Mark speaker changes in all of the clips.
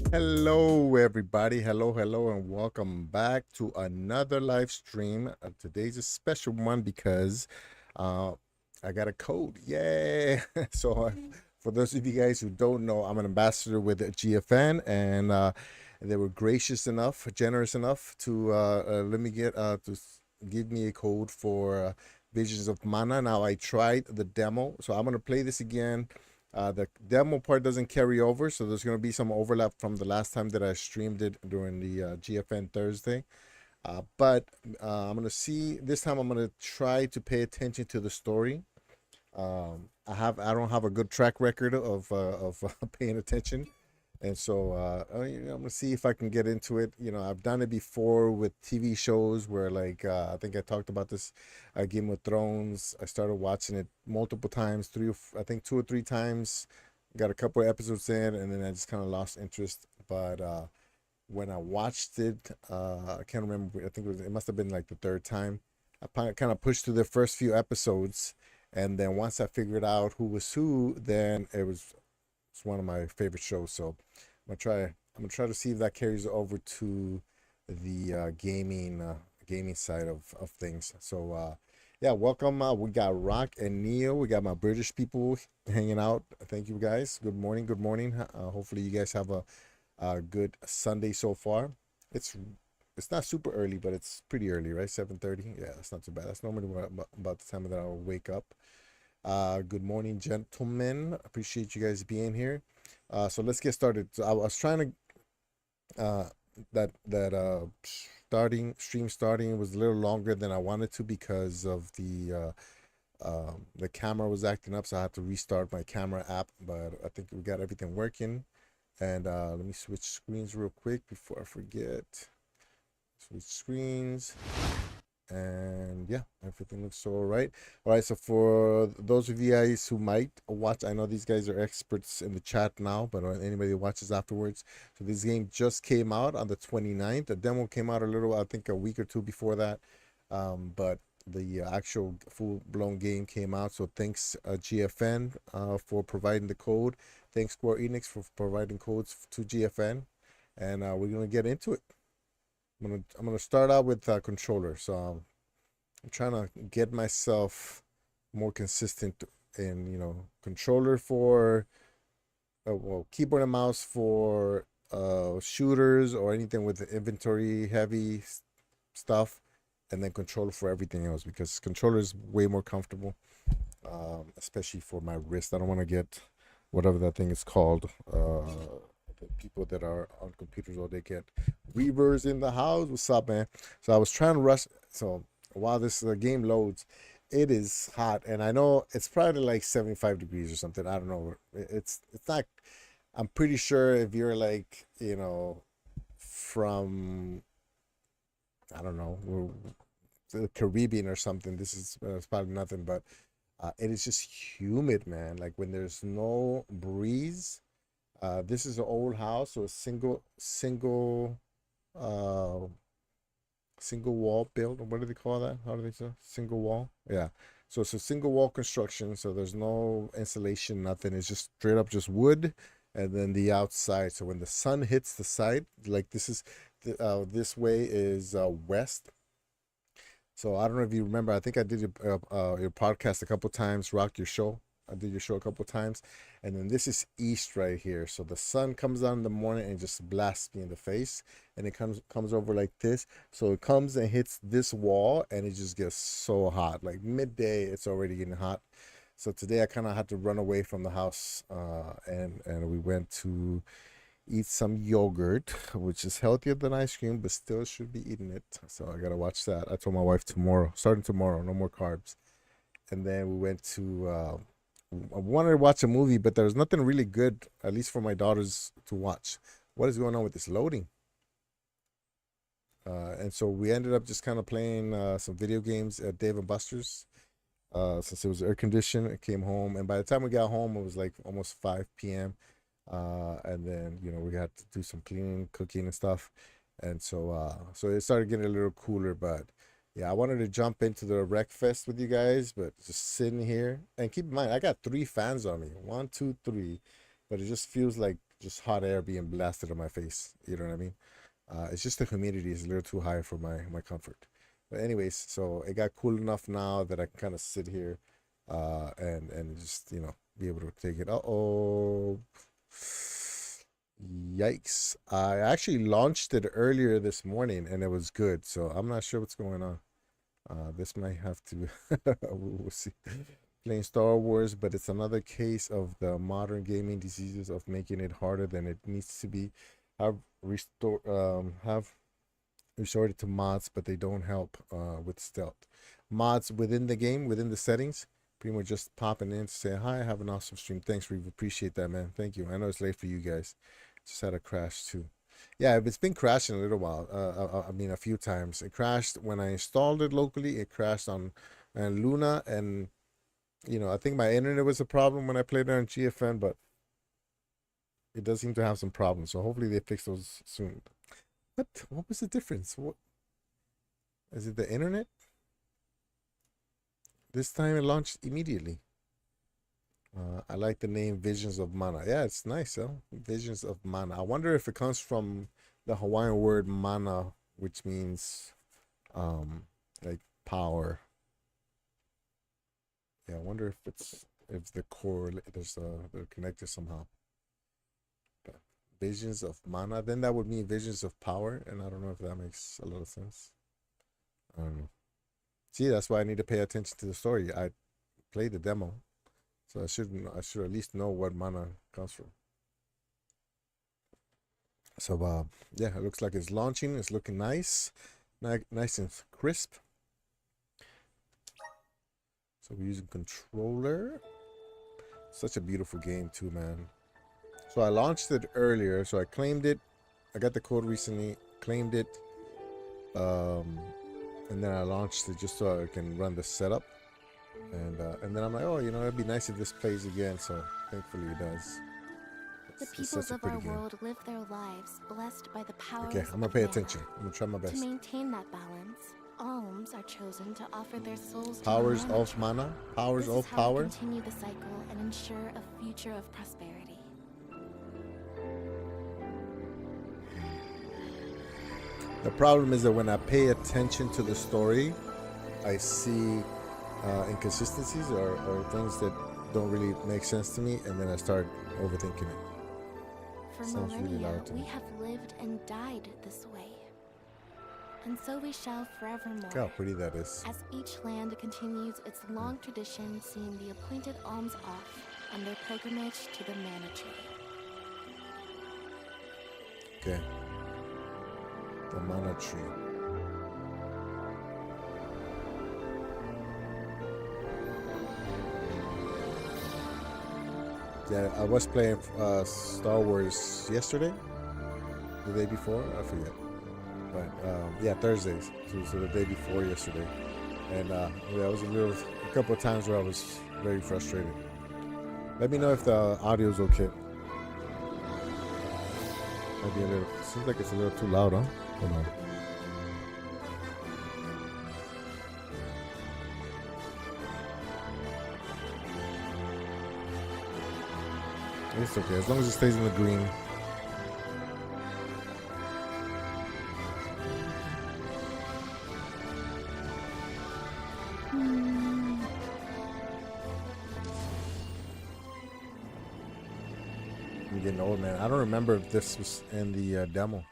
Speaker 1: Hello, everybody. Hello, and welcome back to another live stream. Today's a special one because uh, I got a code. Yay! For those of you guys who don't know, I'm an ambassador with GFN, and they were gracious enough, generous enough to let me get give me a code for Visions of Mana. Now, I tried the demo, so I'm gonna play this again. The demo part doesn't carry over, so there's going to be some overlap from the last time that I streamed it during the GFN Thursday. But I'm going to see this time. I'm going to try to pay attention to the story. I don't have a good track record of paying attention, and so I'm gonna see if I can get into it. I've done it before with TV shows where, like, I think I talked about this, Game of Thrones. I started watching it multiple times, I think 2 or 3 times. Got a couple of episodes in, and then I just kind of lost interest. But when I watched it, I can't remember. I think it must have been like the third time. I kind of pushed through the first few episodes, and then once I figured out who was who, then it's one of my favorite shows. So I'm gonna try to see if that carries over to the gaming side of things. So yeah, welcome. We got Rock and Neil. We got my British people hanging out. Thank you guys. Good morning. Good morning. Hopefully you guys have a good Sunday so far. It's it's not super early, but it's pretty early, right? 7:30. Yeah, that's not too bad. That's normally about the time that I'll wake up. Good morning, gentlemen. Appreciate you guys being here. So let's get started. So I was trying to that stream starting was a little longer than I wanted to because of the camera was acting up, so I had to restart my camera app. But I think we got everything working. And let me switch screens real quick before I forget. Switch screens. And yeah, everything looks all right. All right, so for those of you guys who might watch, I know these guys are experts in the chat now, but anybody who watches afterwards, so this game just came out on the 29th. The demo came out I think a week or two before that. But the actual full-blown game came out. So thanks, GFN, for providing the code. Thanks, Square Enix, for providing codes to GFN. And we're gonna get into it. I'm gonna start out with controller. So I'm trying to get myself more consistent in controller for keyboard and mouse for shooters or anything with inventory heavy stuff, and then controller for everything else because controller is way more comfortable, especially for my wrist. I don't want to get whatever that thing is called. The people that are on computers all they get Weavers in the house. What's up, man? So I was trying to rush. So while this game loads, it is hot, and I know it's probably like 75 degrees or something. I don't know. It's not. I'm pretty sure if you're like from, I don't know, the Caribbean or something, this is it's probably nothing. But it is just humid, man. Like when there's no breeze. This is an old house, so a uh single wall build. What do they call that? How do they say single wall? Yeah. So it's a single wall construction. So there's no insulation, nothing. It's just straight up just wood, and then the outside. So when the sun hits the side, like this way is west. So I don't know if you remember. I think I did your podcast a couple times. Rock your show. I did your show a couple times, and then this is east right here. So the sun comes out in the morning and just blasts me in the face, and it comes over like this. So it comes and hits this wall, and it just gets so hot. Like midday, it's already getting hot. So today I kind of had to run away from the house, and we went to eat some yogurt, which is healthier than ice cream, but still should be eating it. So I gotta watch that. I told my wife starting tomorrow, no more carbs. And then we went to. I wanted to watch a movie, but there was nothing really good, at least for my daughters to watch. What is going on with this loading? And so we ended up just kind of playing some video games at Dave and Buster's. Since it was air conditioned, I came home, and by the time we got home, it was like almost 5 p.m. And then we had to do some cleaning, cooking, and stuff, and so it started getting a little cooler. But yeah, I wanted to jump into the rec fest with you guys, but just sitting here and keep in mind, I got 3 fans on me. One, two, three. but it just feels like just hot air being blasted on my face. You know what I mean? It's just the humidity is a little too high for my comfort. But anyways, so it got cool enough now that I can kind of sit here, and just be able to take it. Uh-oh. Yikes. I actually launched it earlier this morning and it was good, so I'm not sure what's going on. This might have to we'll see. Playing Star Wars, but it's another case of the modern gaming diseases of making it harder than it needs to be. Have resorted to mods, but they don't help with stealth. Mods within the game, within the settings, pretty much just popping in to say hi, I have an awesome stream. Thanks, Reeve. Appreciate that, man. Thank you. I know it's late for you guys. Just had a crash too. Yeah, it's been crashing a little while. I mean, a few times. It crashed when I installed it locally. It crashed on Luna, and I think my internet was a problem when I played it on GFN, but it does seem to have some problems. So hopefully they fix those soon. What was the difference? What is it? The internet? This time it launched immediately. I like the name Visions of Mana. Yeah, it's nice, huh? Visions of Mana. I wonder if it comes from the Hawaiian word mana, which means like power. Yeah, I wonder if the core they're connected somehow. But Visions of Mana, then that would mean Visions of Power, and I don't know if that makes a lot of sense. I don't know. See, that's why I need to pay attention to the story. I played the demo. So I should at least know what mana comes from. So yeah, it looks like it's launching. It's looking nice, nice and crisp. So we're using controller. Such a beautiful game too, man. So I launched it earlier. So I claimed it. I got the code recently. Claimed it. And then I launched it just so I can run the setup. And then I'm like, oh, it'd be nice if this plays again. So thankfully it does.
Speaker 2: The peoples of our world live their lives blessed by the powers.
Speaker 1: Okay, I'm gonna pay attention. I'm gonna try my best.
Speaker 2: To maintain that balance, alms are chosen to offer their souls.
Speaker 1: Powers of mana, powers of power.
Speaker 2: This is how we continue the cycle and ensure a future of prosperity.
Speaker 1: The problem is that when I pay attention to the story, I see inconsistencies or things that don't really make sense to me, and then I start overthinking it.
Speaker 2: For millennia, we have lived and died this way, and so we shall forevermore.
Speaker 1: Look how pretty that is.
Speaker 2: As each land continues its long tradition, seeing the appointed alms off on their pilgrimage to the Mana Tree.
Speaker 1: Okay. The Mana Tree. Yeah, I was playing Star Wars yesterday, the day before, I forget. But yeah, Thursdays, so the day before yesterday. And yeah, it was a couple of times where I was very frustrated. Let me know if the audio is okay. Might be seems like it's a little too loud, huh? Hold on. It's okay, as long as it stays in the green. I'm getting old, man. I don't remember if this was in the demo.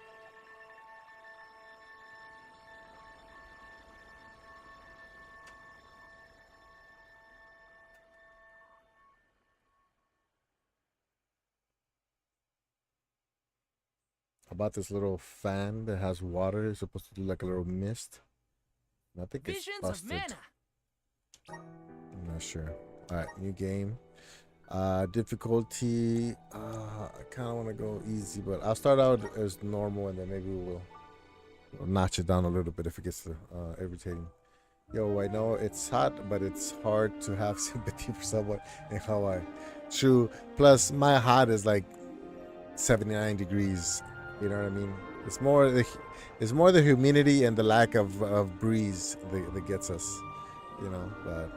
Speaker 1: About this little fan that has water. It's supposed to do like a little mist. And I think it's busted. I'm not sure. Alright, new game. Difficulty. I kind of want to go easy, but I'll start out as normal and then maybe we'll notch it down a little bit if it gets irritating. Yo, I know it's hot, but it's hard to have sympathy for someone in Hawaii. True. Plus, my hot is like 79 degrees. You know what I mean? It's more the humidity and the lack of breeze that gets us, but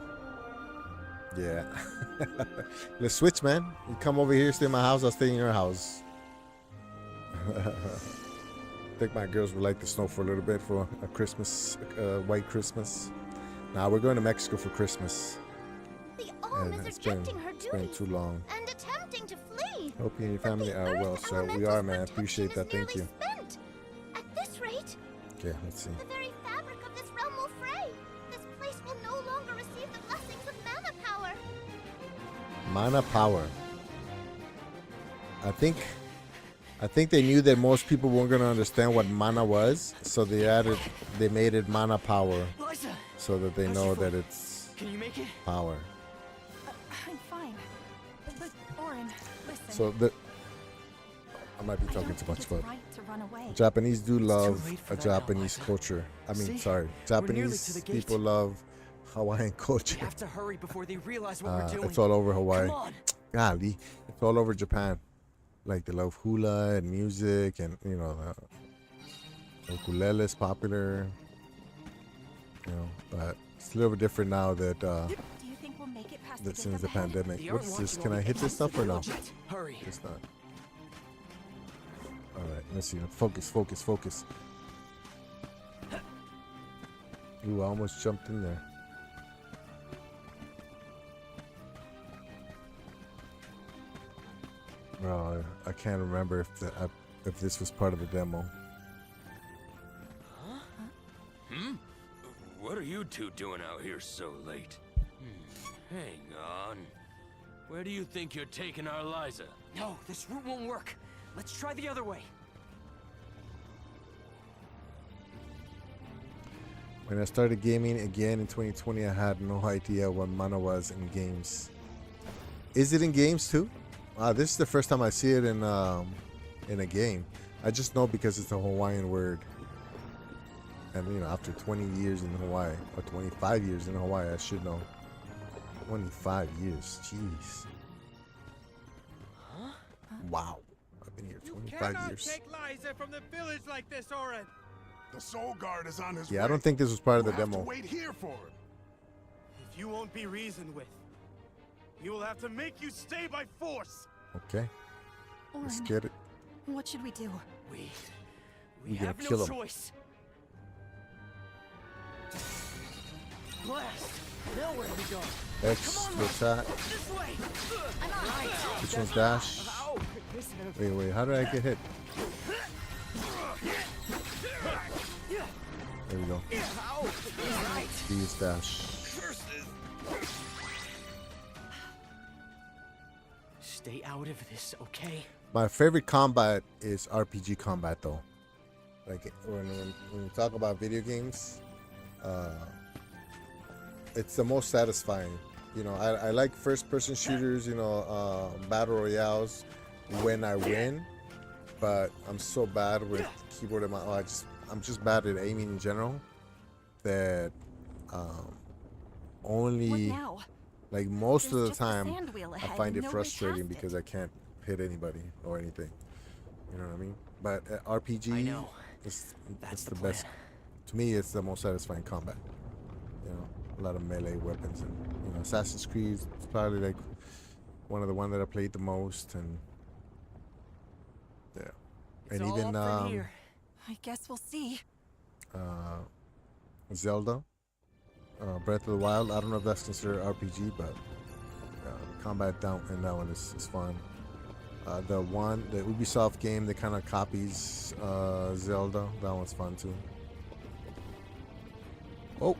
Speaker 1: Yeah. Let's switch, man. You come over here, stay in my house. I'll stay in your house. I think my girls would like the snow for a little bit for a Christmas, white Christmas. Now we're going to Mexico for Christmas.
Speaker 2: The Alm is rejecting her
Speaker 1: It's been
Speaker 2: duties
Speaker 1: too long.
Speaker 2: and attempting to flee.
Speaker 1: Hope you and your family are well, sir. We are, man. Appreciate that. Thank you.
Speaker 2: Spent. At this rate,
Speaker 1: Okay, let's see.
Speaker 2: the very fabric of this realm will fray. This place will no longer receive the blessings of mana power.
Speaker 1: Mana power. I think they knew that most people weren't gonna understand what mana was, so they made it mana power,
Speaker 3: Liza,
Speaker 1: so that they know that it's
Speaker 3: can you make it?
Speaker 1: power.
Speaker 4: I'm fine. But Orin, listen.
Speaker 1: So I might be talking too much, but
Speaker 4: Right to run away.
Speaker 1: Japanese do love
Speaker 3: late for
Speaker 1: a
Speaker 3: that now,
Speaker 1: Japanese
Speaker 3: Liza.
Speaker 1: culture. I mean,
Speaker 3: See?
Speaker 1: sorry,
Speaker 3: We're nearly to
Speaker 1: Japanese
Speaker 3: the gate.
Speaker 1: people love Hawaiian
Speaker 3: We
Speaker 1: culture.
Speaker 3: have to hurry before they realize what we're doing.
Speaker 1: It's all over Hawaii.
Speaker 3: Come on.
Speaker 1: Golly, it's all over Japan. Like they love hula and music, and you know, the ukulele is popular. You know, but it's a little bit different now that
Speaker 4: Do you think we'll make it past
Speaker 1: that
Speaker 4: the
Speaker 1: since
Speaker 4: gate
Speaker 1: the
Speaker 4: up ahead?
Speaker 1: pandemic.
Speaker 3: They aren't
Speaker 1: What's this?
Speaker 3: watching
Speaker 1: Can
Speaker 3: while
Speaker 1: I
Speaker 3: we
Speaker 1: hit
Speaker 3: get
Speaker 1: this
Speaker 3: past
Speaker 1: stuff or
Speaker 3: the
Speaker 1: no?
Speaker 3: jet. Hurry.
Speaker 1: It's not. All right, let's see. Focus, focus, focus. Ooh, I almost jumped in there. Bro, I can't remember if this was part of the demo.
Speaker 5: What are you two doing out here so late? Hang on. Where do you think you're taking our Liza?
Speaker 3: No, this route won't work. Let's try the other way.
Speaker 1: When I started gaming again in 2020, I had no idea what mana was in games. Is it in games too? This is the first time I see it in a game. I just know because it's a Hawaiian word. And you know, after 20 years in Hawaii, or 25 years in Hawaii, I should know. 25 years, jeez.
Speaker 3: Huh?
Speaker 1: Wow, I've been here
Speaker 6: You
Speaker 1: 25
Speaker 6: cannot
Speaker 1: years.
Speaker 6: take Liza from the village like this, Orin.
Speaker 7: The Soul Guard is on his way.
Speaker 1: Yeah, I don't think this was part of the
Speaker 7: We'll have to
Speaker 1: demo.
Speaker 7: wait here for him.
Speaker 6: If you won't be reasoned with, we will have to make you stay by force.
Speaker 1: Okay, let's
Speaker 4: Orin,
Speaker 1: get it.
Speaker 4: what should we do?
Speaker 3: We
Speaker 1: We gonna
Speaker 3: have
Speaker 1: kill
Speaker 3: no
Speaker 1: him.
Speaker 3: choice. Blast! Now where do we go?
Speaker 1: X to attack.
Speaker 3: This way!
Speaker 1: Which one's dash?
Speaker 3: Ow! This hurt.
Speaker 1: Wait, how did I get hit? There we go.
Speaker 3: Ow! Right.
Speaker 1: B is dash.
Speaker 3: Stay out of this, okay?
Speaker 1: My favorite combat is RPG combat, though. Like when we talk about video games, it's the most satisfying. You know, I like first-person shooters. You know, battle royales when I win, but I'm so bad with keyboard and mouse. I'm just bad at aiming in general. That
Speaker 4: What
Speaker 1: only
Speaker 4: now?
Speaker 1: like most of
Speaker 4: There's
Speaker 1: the
Speaker 4: just a
Speaker 1: time
Speaker 4: sand wheel
Speaker 1: I
Speaker 4: ahead
Speaker 1: find
Speaker 4: and
Speaker 1: it
Speaker 4: no way
Speaker 1: frustrating
Speaker 4: past
Speaker 1: because
Speaker 4: it.
Speaker 1: I can't hit anybody or anything. You know what I mean? But RPG,
Speaker 3: I know.
Speaker 1: it's
Speaker 3: That's
Speaker 1: the
Speaker 3: the
Speaker 1: best.
Speaker 3: plan.
Speaker 1: To me, it's the most satisfying combat. You know, a lot of melee weapons, and you know, Assassin's Creed is probably like one of the ones that I played the most, and yeah,
Speaker 3: It's
Speaker 1: and
Speaker 3: all
Speaker 1: even
Speaker 3: up from here.
Speaker 4: I guess we'll see.
Speaker 1: Zelda, Breath of the Wild. I don't know if that's considered RPG, but combat down in that one is fun. The Ubisoft game that kind of copies Zelda, that one's fun too. Oh,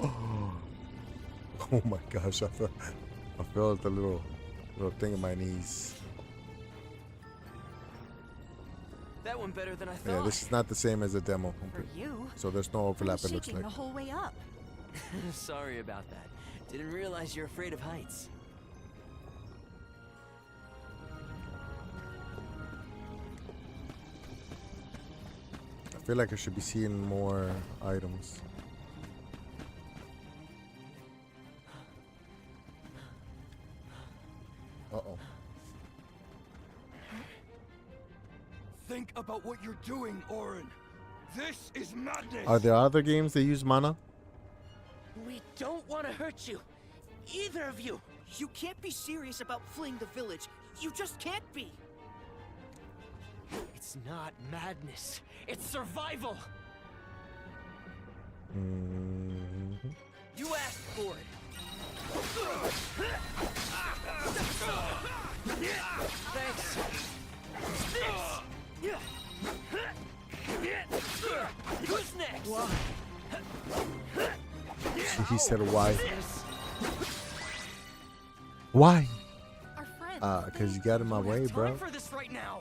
Speaker 1: oh my gosh! I felt the little thing in my knees.
Speaker 3: That went better than I thought.
Speaker 1: Yeah, this is not the same as the demo,
Speaker 4: For you,
Speaker 1: so there's no
Speaker 4: I
Speaker 1: overlap.
Speaker 4: was
Speaker 1: It looks
Speaker 4: shaking
Speaker 1: like.
Speaker 4: the whole way up.
Speaker 3: Sorry about that. Didn't realize you're afraid of heights.
Speaker 1: I feel like I should be seeing more items. Uh-oh.
Speaker 7: Think about what you're doing, Orin. This is madness.
Speaker 1: Are there other games that use mana?
Speaker 3: We don't want to hurt you.
Speaker 8: Either of you. You can't be serious about fleeing the village. You just can't be.
Speaker 3: It's not madness. It's survival. You asked for it. Thanks. Who's next?
Speaker 1: He said why? Why?
Speaker 4: Our friends.
Speaker 1: Cause you got in my way, bro.
Speaker 3: Time for this right now.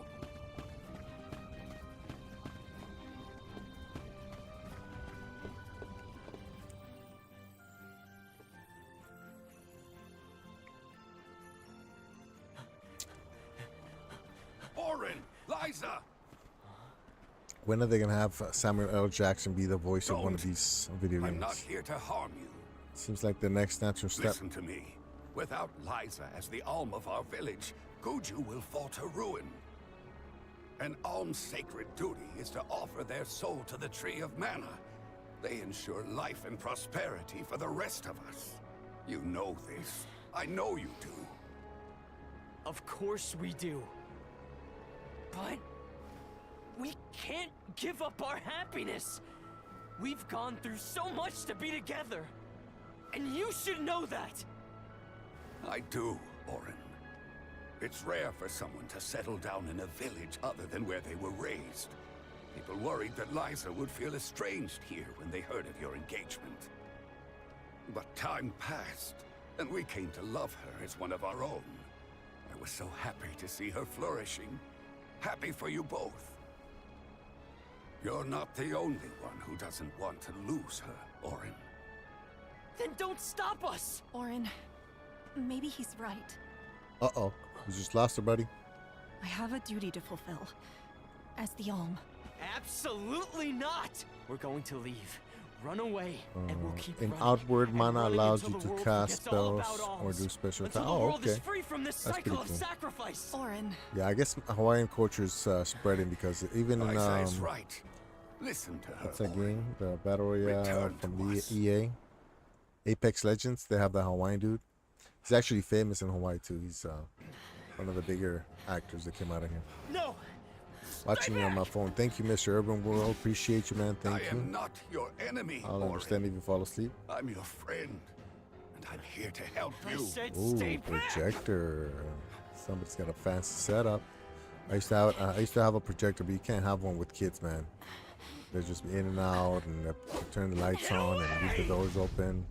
Speaker 7: Orin! Liza!
Speaker 1: When are they gonna have Samuel L. Jackson be the voice of one of these video
Speaker 7: I'm not
Speaker 1: games?
Speaker 7: here to harm you.
Speaker 1: Seems like the next natural step.
Speaker 7: Listen to me. Without Liza as the alm of our village, Guju will fall to ruin. An alm's sacred duty is to offer their soul to the Tree of Mana. They ensure life and prosperity for the rest of us. You know this. I know you do.
Speaker 3: Of course we do. But we can't give up our happiness. We've gone through so much to be together. And you should know that.
Speaker 7: I do, Orin. It's rare for someone to settle down in a village other than where they were raised. People worried that Liza would feel estranged here when they heard of your engagement. But time passed, and we came to love her as one of our own. I was so happy to see her flourishing. Happy for you both. You're not the only one who doesn't want to lose her, Orin.
Speaker 3: Then don't stop us!
Speaker 4: Orin, maybe he's right.
Speaker 1: Uh-oh. You just lost her, buddy.
Speaker 4: I have a duty to fulfill. As the alm.
Speaker 3: Absolutely not! We're going to leave. Run away, and we'll keep
Speaker 1: In
Speaker 3: running.
Speaker 1: outward
Speaker 3: And
Speaker 1: mana
Speaker 3: running
Speaker 1: allows
Speaker 3: until
Speaker 1: you
Speaker 3: the
Speaker 1: to
Speaker 3: world
Speaker 1: cast
Speaker 3: forgets all
Speaker 1: spells
Speaker 3: about
Speaker 1: or
Speaker 3: alms.
Speaker 1: do special
Speaker 3: Until
Speaker 1: attacks.
Speaker 3: the
Speaker 1: Oh,
Speaker 3: world
Speaker 1: okay.
Speaker 3: is free from this
Speaker 1: That's
Speaker 3: cycle
Speaker 1: pretty
Speaker 3: of
Speaker 1: cool.
Speaker 3: sacrifice.
Speaker 4: Orin.
Speaker 1: Yeah, I guess Hawaiian culture is spreading because even in
Speaker 7: Liza is right. Listen to her,
Speaker 1: what's that
Speaker 7: Orin.
Speaker 1: game? The Battle Royale
Speaker 7: Return
Speaker 1: from
Speaker 7: to
Speaker 1: the
Speaker 7: us.
Speaker 1: EA. Apex Legends, they have the Hawaiian dude. He's actually famous in Hawaii too. He's one of the bigger actors that came out of here.
Speaker 3: No!
Speaker 1: Watching me on my phone. Thank you, Mr. Urban World. Appreciate you, man. Thank
Speaker 7: I
Speaker 1: you.
Speaker 7: am not your enemy,
Speaker 1: I'll
Speaker 7: Orin.
Speaker 1: understand if you fall asleep.
Speaker 7: I'm your friend, and I'm here to help
Speaker 3: I
Speaker 7: you.
Speaker 3: said
Speaker 1: Ooh,
Speaker 3: stay back!
Speaker 1: projector. Somebody's got a fancy setup. I used to have a projector, but you can't have one with kids, man. They just be in and out, and they turn the lights on and leave the doors open.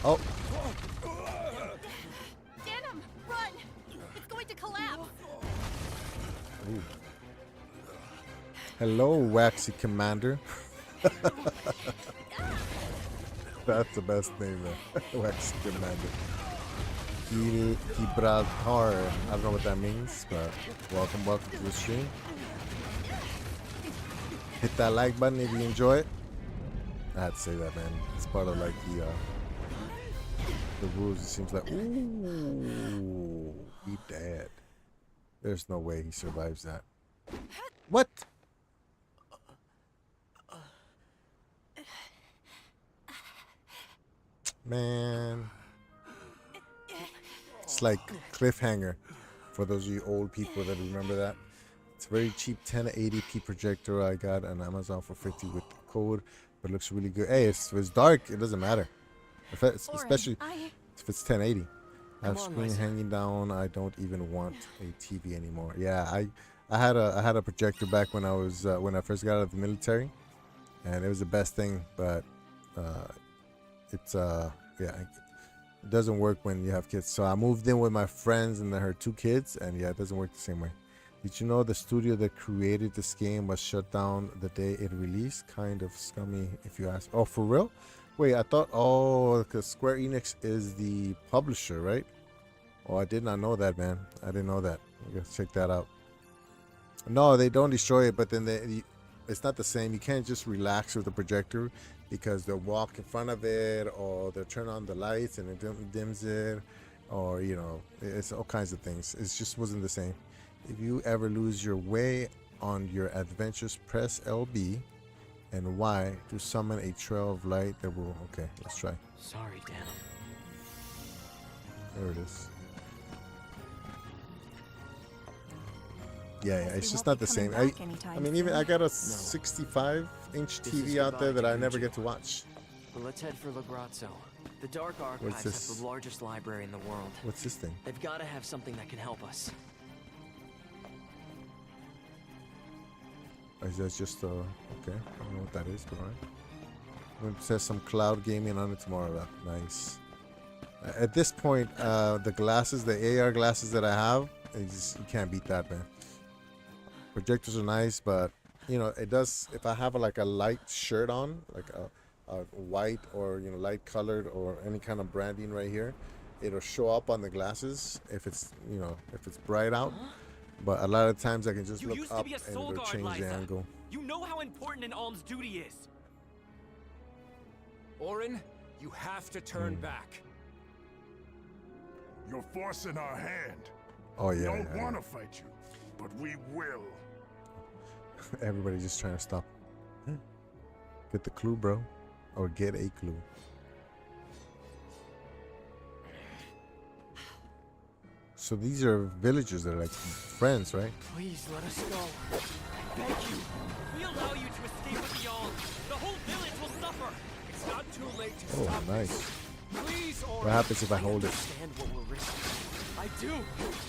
Speaker 1: Oh,
Speaker 4: Denim, run! It's going to collapse!
Speaker 1: ooh. Hello, Waxy Commander. That's the best name, man. Waxy Commander. Gibraltar. I don't know what that means, but welcome to the stream. Hit that like button if you enjoy it. I had to say that, man. It's part of like the rules. It seems like, ooh, he dead. There's no way he survives that. What? Man. It's like Cliffhanger for those of you old people that remember that. It's a very cheap 1080p projector I got on Amazon for 50 with the code, but it looks really good. Hey, if it's dark, it doesn't matter. Especially if it's 1080. I have
Speaker 3: Come on,
Speaker 1: screen
Speaker 3: Lisa.
Speaker 1: hanging down. I don't even want a TV anymore. Yeah, I had a projector back when I first got out of the military, and it was the best thing. But it's it doesn't work when you have kids. So I moved in with my friends and her 2 kids, and yeah, it doesn't work the same way. Did you know the studio that created this game was shut down the day it released? Kind of scummy, if you ask. Oh, for real? Wait, I thought, because Square Enix is the publisher, right? Oh, I did not know that, man. I didn't know that. I gotta check that out. No, they don't destroy it, but then it's not the same. You can't just relax with the projector because they'll walk in front of it, or they'll turn on the lights and it dims it, or, you know, it's all kinds of things. It just wasn't the same. If you ever lose your way on your adventures, press LB and Y to summon a trail of light that will... Okay, let's try.
Speaker 3: Sorry, Dan.
Speaker 1: There it is. Yeah, it's just not the same. I mean, even I got a 65-inch TV out there that I never get to watch.
Speaker 3: But let's head for Legrazzo. The Dark
Speaker 1: What's
Speaker 3: Archives
Speaker 1: this?
Speaker 3: has the largest library in the world.
Speaker 1: What's this thing?
Speaker 3: They've got to have something that can help us.
Speaker 1: Is that just okay? I don't know what that is, but alright. It says some cloud gaming on it tomorrow. Nice. At this point, the glasses, the AR glasses that I have, you can't beat that, man. Projectors are nice, but you know, it does. If I have like a light shirt on, like a white or light colored or any kind of branding right here, it'll show up on the glasses if it's if it's bright out. But a lot of times I can just look up and it'll change the angle.
Speaker 3: You know how important an alm's duty is.
Speaker 9: Orin, you have to turn back.
Speaker 10: You're forcing our hand.
Speaker 1: Oh yeah.
Speaker 10: We don't want to fight you, but we will.
Speaker 1: Everybody just trying to stop. Get the clue, bro, or get a clue. So these are villagers that are like friends, right?
Speaker 3: Please let us go. Beg you. If we allow you to escape with the alm, the whole village will suffer.
Speaker 9: It's not too late to
Speaker 1: Oh,
Speaker 9: stop
Speaker 1: nice.
Speaker 9: this. Please, Orin.
Speaker 1: What happens if I hold it?
Speaker 3: Understand what we're risking. I do,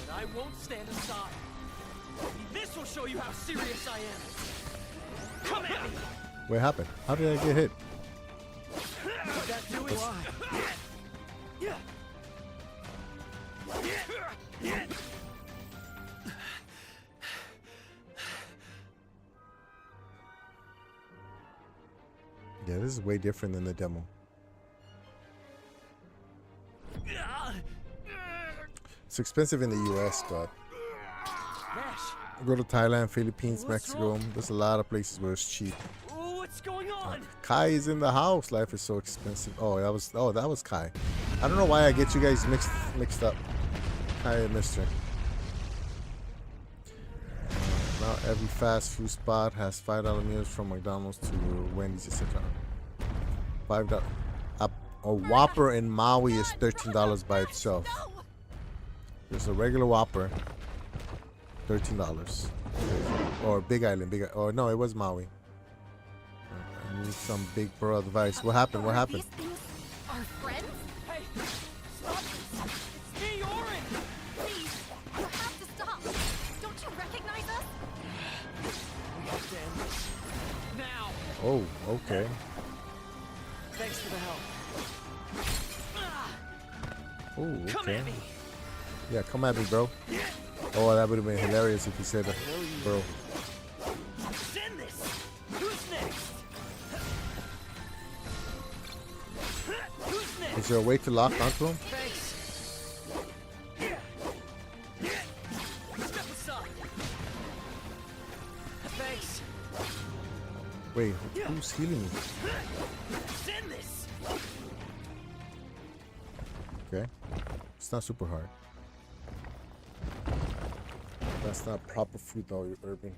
Speaker 3: but I won't stand aside. This will show you how serious I am. Come at me.
Speaker 1: What happened? How did I get hit?
Speaker 3: That do it. Yeah.
Speaker 1: Yeah, this is way different than the demo. It's expensive in the US, but go to Thailand, Philippines, Mexico. There's a lot of places where it's cheap.
Speaker 3: What's going on?
Speaker 1: Kai is in the house. Life is so expensive. Oh, that was Kai. I don't know why I get you guys mixed up. Kai and Mister. Now every fast food spot has $5 meals from McDonald's to Wendy's, etc. $5. A Whopper in Maui is $13 by itself. There's a regular Whopper, $13. Or Big Island, or no, it was Maui. I need some big bro advice. What happened? What happened?
Speaker 2: These things are friends?
Speaker 3: Hey, stop this. It's me, Orin.
Speaker 2: Please, you have to stop. Don't you recognize us?
Speaker 3: We have to end this. Now.
Speaker 1: Oh, okay.
Speaker 3: Thanks for the help.
Speaker 1: Oh,
Speaker 3: Come
Speaker 1: okay.
Speaker 3: at me.
Speaker 1: Yeah, come at me, bro. Oh, that would have been hilarious if you said that, bro.
Speaker 3: Send this. Who's next? Who's next?
Speaker 1: Is there a way to lock onto him?
Speaker 3: Thanks. Step aside. Thanks.
Speaker 1: Wait, who's healing me?
Speaker 3: Send this.
Speaker 1: Okay. It's not super hard. That's not proper food though, Urban.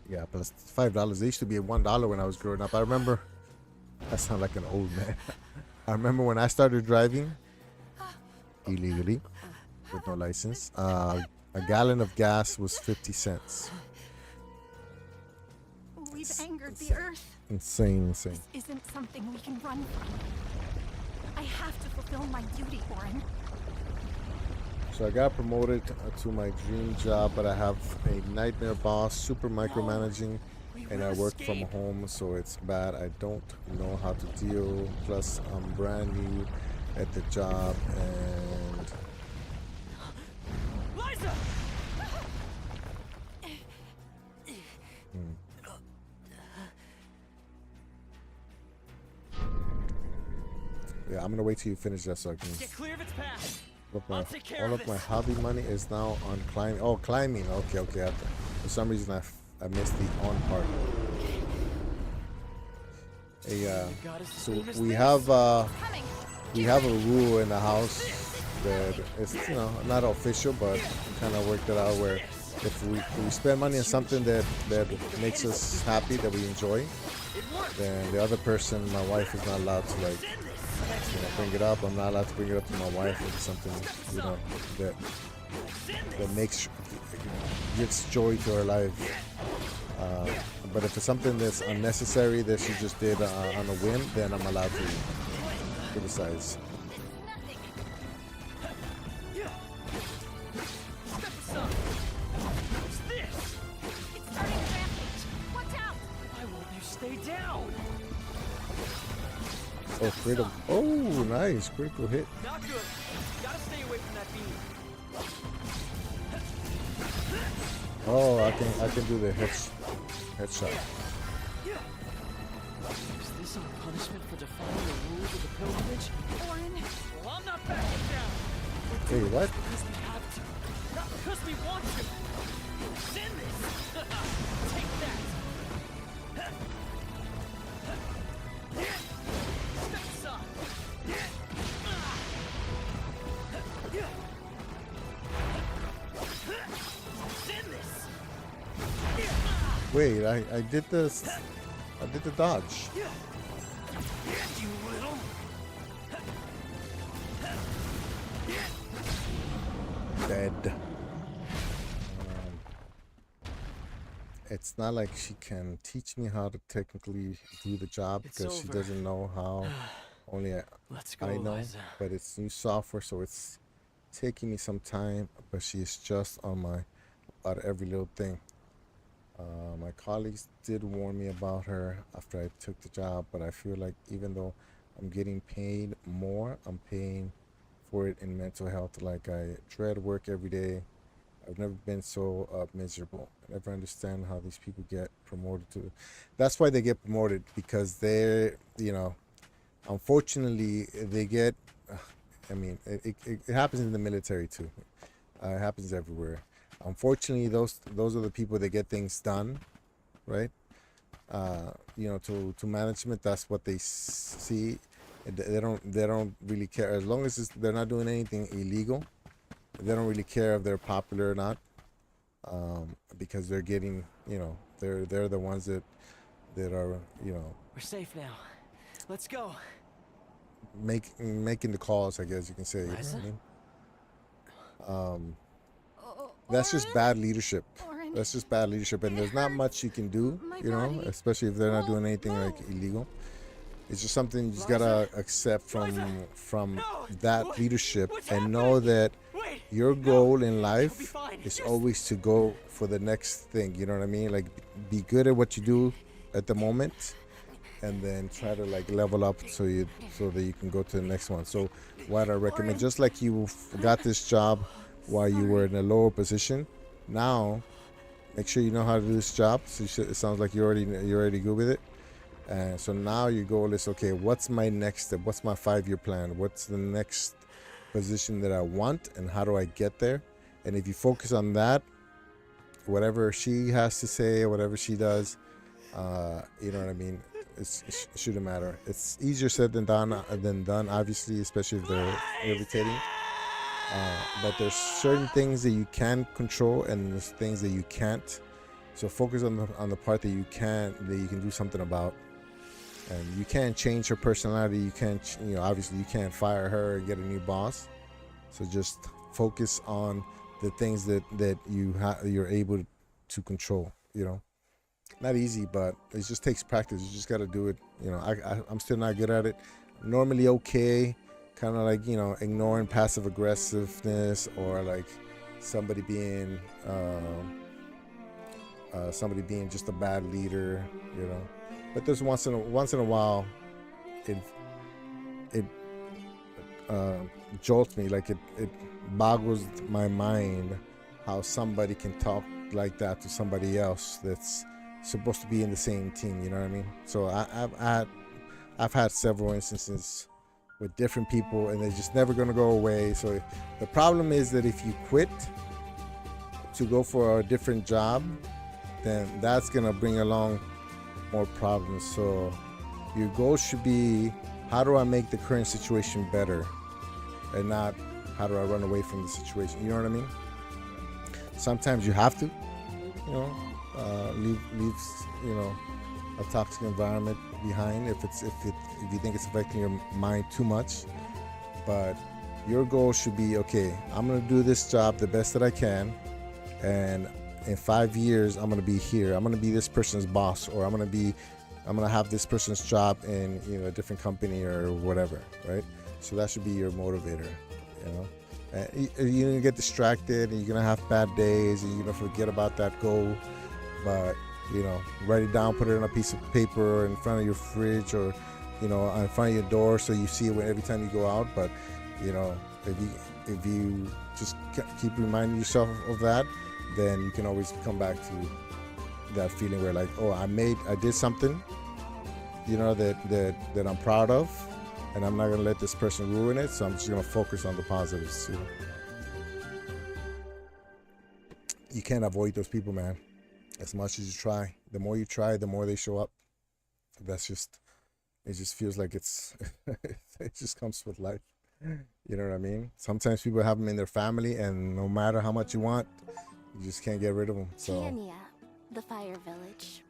Speaker 1: Yeah, plus $5. They used to be at $1 when I was growing up. I remember. I sound like an old man. I remember when I started driving illegally with no license. A gallon of gas was 50 cents.
Speaker 4: We've angered the earth.
Speaker 1: Insane.
Speaker 4: This isn't something we can run from. I have to fulfill my duty, Orin.
Speaker 1: So I got promoted to my dream job, but I have a nightmare boss, super micromanaging, and I work from home, so it's bad. I don't know how to deal. Plus, I'm brand new at the job, and
Speaker 3: Liza!
Speaker 1: yeah, I'm gonna wait till you finish that so I can.
Speaker 3: Get clear of its path.
Speaker 1: All of my hobby money is now on climbing. Oh, climbing. Okay. For some reason, I missed the on part. So we have a rule in the house that it's not official, but we kind of worked it out where if we spend money on something that makes us happy, that we enjoy, then the other person, my wife, is not allowed to bring it up. I'm not allowed to bring it up to my wife if it's something, you know, that makes, gives joy to her life. But if it's something that's unnecessary that she just did on a whim, then I'm allowed to criticize. Oh, critical. Oh, nice. Critical hit.
Speaker 3: Not good. Gotta stay away from that beam.
Speaker 1: Oh, I can do the headshot.
Speaker 3: Is this our punishment for defying the rules of the pilgrimage?
Speaker 4: Orin,
Speaker 3: Well, I'm not backing down.
Speaker 1: Hey, what?
Speaker 3: Because we have to. Not because we want to. Send this. Take that. Step aside. Send this.
Speaker 1: Wait, I did this. I did the dodge.
Speaker 3: You little.
Speaker 1: Dead. It's not like she can teach me how to technically do the job
Speaker 3: It's
Speaker 1: because she
Speaker 3: over.
Speaker 1: doesn't know how. Only
Speaker 3: Let's go,
Speaker 1: I know,
Speaker 3: Liza.
Speaker 1: but it's new software, so it's taking me some time. But she is just on my about every little thing. My colleagues did warn me about her after I took the job, but I feel like even though I'm getting paid more, I'm paying for it in mental health. Like I dread work every day. I've never been so miserable. I never understand how these people get promoted to. That's why they get promoted, because they're, you know, unfortunately they get. I mean, it happens in the military too. It happens everywhere. Unfortunately, those are the people that get things done, right? You know, to management, that's what they see. They don't really care, as long as they're not doing anything illegal. They don't really care if they're popular or not, because they're getting, you know, they're the ones that are, you know,
Speaker 3: We're safe now. Let's go.
Speaker 1: making the calls, I guess you can say. You know what I mean?
Speaker 4: oh,
Speaker 1: That's just
Speaker 4: Orin?
Speaker 1: bad leadership.
Speaker 4: Orin,
Speaker 1: That's just bad leadership, and there's not much you can do,
Speaker 4: My
Speaker 1: you know,
Speaker 4: body.
Speaker 1: especially if they're not doing
Speaker 4: Whoa,
Speaker 1: anything
Speaker 4: whoa.
Speaker 1: like illegal. It's just something you just gotta accept from that leadership and know that
Speaker 3: Wait.
Speaker 1: your goal in life
Speaker 3: be fine.
Speaker 1: is always to go for the next thing. You know what I mean? Like, be good at what you do at the moment, and then try to like level up so that you can go to the next one. So what I recommend, just like you got this job while you were in a lower position, now make sure you know how to do this job. So it sounds like you're already good with it. And so now your goal is, okay, what's my next step? What's my 5-year plan? What's the next position that I want, and how do I get there? And if you focus on that, whatever she has to say, whatever she does, you know what I mean? It shouldn't matter. It's easier said than done, obviously, especially if they're irritating. But there's certain things that you can control, and there's things that you can't. So focus on the part that you can do something about. And you can't change her personality. You can't, you know, obviously you can't fire her and get a new boss. So just focus on the things that you're able to control. You know, not easy, but it just takes practice. You just got to do it. You know, I'm still not good at it. Normally okay, kind of like, you know, ignoring passive aggressiveness, or like somebody being just a bad leader. You know. But there's once in a while, it jolts me, like it boggles my mind how somebody can talk like that to somebody else that's supposed to be in the same team. You know what I mean? So I've had several instances with different people, and they're just never gonna go away. So the problem is that if you quit to go for a different job, then that's gonna bring along more problems. So your goal should be, how do I make the current situation better, and not how do I run away from the situation. You know what I mean? Sometimes you have to, you know, leave, you know, a toxic environment behind if you think it's affecting your mind too much. But your goal should be, okay, I'm gonna do this job the best that I can, and in 5 years I'm gonna be here. I'm gonna be this person's boss, or I'm gonna have this person's job in, you know, a different company or whatever, right? So that should be your motivator, you know. And you're gonna get distracted, and you're gonna have bad days, and you're gonna forget about that goal. But, you know, write it down, put it on a piece of paper in front of your fridge, or, you know, in front of your door, so you see it every time you go out. But, you know, if you just keep reminding yourself of that, then you can always come back to that feeling where, like, oh, I did something, you know, that I'm proud of, and I'm not gonna let this person ruin it. So I'm just gonna focus on the positives. You know? You can't avoid those people, man. As much as you try, the more you try, the more they show up. It just feels like it just comes with life. You know what I mean? Sometimes people have them in their family, and no matter how much you want, you just can't get rid of them. So
Speaker 2: Tiania, the Fire Village.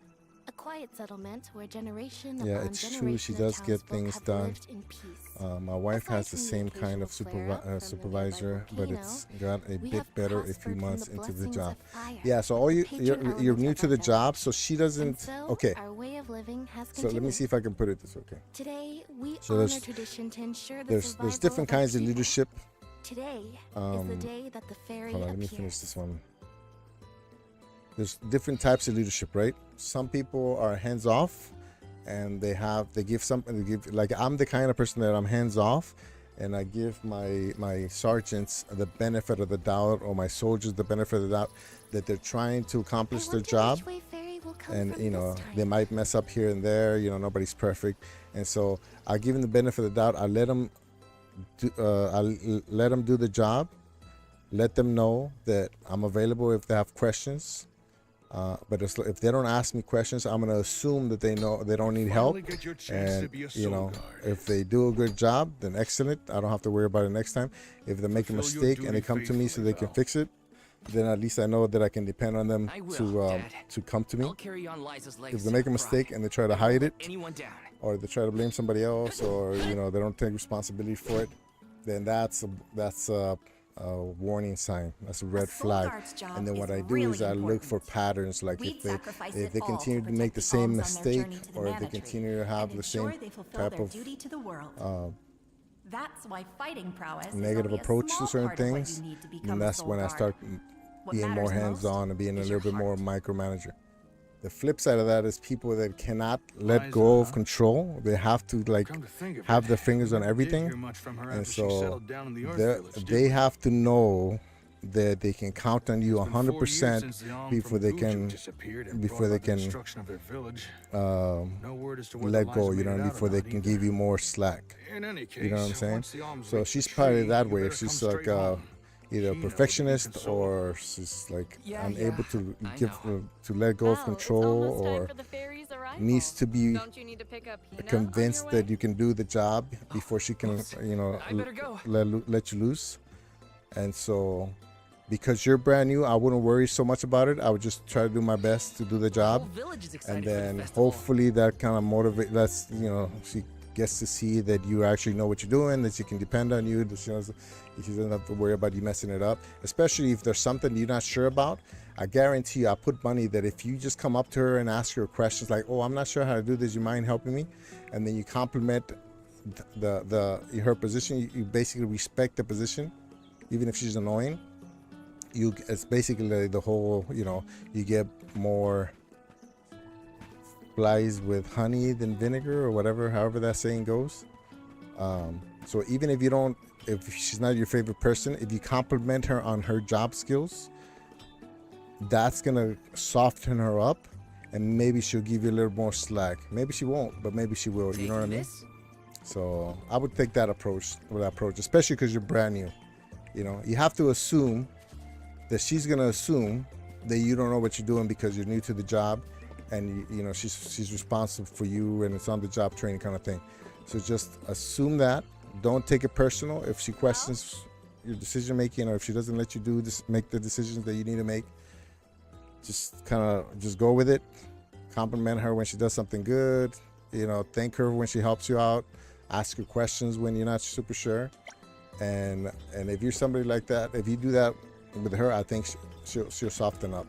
Speaker 2: A quiet settlement where generation
Speaker 1: yeah,
Speaker 2: upon
Speaker 1: it's true.
Speaker 2: generation
Speaker 1: She
Speaker 2: of
Speaker 1: does get
Speaker 2: townsfolk
Speaker 1: things
Speaker 2: have
Speaker 1: done.
Speaker 2: lived in peace.
Speaker 1: My wife
Speaker 2: Aside
Speaker 1: has the
Speaker 2: from the
Speaker 1: same kind of
Speaker 2: occasional flare-up from the
Speaker 1: supervisor,
Speaker 2: nearby
Speaker 1: but
Speaker 2: volcano,
Speaker 1: it's got a
Speaker 2: we
Speaker 1: bit
Speaker 2: have
Speaker 1: better a
Speaker 2: prospered
Speaker 1: few
Speaker 2: from
Speaker 1: months
Speaker 2: the
Speaker 1: into the
Speaker 2: blessings
Speaker 1: job.
Speaker 2: of fire,
Speaker 1: Yeah, so
Speaker 2: the patron
Speaker 1: you're
Speaker 2: element
Speaker 1: new
Speaker 2: of
Speaker 1: to
Speaker 2: our
Speaker 1: the job,
Speaker 2: village.
Speaker 1: so she
Speaker 2: And
Speaker 1: doesn't.
Speaker 2: so,
Speaker 1: Okay,
Speaker 2: our way of living has
Speaker 1: so
Speaker 2: continued.
Speaker 1: let me see if I can put it this way. Okay,
Speaker 2: Today, we
Speaker 1: So
Speaker 2: honor
Speaker 1: there's-
Speaker 2: tradition to ensure the
Speaker 1: there's
Speaker 2: survival
Speaker 1: different
Speaker 2: of our
Speaker 1: kinds of
Speaker 2: people.
Speaker 1: leadership.
Speaker 2: Today is the day that the fairy
Speaker 1: Hold on, let me
Speaker 2: appears.
Speaker 1: finish this one. There's different types of leadership, right? Some people are hands off, and they give something. They give, like, I'm the kind of person that I'm hands off, and I give my sergeants the benefit of the doubt, or my soldiers the benefit of the doubt, that they're trying to accomplish their job. And, you know, they might mess up here and there. You know, nobody's perfect, and so I give them the benefit of the doubt. I let them do the job. Let them know that I'm available if they have questions. But if they don't ask me questions, I'm gonna assume that they know they don't need help.
Speaker 10: Finally get your chance to
Speaker 1: And,
Speaker 10: be a
Speaker 1: you know,
Speaker 10: soul guard.
Speaker 1: if they do a good job, then excellent. I don't have to worry about it next time. If they make a
Speaker 10: Fulfill your
Speaker 1: mistake and they
Speaker 10: duty
Speaker 1: come to me so they can
Speaker 10: faithfully,
Speaker 1: fix it, then at least I know that I can depend on them
Speaker 3: I will, Dad.
Speaker 1: to come to me.
Speaker 3: I'll carry on Liza's legacy.
Speaker 1: If they make a
Speaker 3: of
Speaker 1: mistake
Speaker 3: pride.
Speaker 1: and they try to
Speaker 3: I won't
Speaker 1: hide
Speaker 3: let
Speaker 1: it,
Speaker 3: anyone down.
Speaker 1: or they try to blame somebody else, or, you know, they don't take responsibility for it, then that's a warning sign. That's a red
Speaker 4: soul
Speaker 1: flag.
Speaker 4: guard's job
Speaker 1: And then
Speaker 4: is
Speaker 1: what I do
Speaker 4: really
Speaker 1: is I look for
Speaker 4: important.
Speaker 1: patterns, like
Speaker 4: We'd
Speaker 1: if
Speaker 4: sacrifice
Speaker 1: they
Speaker 4: it all
Speaker 1: continue
Speaker 4: to
Speaker 1: to make
Speaker 4: protect
Speaker 1: the
Speaker 4: the
Speaker 1: same
Speaker 4: alms on their
Speaker 1: mistake,
Speaker 4: journey to the
Speaker 1: or if they
Speaker 4: Mana Tree
Speaker 1: continue to have
Speaker 4: and
Speaker 1: the same
Speaker 4: ensure they fulfill
Speaker 1: type
Speaker 4: their
Speaker 1: of
Speaker 4: duty to the world. That's why fighting prowess is
Speaker 1: negative
Speaker 4: only a
Speaker 1: approach to
Speaker 4: small
Speaker 1: certain
Speaker 4: part of what you
Speaker 1: things,
Speaker 4: need to become
Speaker 1: and
Speaker 4: a
Speaker 1: that's
Speaker 4: soul
Speaker 1: when I
Speaker 4: guard.
Speaker 1: start
Speaker 4: What
Speaker 1: being more
Speaker 4: matters most
Speaker 1: hands-on and being a
Speaker 4: is
Speaker 1: little
Speaker 4: your
Speaker 1: bit more
Speaker 4: heart.
Speaker 1: micromanager. The flip side of that is people that cannot let go of control. They have to, like,
Speaker 10: Come to think of
Speaker 1: have
Speaker 10: it,
Speaker 1: their fingers
Speaker 10: we
Speaker 1: on
Speaker 10: never did
Speaker 1: everything,
Speaker 10: hear much from her
Speaker 1: and
Speaker 10: after she
Speaker 1: so
Speaker 10: settled down in the Earth
Speaker 1: they
Speaker 10: Village, did
Speaker 1: they
Speaker 10: we?
Speaker 1: have to know that they can count on you
Speaker 10: It's been 4 years
Speaker 1: 100%
Speaker 10: since the Alm
Speaker 1: before
Speaker 10: from
Speaker 1: they
Speaker 10: Guju
Speaker 1: can
Speaker 10: disappeared and
Speaker 1: before
Speaker 10: brought
Speaker 1: they
Speaker 10: about the
Speaker 1: can
Speaker 10: destruction of their village. No word as to whether
Speaker 1: let
Speaker 10: Liza
Speaker 1: go, you
Speaker 10: made
Speaker 1: know,
Speaker 10: it out or
Speaker 1: before they
Speaker 10: not
Speaker 1: can
Speaker 10: either.
Speaker 1: give you more slack.
Speaker 10: In any case,
Speaker 1: You know what I'm saying?
Speaker 10: once the Alms
Speaker 1: So
Speaker 10: reach
Speaker 1: she's
Speaker 10: the
Speaker 1: probably
Speaker 10: tree,
Speaker 1: that
Speaker 10: you
Speaker 1: way.
Speaker 10: better
Speaker 1: She's
Speaker 10: come
Speaker 1: like
Speaker 10: straight home.
Speaker 1: either a
Speaker 10: She knows you can
Speaker 1: perfectionist,
Speaker 10: console
Speaker 1: or she's like
Speaker 3: Yeah,
Speaker 1: unable
Speaker 3: yeah,
Speaker 1: to
Speaker 3: I
Speaker 1: give
Speaker 3: know.
Speaker 1: to let go of control, or needs to be convinced that you can do the job before she can, you know,
Speaker 3: I better go.
Speaker 1: let you loose. And so, because you're brand new, I wouldn't worry so much about it. I would just try to do my best to do the
Speaker 3: The whole
Speaker 1: job,
Speaker 3: village is excited
Speaker 1: and
Speaker 3: for the
Speaker 1: then
Speaker 3: festival.
Speaker 1: hopefully that kind of motivate. That's, you know, she gets to see that you actually know what you're doing, that she can depend on you, that she doesn't have to worry about you messing it up. Especially if there's something you're not sure about. I guarantee you, I put money that if you just come up to her and ask her questions like, "Oh, I'm not sure how to do this. You mind helping me?" And then you compliment her position. You basically respect the position, even if she's annoying. It's basically the whole, you know, you get more flies with honey than vinegar, or whatever, however that saying goes. So even if she's not your favorite person, if you compliment her on her job skills, that's gonna soften her up, and maybe she'll give you a little more slack. Maybe she won't, but maybe she will. You know what I mean? So I would take that approach, especially because you're brand new. You know, you have to assume that she's gonna assume that you don't know what you're doing because you're new to the job, and you know she's responsible for you, and it's on the job training kind of thing. So just assume that. Don't take it personal if she questions your decision making, or if she doesn't let you make the decisions that you need to make. Just go with it, compliment her when she does something good, you know, thank her when she helps you out, ask her questions when you're not super sure. And if you're somebody like that, if you do that with her, I think she'll soften up.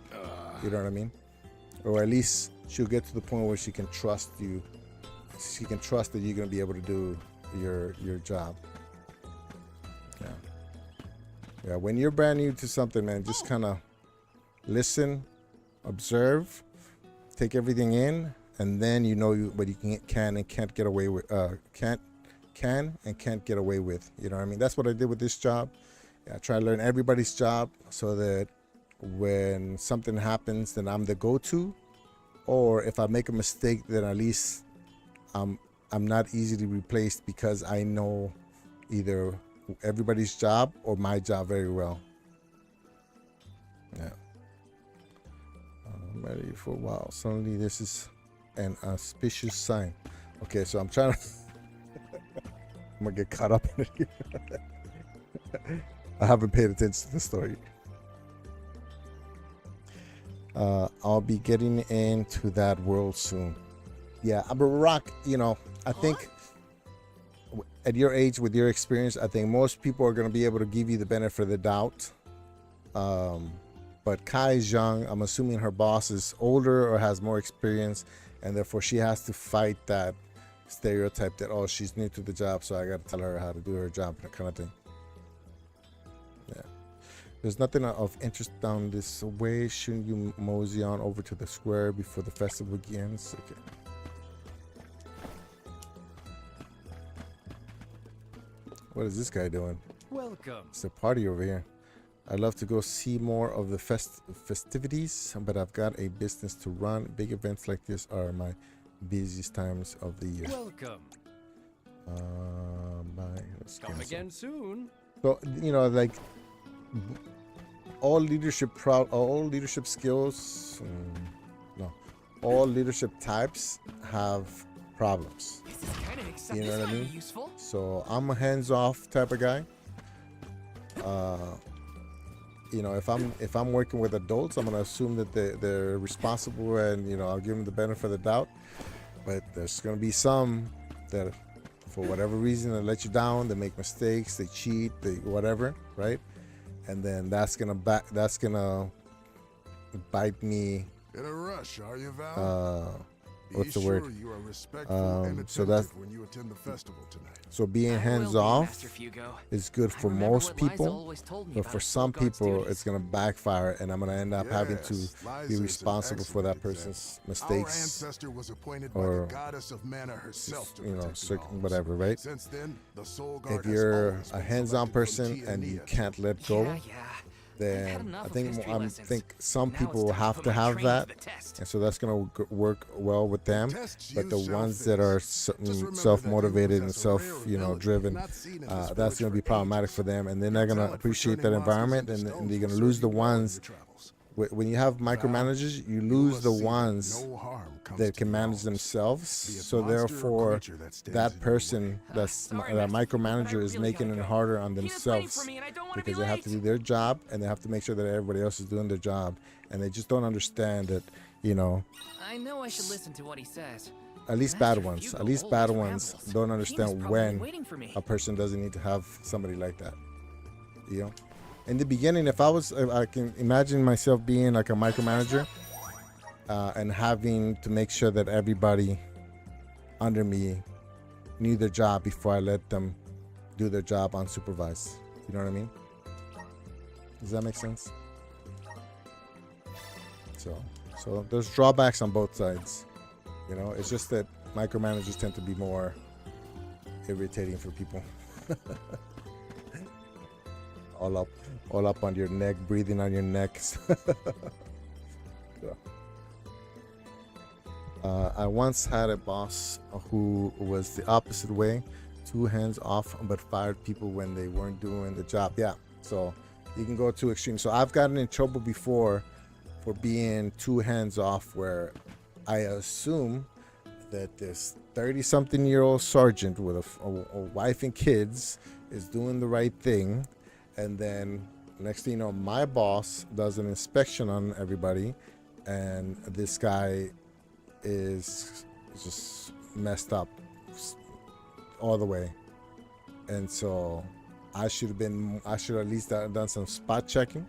Speaker 1: You know what I mean? Or at least she'll get to the point where she can trust you. She can trust that you're going to be able to do your job. Yeah, when you're brand new to something, man, just kind of listen, observe, take everything in, and then you know what you can and can't get away with. Can and can't get away with. You know what I mean? That's what I did with this job. I try to learn everybody's job so that when something happens, then I'm the go-to. Or if I make a mistake, then at least I'm not easily replaced because I know either everybody's job or my job very well. Yeah. I'm ready for a while. Suddenly this is an auspicious sign. Okay, so I'm trying to I'm gonna get caught up in it. I haven't paid attention to the story. I'll be getting into that world soon. Yeah, but Rock, you know, I think at your age, with your experience, I think most people are going to be able to give you the benefit of the doubt. But Kai is young. I'm assuming her boss is older or has more experience, and therefore she has to fight that stereotype that, oh, she's new to the job, so I got to tell her how to do her job, that kind of thing. Yeah. There's nothing of interest down this way. Shouldn't you mosey on over to the square before the festival begins? Okay. What is this guy doing?
Speaker 3: Welcome.
Speaker 1: It's a party over here. I'd love to go see more of the festivities, but I've got a business to run. Big events like this are my busiest times of the year.
Speaker 3: Welcome.
Speaker 1: Bye. Let's
Speaker 3: Come
Speaker 1: cancel.
Speaker 3: again soon.
Speaker 1: So, you know, like all leadership skills, all leadership types have problems.
Speaker 3: This is kind of exciting.
Speaker 1: You know what I mean?
Speaker 3: Useful.
Speaker 1: So I'm a hands-off type of guy. You know, if I'm working with adults, I'm gonna assume that they're responsible, and you know, I'll give them the benefit of the doubt. But there's gonna be some that, for whatever reason, they let you down. They make mistakes. They cheat. They whatever, right? And then that's gonna bite me.
Speaker 11: In a rush, are you, Val?
Speaker 1: What's the
Speaker 11: sure
Speaker 1: word?
Speaker 11: You are respectful and
Speaker 1: so that's
Speaker 11: when you attend the festival tonight.
Speaker 1: So being hands off is good for most people, but for some people it's gonna backfire, and I'm gonna end up having to be responsible for that person's mistakes.
Speaker 11: Our ancestor was appointed
Speaker 1: or
Speaker 11: by the goddess of mana herself to
Speaker 1: you know,
Speaker 11: certain
Speaker 1: whatever, right?
Speaker 11: Since then, the soul guard
Speaker 1: If you're
Speaker 11: has
Speaker 1: a
Speaker 11: always been
Speaker 1: hands-on
Speaker 11: selected from
Speaker 1: person and you can't let go, then I think some people have to have that, and so that's going to work well with them. But the ones that are self-motivated and driven, that's going to be problematic for them, and they're not going to appreciate that environment, and they're going to lose the ones. When you have micromanagers, you lose the ones that can manage themselves. So therefore, that person, that micromanager, is making it harder on themselves because they have to do their job, and they have to make sure that everybody else is doing their job, and they just don't understand that, you know.
Speaker 3: I know I should listen to what he says.
Speaker 1: At least bad ones don't understand when a person doesn't need to have somebody like that, you know. In the beginning, if I can imagine myself being like a micromanager and having to make sure that everybody under me knew their job before I let them do their job unsupervised. You know what I mean? Does that make sense? So there's drawbacks on both sides. You know, it's just that micromanagers tend to be more irritating for people. all up on your neck, breathing on your neck. I once had a boss who was the opposite way, too hands off, but fired people when they weren't doing the job. Yeah, so you can go too extreme. So I've gotten in trouble before for being too hands off, where I assume that this 30-something-year-old sergeant with a wife and kids is doing the right thing. And then next thing you know, my boss does an inspection on everybody, and this guy is just messed up all the way. And so I should at least done some spot checking,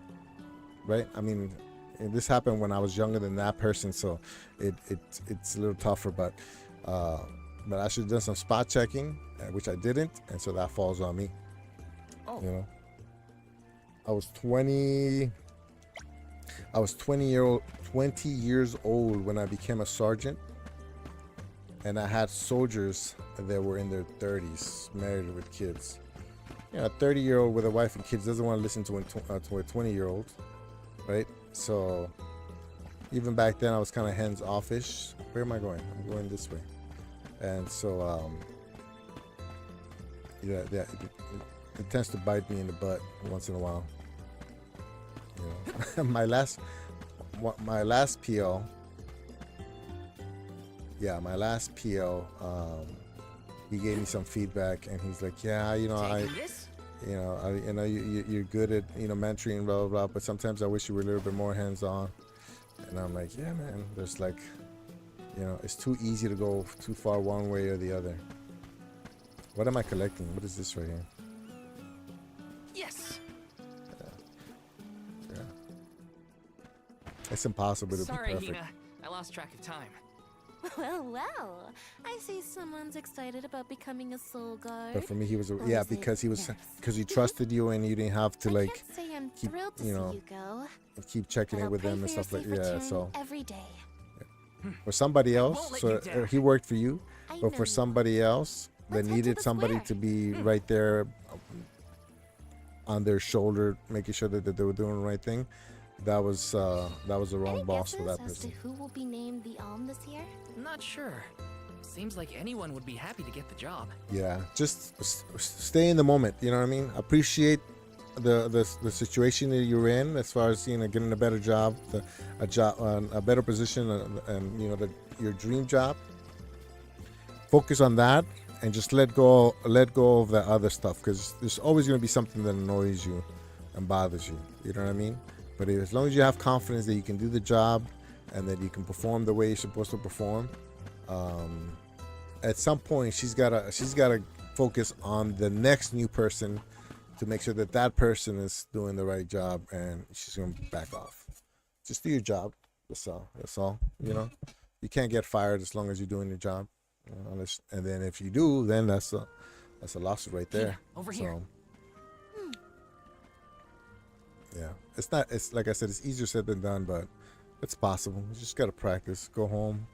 Speaker 1: right? I mean, and this happened when I was younger than that person, so it's a little tougher, but I should have done some spot checking, which I didn't, and so that falls on me.
Speaker 9: Oh.
Speaker 1: You know, I was 20 years old when I became a sergeant, and I had soldiers that were in their 30s, married with kids. You know, a 30-year-old with a wife and kids doesn't want to listen to a 20-year-old, right? So even back then I was kind of hands-offish. Where am I going? I'm going this way. And so it tends to bite me in the butt once in a while. You know, my last PO. Yeah, my last PO. He gave me some feedback, and he's like, "Yeah, you know, you're good at mentoring, blah blah blah. But sometimes I wish you were a little bit more hands-on." And I'm like, "Yeah, man. There's like, it's too easy to go too far one way or the other." What am I collecting? What is this right here?
Speaker 3: Yes.
Speaker 1: Yeah. It's impossible to
Speaker 3: Sorry,
Speaker 1: be perfect.
Speaker 3: Hina. I lost track of time.
Speaker 2: Well, I see someone's excited about becoming a soul guard.
Speaker 1: But for me, he was
Speaker 2: Or is
Speaker 1: because
Speaker 2: it
Speaker 1: he trusted you, and you didn't have to
Speaker 2: I
Speaker 1: like
Speaker 2: can't say I'm
Speaker 1: keep,
Speaker 2: thrilled to
Speaker 1: you
Speaker 2: see
Speaker 1: know,
Speaker 2: you go.
Speaker 1: keep checking
Speaker 2: But
Speaker 1: in
Speaker 2: I'll
Speaker 1: with
Speaker 2: pray
Speaker 1: them
Speaker 2: for
Speaker 1: and
Speaker 2: your
Speaker 1: stuff like
Speaker 2: safe return
Speaker 1: so.
Speaker 2: every day.
Speaker 1: For somebody else,
Speaker 3: won't let
Speaker 1: so
Speaker 3: you down.
Speaker 1: he worked for you,
Speaker 2: I
Speaker 1: but
Speaker 2: know
Speaker 1: for
Speaker 2: you
Speaker 1: somebody else that
Speaker 2: Let's head to
Speaker 1: needed
Speaker 2: the
Speaker 1: somebody
Speaker 2: square.
Speaker 1: to be right there on their shoulder, making sure that they were doing the right thing, that was the wrong
Speaker 2: Any
Speaker 1: boss for
Speaker 2: guesses
Speaker 1: that
Speaker 2: as to
Speaker 1: person.
Speaker 2: who will be named the Alm this year?
Speaker 3: Not sure. Seems like anyone would be happy to get the job.
Speaker 1: Yeah, just stay in the moment. You know what I mean? Appreciate the situation that you're in, as far as getting a better job, a better position, and your dream job. Focus on that, and just let go of the other stuff, because there's always going to be something that annoys you and bothers you. You know what I mean? But as long as you have confidence that you can do the job and that you can perform the way you're supposed to perform, at some point she's gotta focus on the next new person to make sure that person is doing the right job, and she's gonna back off. Just do your job. That's all. You can't get fired as long as you're doing your job. And then if you do, then that's a lawsuit right there.
Speaker 3: Over here.
Speaker 1: Yeah, it's like I said, it's easier said than done, but it's possible. You just gotta practice. Go home,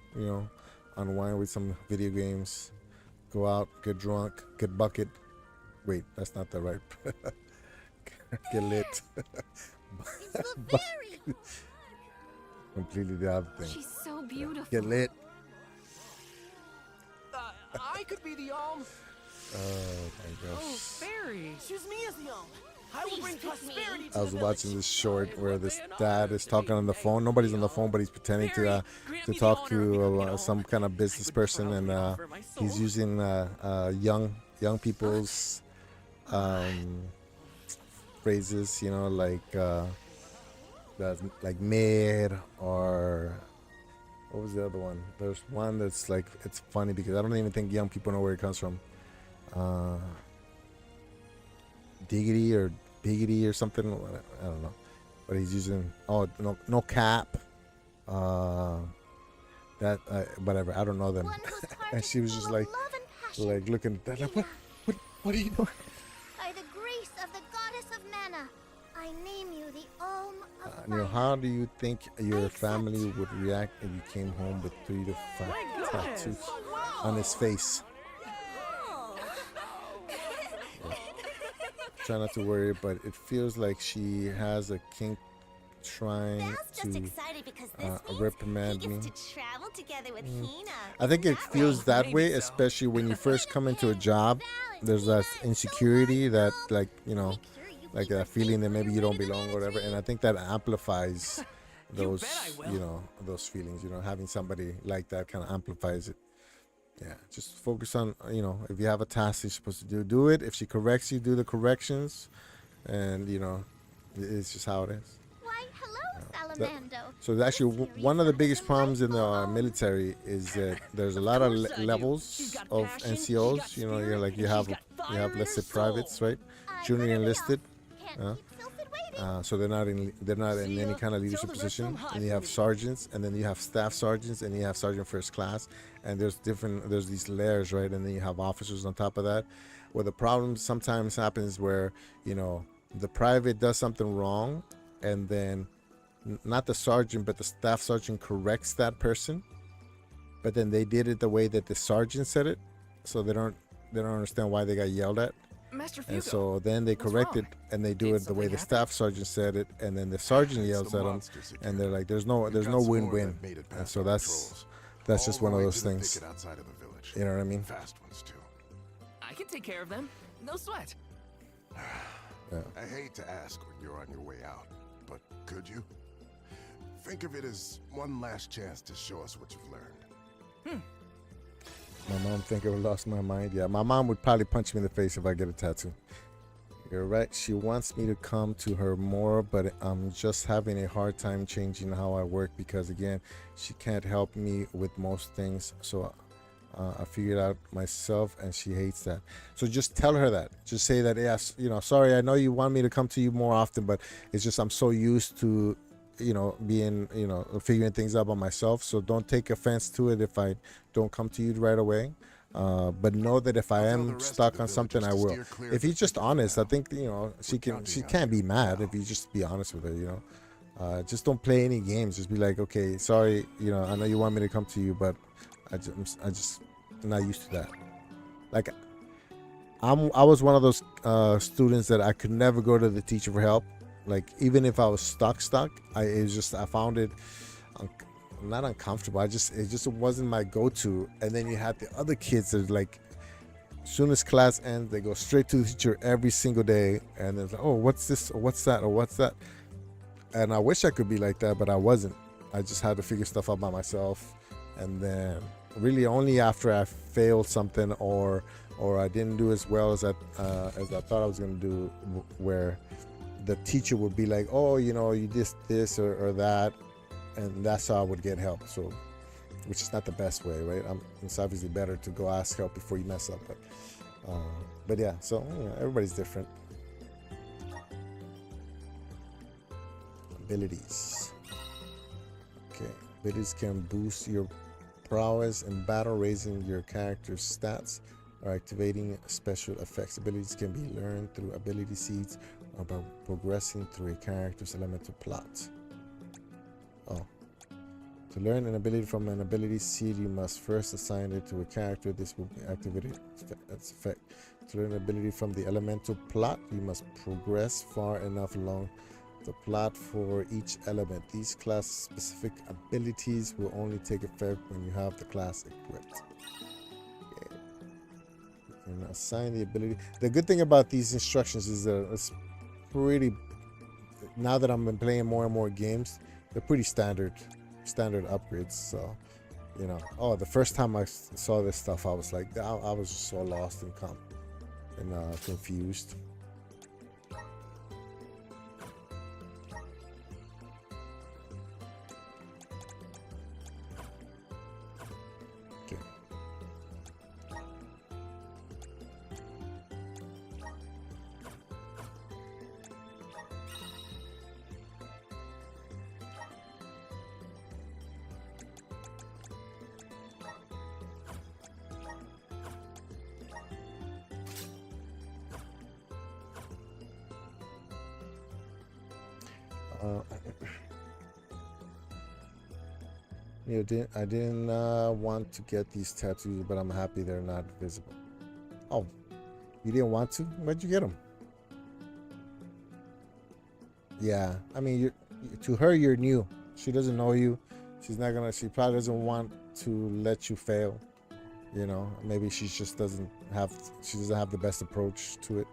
Speaker 1: unwind with some video games, go out, get drunk, get bucket. Wait, that's not the right. Get lit. Completely the other thing.
Speaker 4: She's so beautiful.
Speaker 1: Get lit.
Speaker 9: I could be the Alm.
Speaker 1: Oh my gosh.
Speaker 8: Fairy! Choose me as the Alm. I will bring prosperity to
Speaker 1: I was
Speaker 8: the
Speaker 1: watching
Speaker 8: village.
Speaker 1: this short where this dad is talking on the phone. Nobody's on the phone, but he's pretending to talk to some kind of business person, and he's using young people's phrases, like mid, or what was the other one? There's one that's like, it's funny because I don't even think young people know where it comes from. Diggity or biggity or something, I don't know, but he's using no cap, that whatever, I don't know them. And she was just like looking at that, like, what are you doing?
Speaker 12: By the grace of the goddess of mana, I name you the Alm of Fire.
Speaker 1: How do you think your family would react if you came home with 3 to 5 tattoos on his face? Try not to worry, but it feels like she has a kink trying to reprimand me.
Speaker 12: Travel together with Hina.
Speaker 1: I think it feels that way, especially when you first come into a job. There's that insecurity, that like that feeling that maybe you don't belong or whatever, and I think that amplifies those those feelings. Having somebody like that kind of amplifies it. Yeah, just focus on, if you have a task you're supposed to do it. If she corrects you, do the corrections, and it's just how it is.
Speaker 12: Why, hello, Commando.
Speaker 1: So actually, one of the biggest problems in the military is that there's a lot of levels of NCOs. You know, you're like you have let's say privates, right? Junior enlisted. So they're not in any kind of leadership position. And you have sergeants, and then you have staff sergeants, and you have sergeant first class. And there's these layers, right? And then you have officers on top of that. Where the problem sometimes happens where, you know, the private does something wrong, and then not the sergeant but the staff sergeant corrects that person, but then they did it the way that the sergeant said it, so they don't understand why they got yelled at.
Speaker 9: Master Fugo,
Speaker 1: and so then they correct it and they do it the way the staff sergeant said it, and then the sergeant yells at them, and they're like, there's no win-win. And so that's just one of those things. You know what I mean?
Speaker 11: Fast ones too.
Speaker 9: I can take care of them. No sweat.
Speaker 1: Yeah.
Speaker 11: I hate to ask when you're on your way out, but could you? Think of it as one last chance to show us what you've learned.
Speaker 1: My mom think I lost my mind. Yeah, my mom would probably punch me in the face if I get a tattoo. You're right. She wants me to come to her more, but I'm just having a hard time changing how I work because, again, she can't help me with most things. So I figured out myself, and she hates that. So just tell her that. Just say that, yes, you know, sorry, I know you want me to come to you more often, but it's just I'm so used to, you know, being, you know, figuring things out by myself. So don't take offense to it if I don't come to you right away. But know that if I am stuck on something, I will. If he's just honest, I think, you know, she can't be mad if you just be honest with her, you know. Just don't play any games. Just be like, okay, sorry, you know, I know you want me to come to you, but I just not used to that. Like, I was one of those students that I could never go to the teacher for help. Like, even if I was stuck, I found it not uncomfortable. It just wasn't my go-to. And then you had the other kids that, like, as soon as class ends, they go straight to the teacher every single day, and they're like, oh, what's this, or what's that, or what's that. And I wish I could be like that, but I wasn't. I just had to figure stuff out by myself. And then really only after I failed something or I didn't do as well as I thought I was going to do, where the teacher would be like, oh, you know, you did this or that, and that's how I would get help. So, which is not the best way, right? It's obviously better to go ask help before you mess up, but yeah. So, you know, everybody's different. Abilities. Okay, abilities can boost your prowess in battle, raising your character's stats, or activating special effects. Abilities can be learned through ability seeds or by progressing through a character's elemental plot. Oh. To learn an ability from an ability seed, you must first assign it to a character. This will be activated as effect. To learn an ability from the elemental plot, you must progress far enough along the plot for each element. These class-specific abilities will only take effect when you have the class equipped. Okay. And assign the ability. The good thing about these instructions is that it's pretty. Now that I've been playing more and more games, they're pretty standard upgrades. So, you know, oh, the first time I saw this stuff, I was like, I was just so lost and confused. I didn't want to get these tattoos, but I'm happy they're not visible. Oh, you didn't want to? Where'd you get them? Yeah, I mean, to her, you're new. She doesn't know you. She probably doesn't want to let you fail. You know, maybe she doesn't have the best approach to it.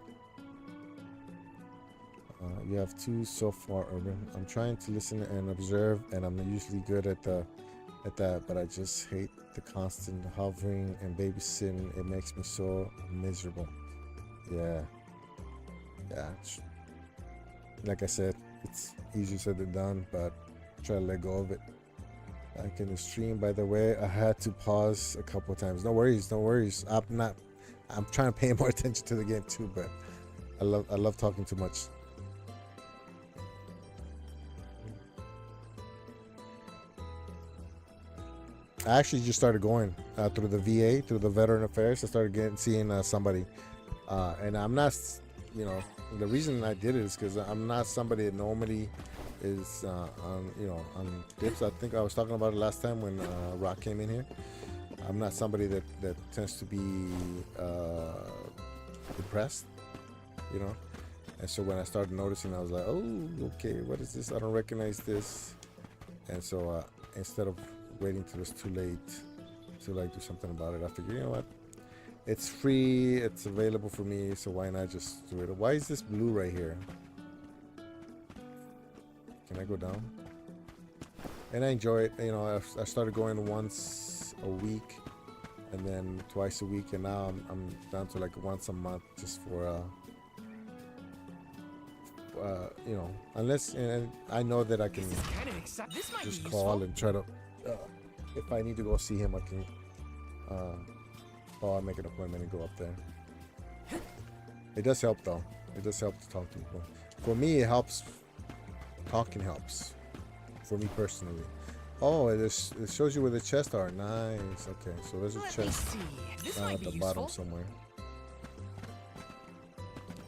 Speaker 1: You have 2 so far, Urban. I'm trying to listen and observe, and I'm usually good at that, but I just hate the constant hovering and babysitting. It makes me so miserable. Yeah. Like I said, it's easier said than done, but try to let go of it. Like in the stream, by the way, I had to pause a couple of times. No worries, no worries. I'm trying to pay more attention to the game too, but I love talking too much. I actually just started going through the VA, through the Veteran Affairs. I started seeing somebody, and I'm not, you know, the reason I did it is because I'm not somebody that normally is on, you know, on dips. I think I was talking about it last time when Rock came in here. I'm not somebody that tends to be depressed, you know. And so when I started noticing, I was like, oh, okay, what is this? I don't recognize this. And so instead of waiting till it's too late to like do something about it, I figured, you know what? It's free, it's available for me, so why not just do it? Why is this blue right here? Can I go down? And I enjoy it. You know, I started going once a week and then twice a week, and now I'm down to like once a month just for you know, unless, and I know that I can just call and try to if I need to go see him, I can I'll make an appointment and go up there. It does help though. It does help to talk to people. For me, it helps. Talking helps. For me personally. Oh, it shows you where the chests are. Nice. Okay, so there's a chest down at the bottom somewhere.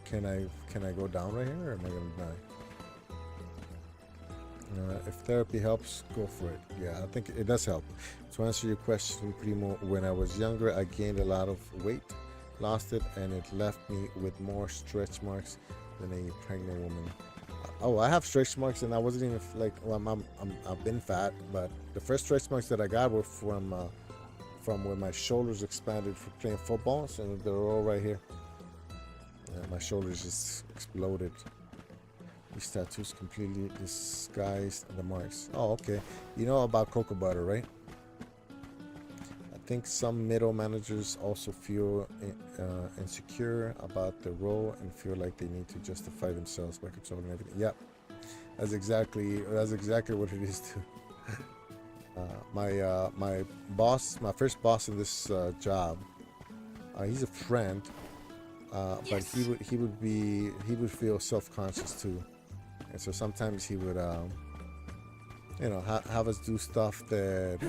Speaker 1: Can I go down right here, or am I gonna die? If therapy helps, go for it. Yeah, I think it does help. To answer your question, Primo, when I was younger, I gained a lot of weight, lost it, and it left me with more stretch marks than a pregnant woman. Oh, I have stretch marks, and I wasn't even like, well, I've been fat, but the first stretch marks that I got were from when my shoulders expanded for playing football, so they're all right here. My shoulders just exploded. These tattoos completely disguise the marks. Oh, okay. You know about cocoa butter, right? I think some middle managers also feel insecure about their role and feel like they need to justify themselves by controlling everything. Yep, that's exactly what it is too. My boss, my first boss in this job, he's a friend, but he would feel self-conscious too. And so sometimes he would, you know, have us do stuff that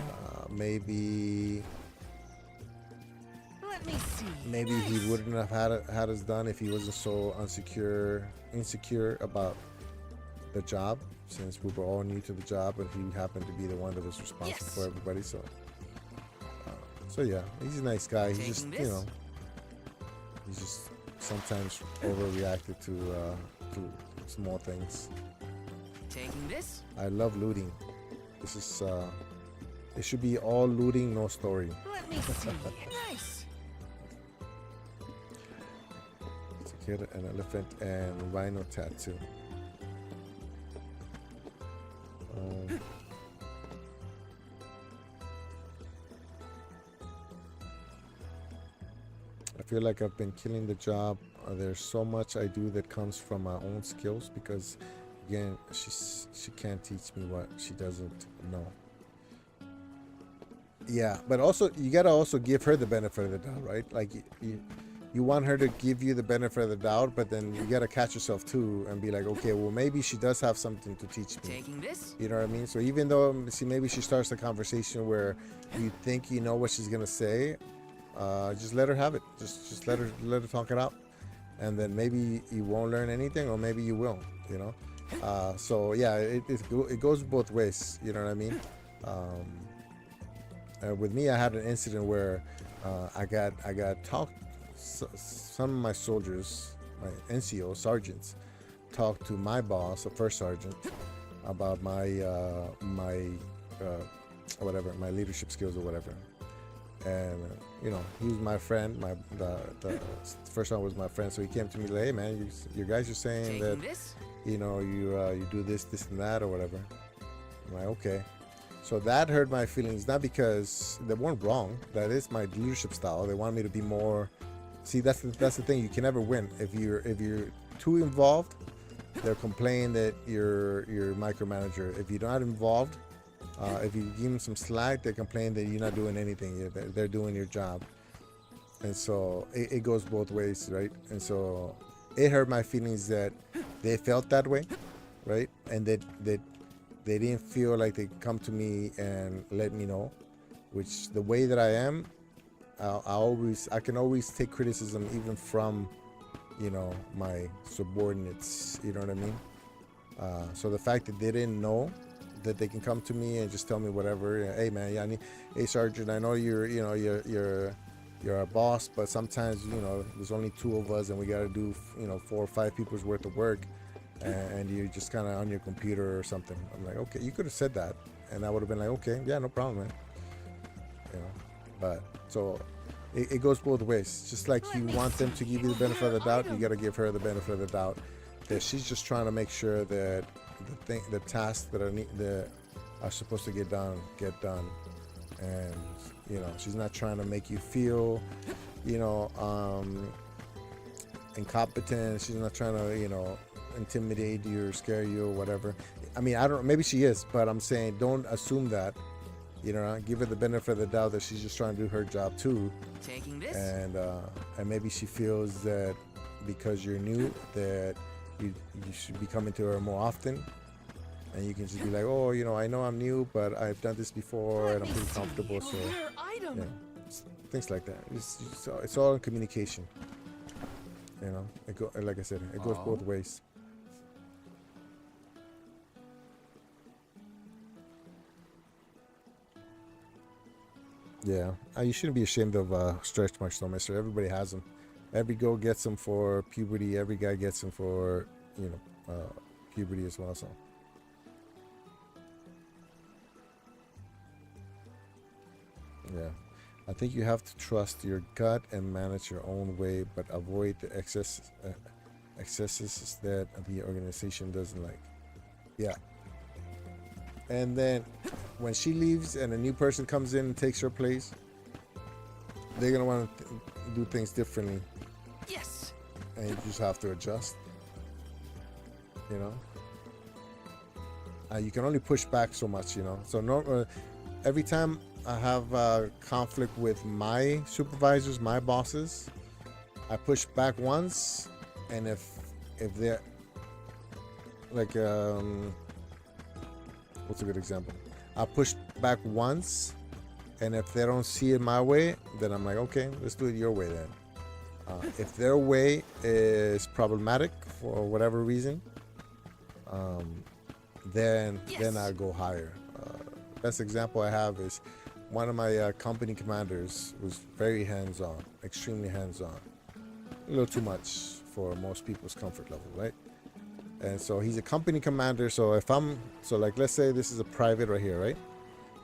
Speaker 1: maybe he wouldn't have had us done if he wasn't so insecure about the job, since we were all new to the job, and he happened to be the one that was responsible for everybody. So, so yeah, he's a nice guy. He's just, you know, he's just sometimes overreacted to small things.
Speaker 9: Taking this?
Speaker 1: I love looting. This is it should be all looting, no story.
Speaker 9: Let me see. Nice.
Speaker 1: It's a kid, an elephant, and rhino tattoo. I feel like I've been killing the job. There's so much I do that comes from my own skills, because again, she can't teach me what she doesn't know. Yeah, but also you gotta also give her the benefit of the doubt, right? Like you want her to give you the benefit of the doubt, but then you gotta catch yourself too and be like, okay, well, maybe she does have something to teach me.
Speaker 9: Taking this?
Speaker 1: You know what I mean? So even though maybe she starts a conversation where you think you know what she's gonna say, just let her have it. Just let her talk it out, and then maybe you won't learn anything, or maybe you will. You know. So yeah, it goes both ways. You know what I mean? With me, I had an incident where I got talked. Some of my soldiers, my NCO sergeants, talked to my boss, a first sergeant, about my whatever, my leadership skills or whatever. And you know, he was my friend. The first one was my friend, so he came to me like, "Hey man, you guys are saying that you know you do this and that or whatever." I'm like, okay. So that hurt my feelings, not because they weren't wrong. That is my leadership style. They want me to be more. See, that's the thing. You can never win if you're too involved. they'll complain that you're micromanager. If you're not involved, if you give them some slack, they complain that you're not doing anything. They're doing your job. And so it goes both ways, right? And so it hurt my feelings that they felt that way, right? And that they didn't feel like they come to me and let me know, which the way that I am, I can always take criticism even from, you know, my subordinates, you know what I mean? So the fact that they didn't know that they can come to me and just tell me whatever, hey man, yeah, hey Sergeant, I know you're our boss, but sometimes, you know, there's only 2 of us and we got to do, you know, 4 or 5 people's worth of work, and you're just kind of on your computer or something. I'm like, okay, you could have said that, and I would have been like, okay, yeah, no problem, man. You know, but so it goes both ways. Just like you want them to give you the benefit of the doubt, you got to give her the benefit of the doubt that she's just trying to make sure that the tasks that are supposed to get done, and you know, she's not trying to make you feel, you know, incompetent. She's not trying to, you know, intimidate you or scare you or whatever. I mean, I don't. Maybe she is, but I'm saying don't assume that. You know, give her the benefit of the doubt that she's just trying to do her job too.
Speaker 9: Taking this?
Speaker 1: And maybe she feels that because you're new that you should be coming to her more often. And you can just be like, oh, you know I'm new, but I've done this before and I'm pretty comfortable. So, yeah, things like that. It's all in communication. You know, like I said, it goes both ways. Yeah, you shouldn't be ashamed of stretch marks, though, mister. Everybody has them. Every girl gets them for puberty. Every guy gets them for, you know, puberty as well. So. Yeah, I think you have to trust your gut and manage your own way, but avoid the excesses that the organization doesn't like. Yeah. And then when she leaves and a new person comes in and takes her place, they're going to want to do things differently.
Speaker 9: Yes.
Speaker 1: And you just have to adjust. You know? You can only push back so much, you know? So every time I have conflict with my supervisors, my bosses, I push back once, and if they're like what's a good example? I push back once, and if they don't see it my way, then I'm like, okay, let's do it your way then. If their way is problematic for whatever reason, then I go higher. Best example I have is one of my company commanders was very hands-on, extremely hands-on. A little too much for most people's comfort level, right? And so he's a company commander. So like, let's say this is a private right here, right?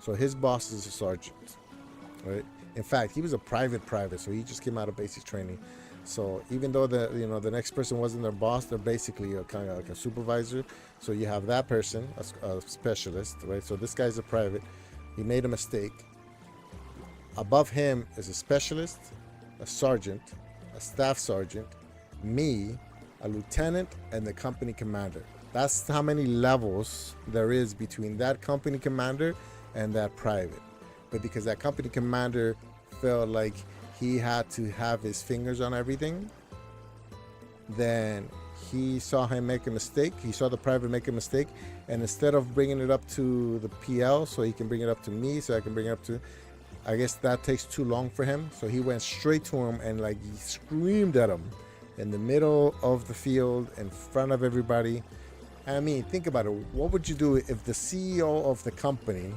Speaker 1: So his boss is a sergeant, right? In fact, he was a private, so he just came out of basic training. So even though the next person wasn't their boss, they're basically kind of like a supervisor. So you have that person, a specialist, right? So this guy's a private. He made a mistake. Above him is a specialist, a sergeant, a staff sergeant, me, a lieutenant, and the company commander. That's how many levels there is between that company commander and that private. But because that company commander felt like he had to have his fingers on everything, then he saw him make a mistake. He saw the private make a mistake, and instead of bringing it up to the PL so he can bring it up to me, so I can bring it up to, I guess that takes too long for him. So he went straight to him and like he screamed at him in the middle of the field in front of everybody. I mean, think about it. What would you do if the CEO of the company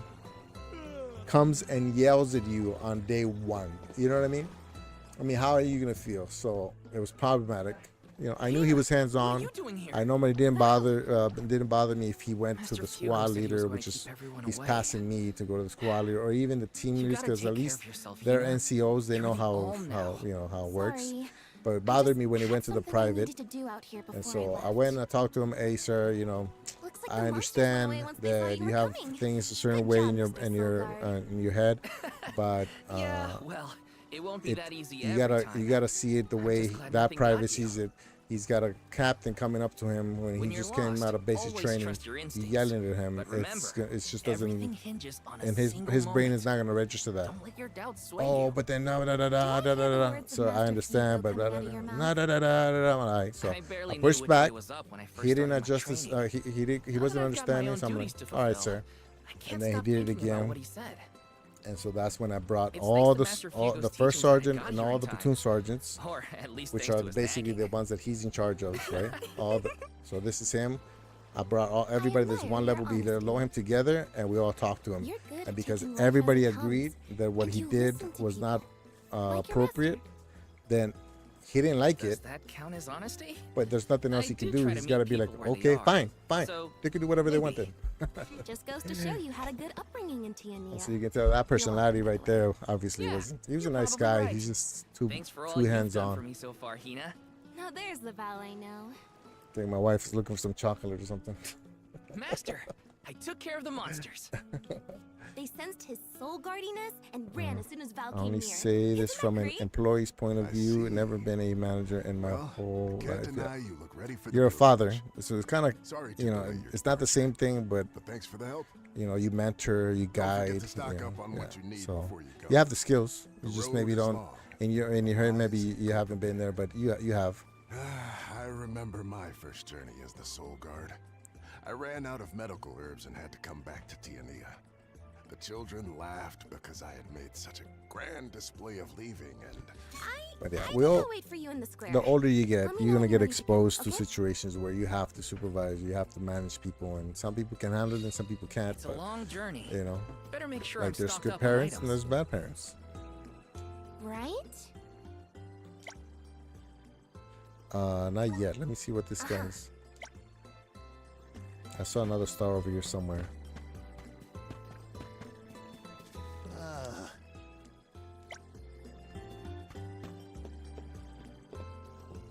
Speaker 1: comes and yells at you on day one? You know what I mean? I mean, how are you gonna feel? So it was problematic. You know, I knew he was hands-on. I normally didn't bother me if he went to the squad leader, which is he's passing me to go to the squad leader, or even the team leaders, because at least they're NCOs. They know how it works. But it bothered me when he went to the private. And so I went and I talked to him. Hey, sir, you know, I understand that you have things a certain way in your head, but
Speaker 9: well, it won't be that easy.
Speaker 1: You gotta see it the way that private sees it. he's got a captain coming up to him when he
Speaker 9: you're
Speaker 1: just came
Speaker 9: lost,
Speaker 1: out of basic
Speaker 9: always
Speaker 1: training.
Speaker 9: trust your
Speaker 1: He's
Speaker 9: instincts.
Speaker 1: yelling at him.
Speaker 9: But remember,
Speaker 1: It's just
Speaker 9: everything
Speaker 1: doesn't.
Speaker 9: hinges on a
Speaker 1: And
Speaker 9: single
Speaker 1: his brain
Speaker 9: moment.
Speaker 1: is not going to register that.
Speaker 9: Don't let your doubts sway
Speaker 1: Oh,
Speaker 9: you.
Speaker 1: but then no, da da da da da da da. So I understand, but da da da da da da da. All right, so
Speaker 9: I barely
Speaker 1: I
Speaker 9: knew
Speaker 1: pushed
Speaker 9: which way
Speaker 1: back.
Speaker 9: was up when I first
Speaker 1: He didn't
Speaker 9: started my
Speaker 1: adjust his.
Speaker 9: training.
Speaker 1: He
Speaker 9: Now
Speaker 1: wasn't
Speaker 9: that I've got my
Speaker 1: understanding.
Speaker 9: own
Speaker 1: So I'm like,
Speaker 9: duties to
Speaker 1: all right,
Speaker 9: fulfill,
Speaker 1: sir.
Speaker 9: I can't
Speaker 1: And then he
Speaker 9: stop
Speaker 1: did it
Speaker 9: thinking about
Speaker 1: again.
Speaker 9: what he said.
Speaker 1: And so that's when I brought
Speaker 9: It's
Speaker 1: all
Speaker 9: thanks to
Speaker 1: the
Speaker 9: Master Fugo's
Speaker 1: the first
Speaker 9: teachings that I
Speaker 1: sergeant
Speaker 9: got
Speaker 1: and
Speaker 9: here
Speaker 1: all
Speaker 9: in
Speaker 1: the
Speaker 9: time.
Speaker 1: platoon sergeants,
Speaker 9: Or at least
Speaker 1: which
Speaker 9: thanks
Speaker 1: are
Speaker 9: to his
Speaker 1: basically
Speaker 9: nagging.
Speaker 1: the ones that he's in charge of, right? So this is him. I brought everybody that's one level below him together, and we all talked to him.
Speaker 2: You're good
Speaker 1: And
Speaker 2: at
Speaker 1: because
Speaker 2: taking life
Speaker 1: everybody
Speaker 2: as it
Speaker 1: agreed
Speaker 2: comes,
Speaker 1: that what
Speaker 2: and
Speaker 1: he
Speaker 2: you
Speaker 1: did
Speaker 2: listen to
Speaker 1: was not
Speaker 2: people, like your
Speaker 1: appropriate, then he didn't like
Speaker 9: Does
Speaker 1: it.
Speaker 9: that count as honesty?
Speaker 1: But there's nothing else
Speaker 9: I
Speaker 1: he can
Speaker 9: do
Speaker 1: do.
Speaker 9: try to
Speaker 1: He's got to
Speaker 9: meet
Speaker 1: be like,
Speaker 9: people where they
Speaker 1: okay,
Speaker 9: are.
Speaker 1: fine.
Speaker 9: So,
Speaker 1: They can do whatever they want then.
Speaker 2: Just goes to show you had a good upbringing in Tiania.
Speaker 1: So you can tell that personality right there obviously
Speaker 9: Yeah,
Speaker 1: wasn't. He was a
Speaker 9: you're
Speaker 1: nice
Speaker 9: probably
Speaker 1: guy.
Speaker 9: right.
Speaker 1: He's just too
Speaker 9: Thanks for all you've
Speaker 1: hands
Speaker 9: done for
Speaker 1: on.
Speaker 9: me so far, Hina.
Speaker 2: Now there's the Val I know.
Speaker 1: I think my wife is looking for some chocolate or something.
Speaker 9: Master, I took care of the monsters.
Speaker 2: They sensed his soul guardiness and ran as soon as Val
Speaker 1: I
Speaker 2: came
Speaker 1: only
Speaker 2: near.
Speaker 1: say this
Speaker 2: Isn't that
Speaker 1: from an
Speaker 2: great?
Speaker 1: employee's point of
Speaker 11: I
Speaker 1: view.
Speaker 11: see.
Speaker 1: Never been a manager in my
Speaker 11: Well,
Speaker 1: whole
Speaker 11: can't
Speaker 1: life.
Speaker 11: deny
Speaker 1: Yeah.
Speaker 11: you look ready for the
Speaker 1: You're a
Speaker 11: build.
Speaker 1: father, so it's kind of,
Speaker 11: Sorry to
Speaker 1: you know,
Speaker 11: delay your
Speaker 1: it's not the same thing, but
Speaker 11: But thanks for the help.
Speaker 1: you know, you mentor, you
Speaker 11: Don't forget
Speaker 1: guide.
Speaker 11: to stock
Speaker 1: you know,
Speaker 11: up on what you need
Speaker 1: so
Speaker 11: before you go.
Speaker 1: you have the skills.
Speaker 11: The
Speaker 1: You just
Speaker 11: road
Speaker 1: maybe
Speaker 11: is
Speaker 1: don't.
Speaker 11: long.
Speaker 1: In your head, maybe you haven't been there, but you have.
Speaker 11: I remember my first journey as the Soul Guard. I ran out of medical herbs and had to come back to Tiania. The children laughed because I had made such a grand display of leaving, and
Speaker 1: But yeah,
Speaker 2: I
Speaker 1: we all.
Speaker 2: can't wait for you in the square.
Speaker 1: The older you get,
Speaker 2: Let me
Speaker 1: you're
Speaker 2: know
Speaker 1: gonna
Speaker 2: when
Speaker 1: get
Speaker 2: you're ready to go,
Speaker 1: exposed to
Speaker 2: okay?
Speaker 1: situations where you have to supervise, you have to manage people, and some people can handle it and some people can't.
Speaker 9: It's a
Speaker 1: But
Speaker 9: long journey.
Speaker 1: you know,
Speaker 9: Better make sure
Speaker 1: like
Speaker 9: I'm
Speaker 1: there's
Speaker 9: stocked
Speaker 1: good
Speaker 9: up on
Speaker 1: parents and
Speaker 9: items.
Speaker 1: there's bad parents.
Speaker 2: Right?
Speaker 1: Not yet. Let me see what this guy's. I saw another star over here somewhere.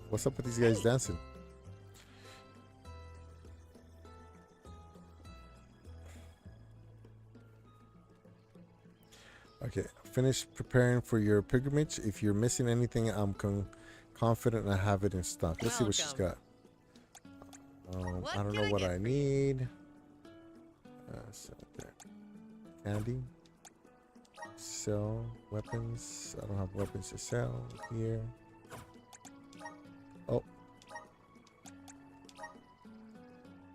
Speaker 1: What's up with these guys dancing? Okay, finish preparing for your pilgrimage. If you're missing anything, I'm confident I have it in stock. Let's see what she's got. I don't know what I need. So there. Candy. Sell weapons. I don't have weapons to sell here. Oh.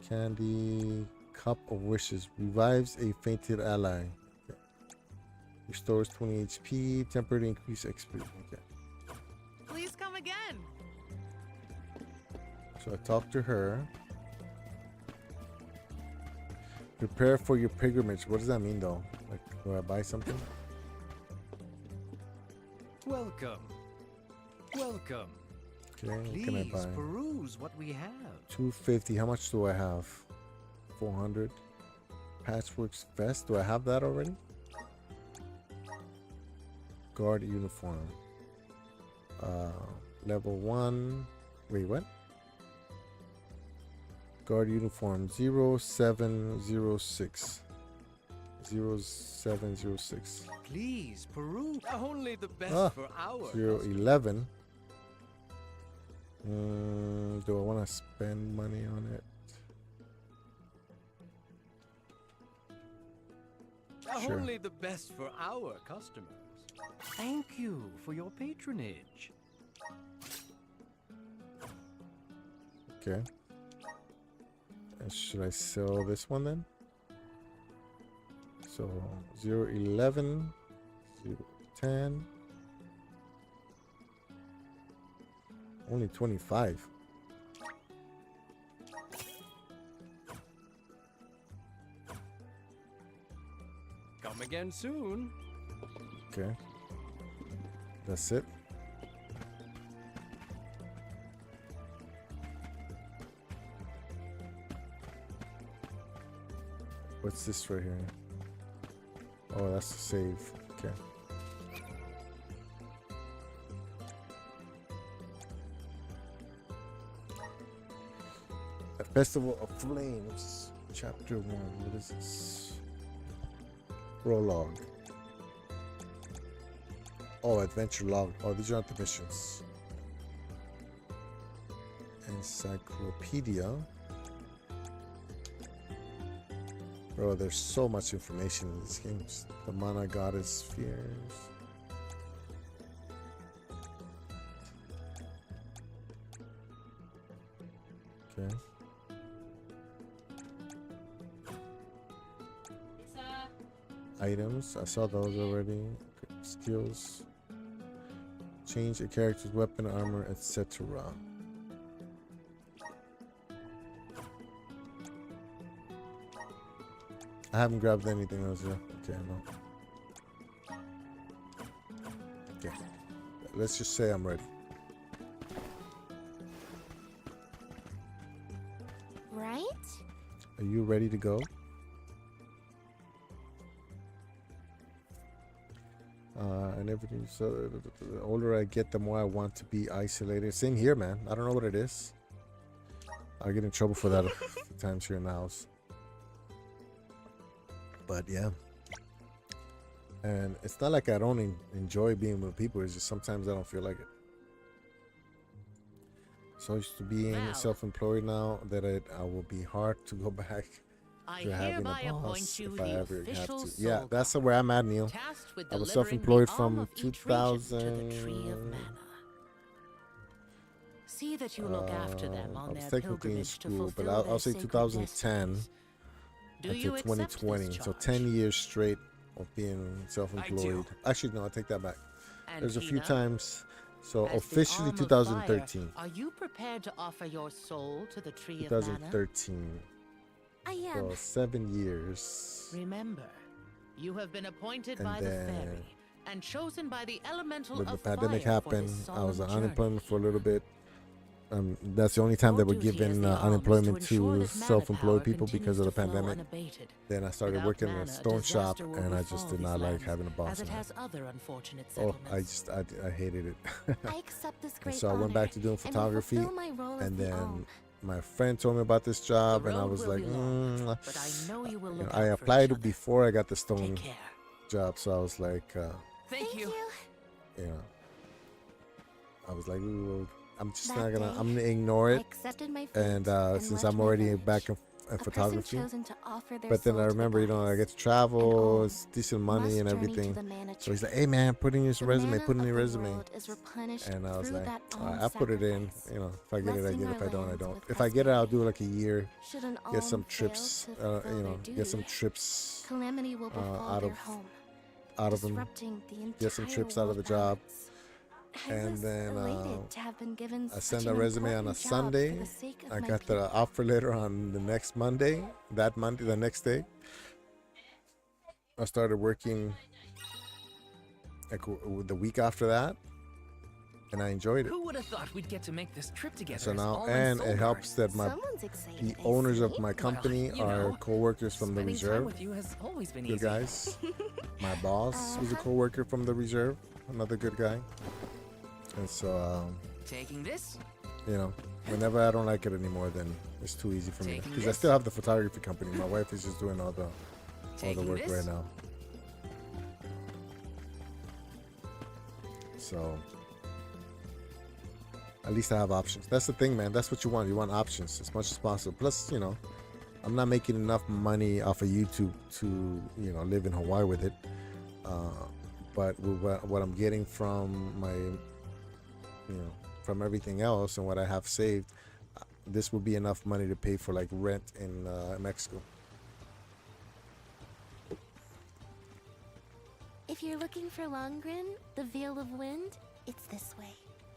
Speaker 1: Candy. Cup of Wishes. Revives a fainted ally. Okay. Restores 20 HP. Temporarily increase XP. Okay.
Speaker 13: Please come again.
Speaker 1: So I talked to her. Prepare for your pilgrimage. What does that mean though? Like, do I buy something?
Speaker 14: Welcome. Welcome.
Speaker 1: Okay, what
Speaker 14: Please
Speaker 1: can I buy?
Speaker 14: peruse what we have.
Speaker 1: 250. How much do I have? 400. Patchworks vest. Do I have that already? Guard uniform. Level 1. Wait, what? Guard uniform 0706. 0706.
Speaker 14: Please peruse. Only the best for our
Speaker 1: 011. Do I want to spend money on it? Sure.
Speaker 14: Only the best for our customers. Thank you for your patronage.
Speaker 1: Okay. And should I sell this one then? So 011, 010. Only 25.
Speaker 14: Come again soon.
Speaker 1: Okay. That's it. What's this right here? Oh, that's the save. Okay. A Festival of Flames, Chapter 1. What is this? Prologue. Oh, Adventure Log. Oh, these aren't the missions. Encyclopedia. Bro, there's so much information in these games. The Mana Goddess Fears. Okay. Items, I saw those already. Skills. Change a character's weapon, armor, etc. I haven't grabbed anything else yet. Okay, no. Okay. Let's just say I'm ready.
Speaker 2: Right?
Speaker 1: Are you ready to go? And everything. So the older I get, the more I want to be isolated. Same here, man. I don't know what it is. I get in trouble for that a few times here in the house. But yeah. And it's not like I don't enjoy being with people. It's just sometimes I don't feel like it. So used to being self-employed now that I will be hard to go back to having a boss if I ever have to. Yeah, that's where I'm at, Neil. I was self-employed from 2000.
Speaker 13: See that you look after them on
Speaker 1: I was
Speaker 13: their
Speaker 1: technically in
Speaker 13: pilgrimage to
Speaker 1: school, but
Speaker 13: fulfill
Speaker 1: I'll say
Speaker 13: their sacred
Speaker 1: 2010
Speaker 13: destinies. Do
Speaker 1: until
Speaker 13: you accept this
Speaker 1: 2020. So
Speaker 13: charge?
Speaker 1: 10 years straight of being self-employed. Actually, no, I take that back.
Speaker 13: And
Speaker 1: There's a few
Speaker 13: Hina,
Speaker 1: times. So
Speaker 13: as the
Speaker 1: officially
Speaker 13: arm of
Speaker 1: 2013.
Speaker 13: fire, are you prepared to offer your soul to the tree of mana?
Speaker 1: 2013.
Speaker 2: I am.
Speaker 1: So 7 years.
Speaker 13: Remember, you have been appointed
Speaker 1: And
Speaker 13: by the
Speaker 1: then
Speaker 13: fairy and chosen by the elemental
Speaker 1: When the
Speaker 13: of
Speaker 1: pandemic
Speaker 13: fire for
Speaker 1: happened,
Speaker 13: this
Speaker 1: I was on
Speaker 13: solemn
Speaker 1: unemployment for a little bit. That's the only time they were giving unemployment to self-employed people because of the pandemic. Then I started working in a stone shop, and I just did not like having a boss.
Speaker 13: As it has other unfortunate
Speaker 1: Oh,
Speaker 13: settlements.
Speaker 1: I hated it.
Speaker 2: I accept this
Speaker 1: And
Speaker 2: great
Speaker 1: so I went back to doing
Speaker 2: honor and will
Speaker 1: photography,
Speaker 2: fulfill my role as
Speaker 1: and
Speaker 2: the
Speaker 1: then
Speaker 2: Alm.
Speaker 1: my friend told me about this job, and I
Speaker 13: road
Speaker 1: was
Speaker 13: will
Speaker 1: like,
Speaker 13: be long, but I know you will look
Speaker 1: I
Speaker 13: out for
Speaker 1: applied
Speaker 13: each other.
Speaker 1: before I got the stone
Speaker 13: Take care.
Speaker 1: job, so I was like,
Speaker 13: Thank you.
Speaker 1: you know, I was like, ooh, I'm just
Speaker 2: That
Speaker 1: not gonna,
Speaker 2: day,
Speaker 1: I'm gonna ignore
Speaker 2: I
Speaker 1: it.
Speaker 2: accepted my fate
Speaker 1: And since
Speaker 2: left
Speaker 1: I'm
Speaker 2: my
Speaker 1: already
Speaker 2: village.
Speaker 1: back in
Speaker 2: A person
Speaker 1: photography,
Speaker 2: chosen to offer their
Speaker 1: but then
Speaker 2: soul
Speaker 1: I
Speaker 2: to the
Speaker 1: remember, you know, I get to travel, it's decent money and everything. So he's like, hey man, put in your resume, put in your resume. And I was like, I put it in, you know, if I get it, I get it. If I don't, I don't. If I get it, I'll do like a year, get some trips, you know, get some trips
Speaker 2: Calamity will befall
Speaker 1: out
Speaker 2: their
Speaker 1: of
Speaker 2: home,
Speaker 1: out of them,
Speaker 2: disrupting the
Speaker 1: get some
Speaker 2: entire
Speaker 1: trips out of the
Speaker 2: world
Speaker 1: job.
Speaker 2: balance. I
Speaker 1: And
Speaker 2: was
Speaker 1: then
Speaker 2: elated to have been given
Speaker 1: I
Speaker 2: such
Speaker 1: sent a
Speaker 2: an
Speaker 1: resume on a
Speaker 2: important job
Speaker 1: Sunday.
Speaker 2: for the sake of
Speaker 1: I
Speaker 2: my
Speaker 1: got the offer letter on the next Monday. That Monday, the next day, I started working like the week after that, and I enjoyed it.
Speaker 9: Who would have thought we'd get to make this trip together?
Speaker 1: So
Speaker 9: as
Speaker 1: now,
Speaker 9: Alm
Speaker 1: and
Speaker 9: Soul
Speaker 1: it helps that
Speaker 2: Someone's excited,
Speaker 1: the
Speaker 2: I
Speaker 1: owners of
Speaker 2: see.
Speaker 1: my company
Speaker 9: you
Speaker 1: are
Speaker 9: know,
Speaker 1: co-workers from the
Speaker 9: Spending time
Speaker 1: reserve.
Speaker 9: with you has always been
Speaker 1: Good
Speaker 9: easy.
Speaker 1: guys. My boss was a co-worker from the reserve, another good guy. And so,
Speaker 9: Taking this?
Speaker 1: you know, whenever I don't like it anymore, then it's too easy for me.
Speaker 9: Taking
Speaker 1: Because I
Speaker 9: this?
Speaker 1: still have the photography company. My wife is just doing all the
Speaker 9: Taking
Speaker 1: work
Speaker 9: this?
Speaker 1: right now. So at least I have options. That's the thing, man. That's what you want. You want options as much as possible. Plus, you know, I'm not making enough money off of YouTube to, you know, live in Hawaii with it. But with what I'm getting from my, you know, from everything else and what I have saved, this will be enough money to pay for like rent in Mexico.
Speaker 2: If you're looking for Longren, the Veil of Wind, it's this way.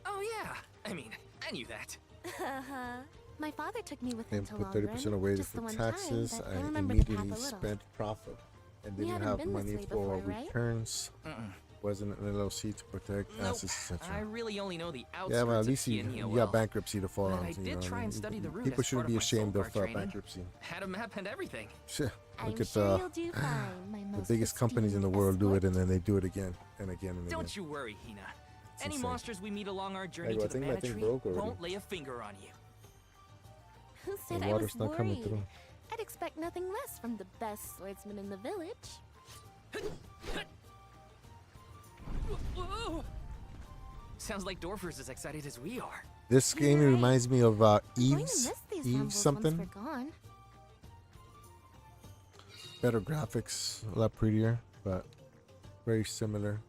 Speaker 9: Oh yeah. I mean, I knew that.
Speaker 2: My father took me with him
Speaker 1: And
Speaker 2: to
Speaker 1: put
Speaker 2: Longren
Speaker 1: 30% away
Speaker 2: just the
Speaker 1: for
Speaker 2: one
Speaker 1: taxes.
Speaker 2: time, but
Speaker 1: I
Speaker 2: remembered the path
Speaker 1: immediately
Speaker 2: a little.
Speaker 1: spent profit and
Speaker 2: We
Speaker 1: didn't
Speaker 2: haven't
Speaker 1: have
Speaker 2: been this
Speaker 1: money
Speaker 2: way
Speaker 1: for
Speaker 2: before, right?
Speaker 1: returns. Wasn't an LLC to protect
Speaker 9: Nope.
Speaker 1: assets,
Speaker 9: I
Speaker 1: etc.
Speaker 9: really only know the outskirts
Speaker 1: Yeah, but at
Speaker 9: of
Speaker 1: least you
Speaker 9: Tianhua
Speaker 1: got
Speaker 9: well.
Speaker 1: bankruptcy to fall
Speaker 9: But
Speaker 1: on.
Speaker 9: I
Speaker 1: you
Speaker 9: did
Speaker 1: know,
Speaker 9: try and
Speaker 1: you-
Speaker 9: study the route
Speaker 1: people
Speaker 9: as
Speaker 1: shouldn't
Speaker 9: part
Speaker 1: be
Speaker 9: of my
Speaker 1: ashamed
Speaker 9: soul
Speaker 1: of
Speaker 9: guard training.
Speaker 1: bankruptcy.
Speaker 9: Had a map and everything.
Speaker 1: Look
Speaker 2: I'm
Speaker 1: at
Speaker 2: sure you'll do fine, my
Speaker 1: the
Speaker 2: most
Speaker 1: biggest companies in the world do
Speaker 2: escort.
Speaker 1: it, and then they do it again and again and again.
Speaker 3: Don't you worry, Hina.
Speaker 1: It's
Speaker 3: Any
Speaker 1: insane.
Speaker 3: monsters we meet along our journey
Speaker 1: Hey,
Speaker 3: to
Speaker 1: well, I
Speaker 3: the
Speaker 1: think my
Speaker 3: Mana
Speaker 1: thing
Speaker 3: Tree
Speaker 1: broke already.
Speaker 3: won't lay a finger on you.
Speaker 2: Who said
Speaker 1: The
Speaker 2: I was
Speaker 1: water's not coming
Speaker 2: worried?
Speaker 1: through.
Speaker 2: I'd expect nothing less from the best swordsman in the village.
Speaker 9: Sounds like Dorfers as excited as we are.
Speaker 1: This game reminds me of
Speaker 2: I'm going to
Speaker 1: Eve's.
Speaker 2: miss these
Speaker 1: Eve
Speaker 2: rumbles
Speaker 1: something.
Speaker 2: once we're gone.
Speaker 1: Better graphics, a lot prettier, but very similar.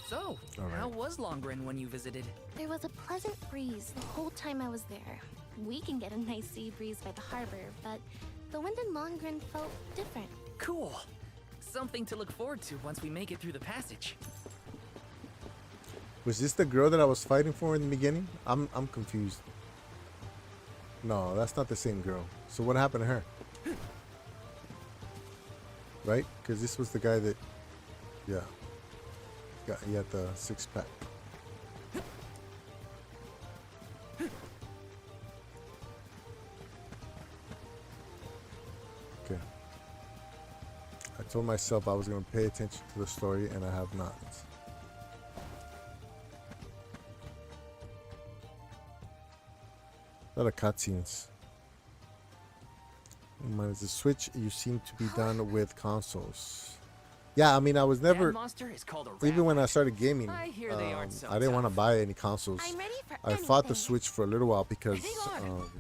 Speaker 9: So, how was Longren when you visited?
Speaker 2: There was a pleasant breeze the whole time I was there. We can get a nice sea breeze by the harbor, but the wind in Longren felt different.
Speaker 9: Cool. Something to look forward to once we make it through the passage.
Speaker 1: Was this the girl that I was fighting for in the beginning? I'm confused. No, that's not the same girl. So what happened to her? Right? Because this was the guy that, yeah, he had the 6-pack. Okay. I told myself I was going to pay attention to the story, and I have not. A lot of cutscenes. As a Switch, you seem to be done with consoles. Yeah, I mean, I was never, even when I started gaming, I didn't want to buy any consoles. I fought the Switch for a little while because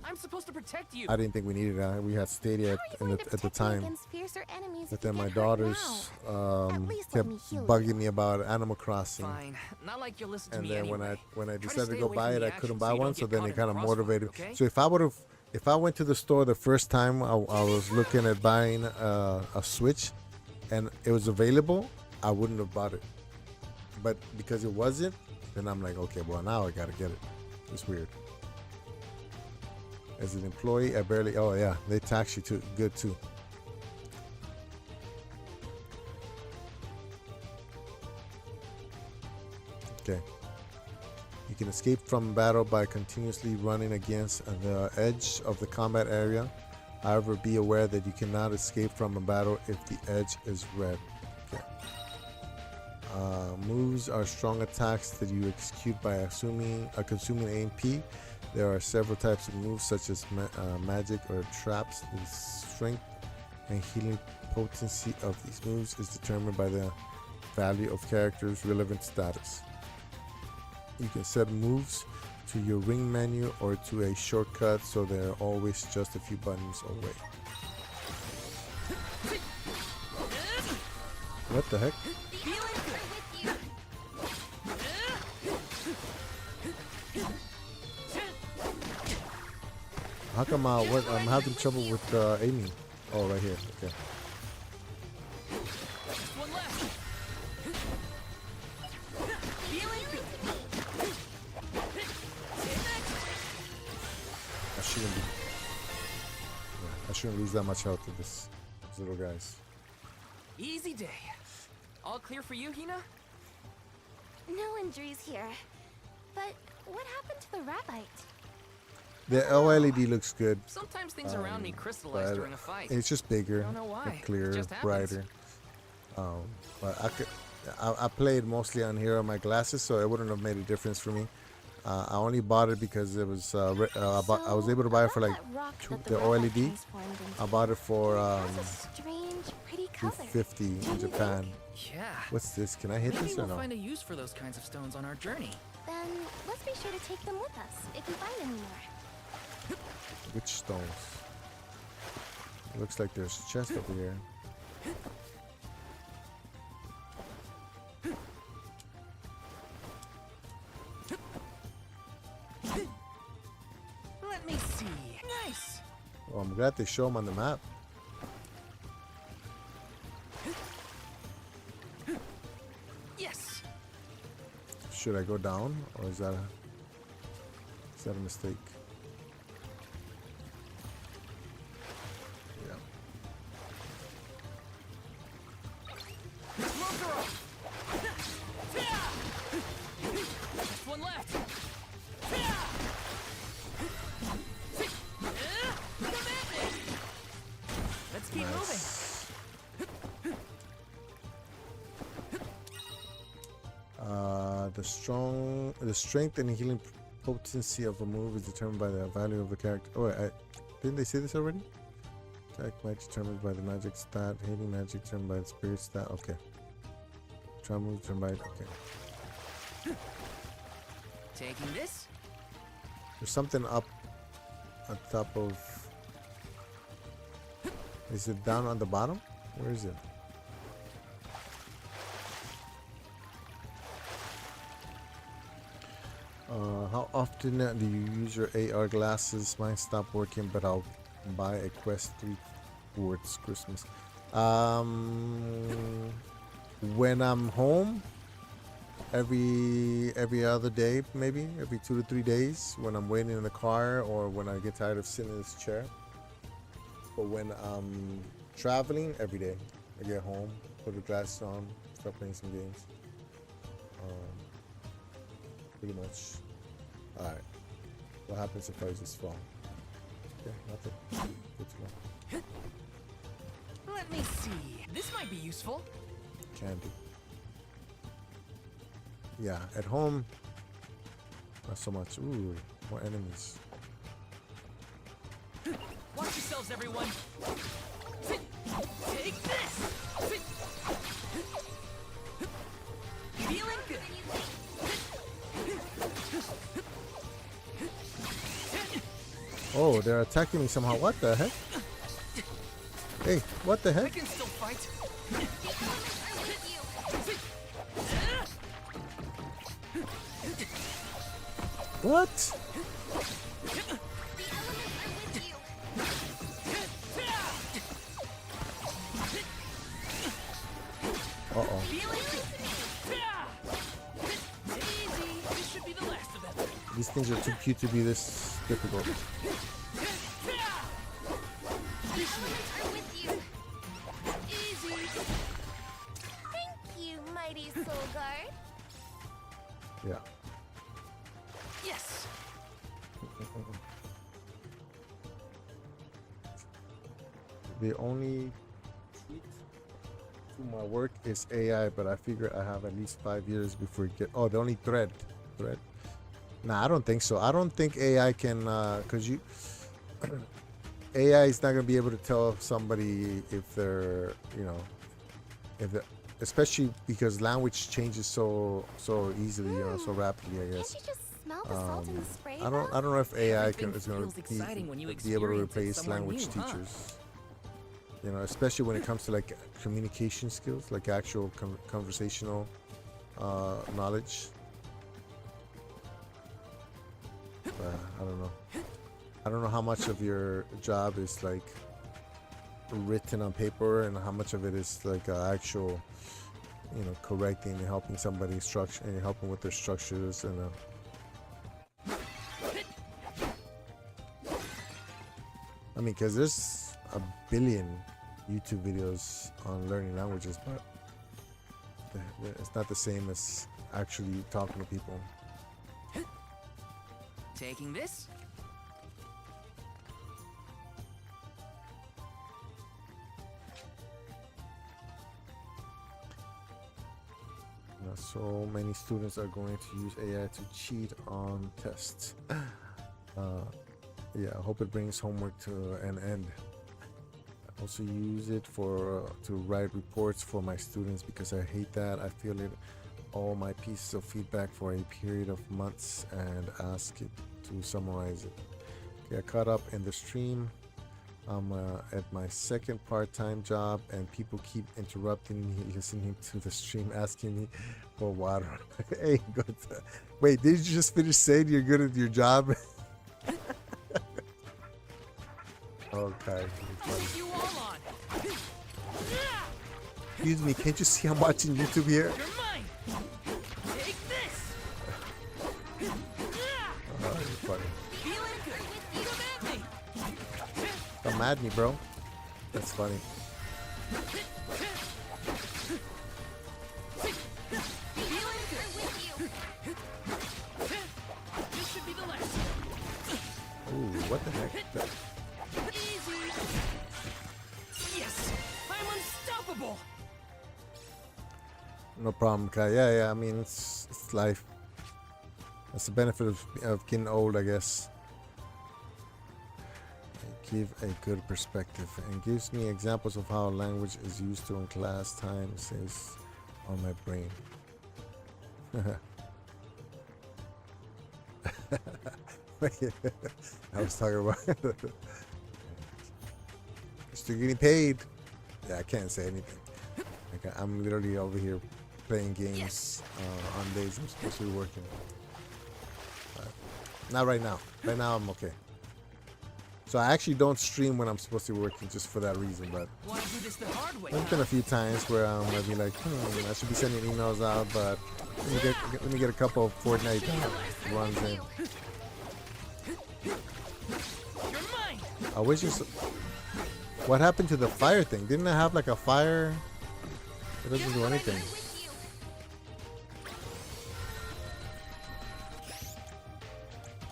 Speaker 9: I'm supposed to protect you.
Speaker 1: I didn't think we needed it. We had Stadia at the time. But then my daughters kept bugging me about Animal Crossing.
Speaker 9: Fine. Not like you'll listen to
Speaker 1: And
Speaker 9: me
Speaker 1: then
Speaker 9: anyway.
Speaker 1: when I
Speaker 9: Try to
Speaker 1: decided to
Speaker 9: stay
Speaker 1: go
Speaker 9: away
Speaker 1: buy
Speaker 9: from
Speaker 1: it,
Speaker 9: the
Speaker 1: I couldn't
Speaker 9: action
Speaker 1: buy
Speaker 9: so you
Speaker 1: one.
Speaker 9: don't
Speaker 1: So
Speaker 9: get
Speaker 1: then
Speaker 9: caught
Speaker 1: it
Speaker 9: in
Speaker 1: kind of
Speaker 9: the crossfire,
Speaker 1: motivated.
Speaker 9: okay?
Speaker 1: So if I went to the store the first time I was looking at buying a Switch, and it was available, I wouldn't have bought it. But because it wasn't, then I'm like, okay, well, now I gotta get it. It's weird. As an employee, I barely. Oh yeah, they tax you too. Good too. Okay. You can escape from battle by continuously running against the edge of the combat area. However, be aware that you cannot escape from a battle if the edge is red. Okay. Moves are strong attacks that you execute by consuming AMP. There are several types of moves such as magic or traps. The strength and healing potency of these moves is determined by the value of character's relevant status. You can set moves to your ring menu or to a shortcut, so they're always just a few buttons away. What the heck? How come I'm having trouble with aiming? Oh, right here. Okay. I shouldn't lose that much health to these little guys.
Speaker 9: Easy day. All clear for you, Hina?
Speaker 2: No injuries here. But what happened to the rabbite?
Speaker 1: The OLED looks good.
Speaker 9: Sometimes things around me crystallize during a fight.
Speaker 1: It's just bigger,
Speaker 9: I don't know why.
Speaker 1: clearer, brighter. But I played mostly on here on my glasses, so it wouldn't have made a difference for me. I only bought it because it was I was able to buy it for like the OLED. I bought it for $250 in Japan.
Speaker 9: Yeah.
Speaker 1: What's this? Can I hit
Speaker 9: Maybe
Speaker 1: this or
Speaker 9: we'll
Speaker 1: no?
Speaker 9: find a use for those kinds of stones on our journey.
Speaker 2: Then let's be sure to take them with us if we find any more.
Speaker 1: Which stones? It looks like there's a chest over here.
Speaker 9: Let me see. Nice.
Speaker 1: Oh, I'm glad they show them on the map.
Speaker 9: Yes.
Speaker 1: Should I go down, or is that a mistake? Yeah.
Speaker 9: Just one left. Let's keep moving.
Speaker 1: The strength and healing potency of a move is determined by the value of the character. Oh, wait, didn't they say this already? Attack magic determined by the magic stat. Healing magic determined by the spirit stat. Okay. Try move, turn right. Okay.
Speaker 9: Taking this?
Speaker 1: There's something up on top of. Is it down on the bottom? Where is it? How often do you use your AR glasses? Mine stopped working, but I'll buy a Quest 3 towards Christmas. When I'm home, every other day, maybe every 2 to 3 days, when I'm waiting in the car or when I get tired of sitting in this chair. But when I'm traveling, every day, I get home, put the glasses on, start playing some games. Pretty much. All right. What happens if I just fall? Okay, nothing. Good to know.
Speaker 9: Let me see. This might be useful.
Speaker 1: Candy. Yeah, at home, not so much. Ooh, more enemies.
Speaker 3: Watch yourselves, everyone. Take this. Feeling good.
Speaker 1: Oh, they're attacking me somehow. What the heck? Hey, what the
Speaker 3: I
Speaker 1: heck?
Speaker 3: can still fight.
Speaker 1: What? Uh-oh.
Speaker 3: This should be the last of them.
Speaker 1: These things are too cute to be this difficult.
Speaker 12: Thank you, mighty soul guard.
Speaker 1: Yeah.
Speaker 3: Yes.
Speaker 1: The only cheat to my work is AI, but I figure I have at least 5 years before it get. Oh, the only thread. Nah, I don't think so. I don't think AI can, cause you. AI is not gonna be able to tell somebody if they're, you know, if they're, especially because language changes so easily, you know, so rapidly. I guess.
Speaker 2: Can't you just smell the salt in the spray?
Speaker 1: I don't know if AI
Speaker 9: Everything
Speaker 1: is going
Speaker 9: feels exciting when you
Speaker 1: to be able to
Speaker 9: experience it
Speaker 1: replace
Speaker 9: somewhere
Speaker 1: language
Speaker 9: new, huh?
Speaker 1: teachers. You know, especially when it comes to like communication skills, like actual conversational knowledge. I don't know. I don't know how much of your job is like written on paper and how much of it is like actual, you know, correcting and helping somebody structure and helping with their structures and. I mean, because there's a billion YouTube videos on learning languages, but it's not the same as actually talking to people.
Speaker 9: Taking this?
Speaker 1: Now, so many students are going to use AI to cheat on tests. Yeah, I hope it brings homework to an end. I also use it for to write reports for my students because I hate that. I feel it all my pieces of feedback for a period of months and ask it to summarize it. Okay, I caught up in the stream. I'm at my second part-time job and people keep interrupting me listening to the stream, asking me for water. Hey, good. Wait, did you just finish saying you're good at your job? Okay.
Speaker 3: You all on.
Speaker 1: Excuse me, can't you see I'm watching YouTube here?
Speaker 3: You're mine. Take this.
Speaker 1: Oh, you're funny.
Speaker 3: Feeling good. Come at me.
Speaker 1: Don't mad at me, bro. That's funny.
Speaker 3: Feeling good. This should be the last.
Speaker 1: Ooh, what the heck?
Speaker 3: Yes, I'm unstoppable.
Speaker 1: No problem, Kai. Yeah. I mean, it's life. That's the benefit of getting old, I guess. Give a good perspective and gives me examples of how language is used to in class time. Saves on my brain. I was talking about still getting paid. Yeah, I can't say anything. Like, I'm literally over here playing games on days I'm supposed to be working. Not right now. Right now I'm okay. So I actually don't stream when I'm supposed to be working just for that reason. But there's been a few times where I'd be like, I should be sending emails out, but let me get a couple of Fortnite runs in. I wish you. What happened to the fire thing? Didn't I have like a fire? It doesn't do anything.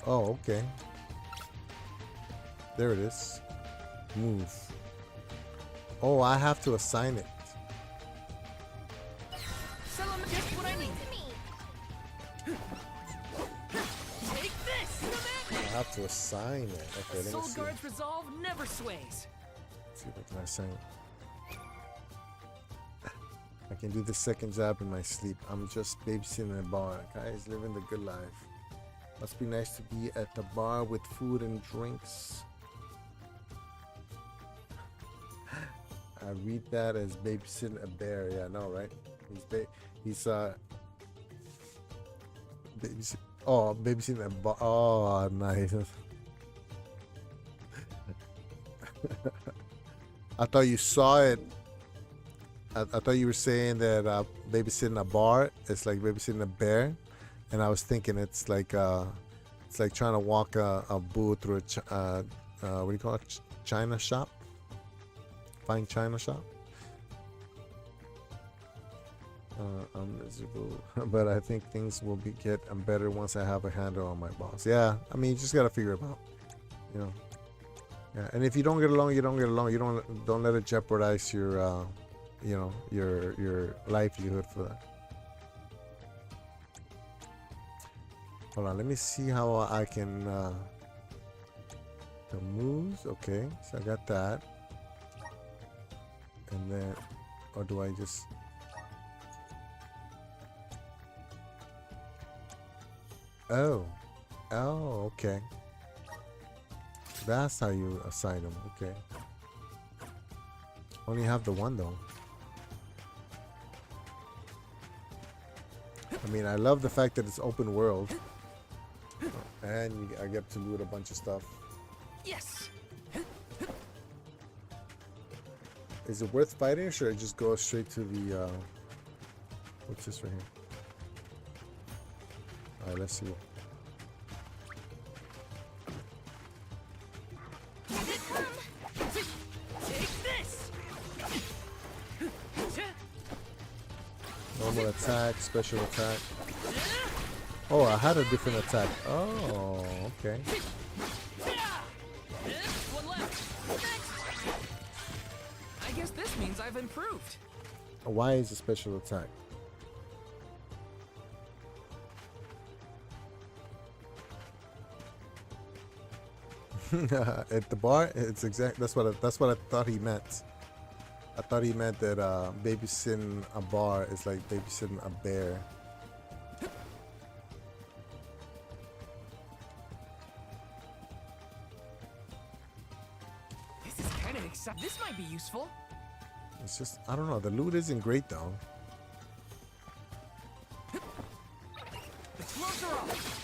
Speaker 1: Oh, okay. There it is. Move. Oh, I have to assign it. I have to assign it. Okay, let me
Speaker 9: Soul
Speaker 1: see.
Speaker 9: Guard's resolve never sways.
Speaker 1: Let's see if I can assign it. I can do the second job in my sleep. I'm just babysitting a bar. Guys, living the good life. Must be nice to be at the bar with food and drinks. I read that as babysitting a bear. Yeah, I know, right? He's babysitting a bar. Oh, nice. I thought you saw it. I thought you were saying that babysitting a bar is like babysitting a bear, and I was thinking it's like trying to walk a bull through a what do you call it? China shop. Fine China shop. I'm miserable, but I think things will get better once I have a handle on my boss. Yeah, I mean, you just gotta figure it out, you know. Yeah, and if you don't get along, you don't get along. You don't let it jeopardize your, you know, your livelihood for that. Hold on, let me see how I can the moves. Okay, so I got that, and then, or do I just? Oh, okay. That's how you assign them. Okay. Only have the one though. I mean, I love the fact that it's open world, and I get to loot a bunch of stuff.
Speaker 9: Yes.
Speaker 1: Is it worth fighting, or should I just go straight to the? What's this right here? All right, let's see. Normal attack, special attack. Oh, I had a different attack. Oh, okay.
Speaker 9: One left. I guess this means I've improved.
Speaker 1: Why is a special attack? At the bar, it's exact. That's what I thought he meant. I thought he meant that babysitting a bar is like babysitting a bear.
Speaker 9: This is kind of exciting. This might be useful.
Speaker 1: It's just, I don't know. The loot isn't great though.
Speaker 9: The gloves are off.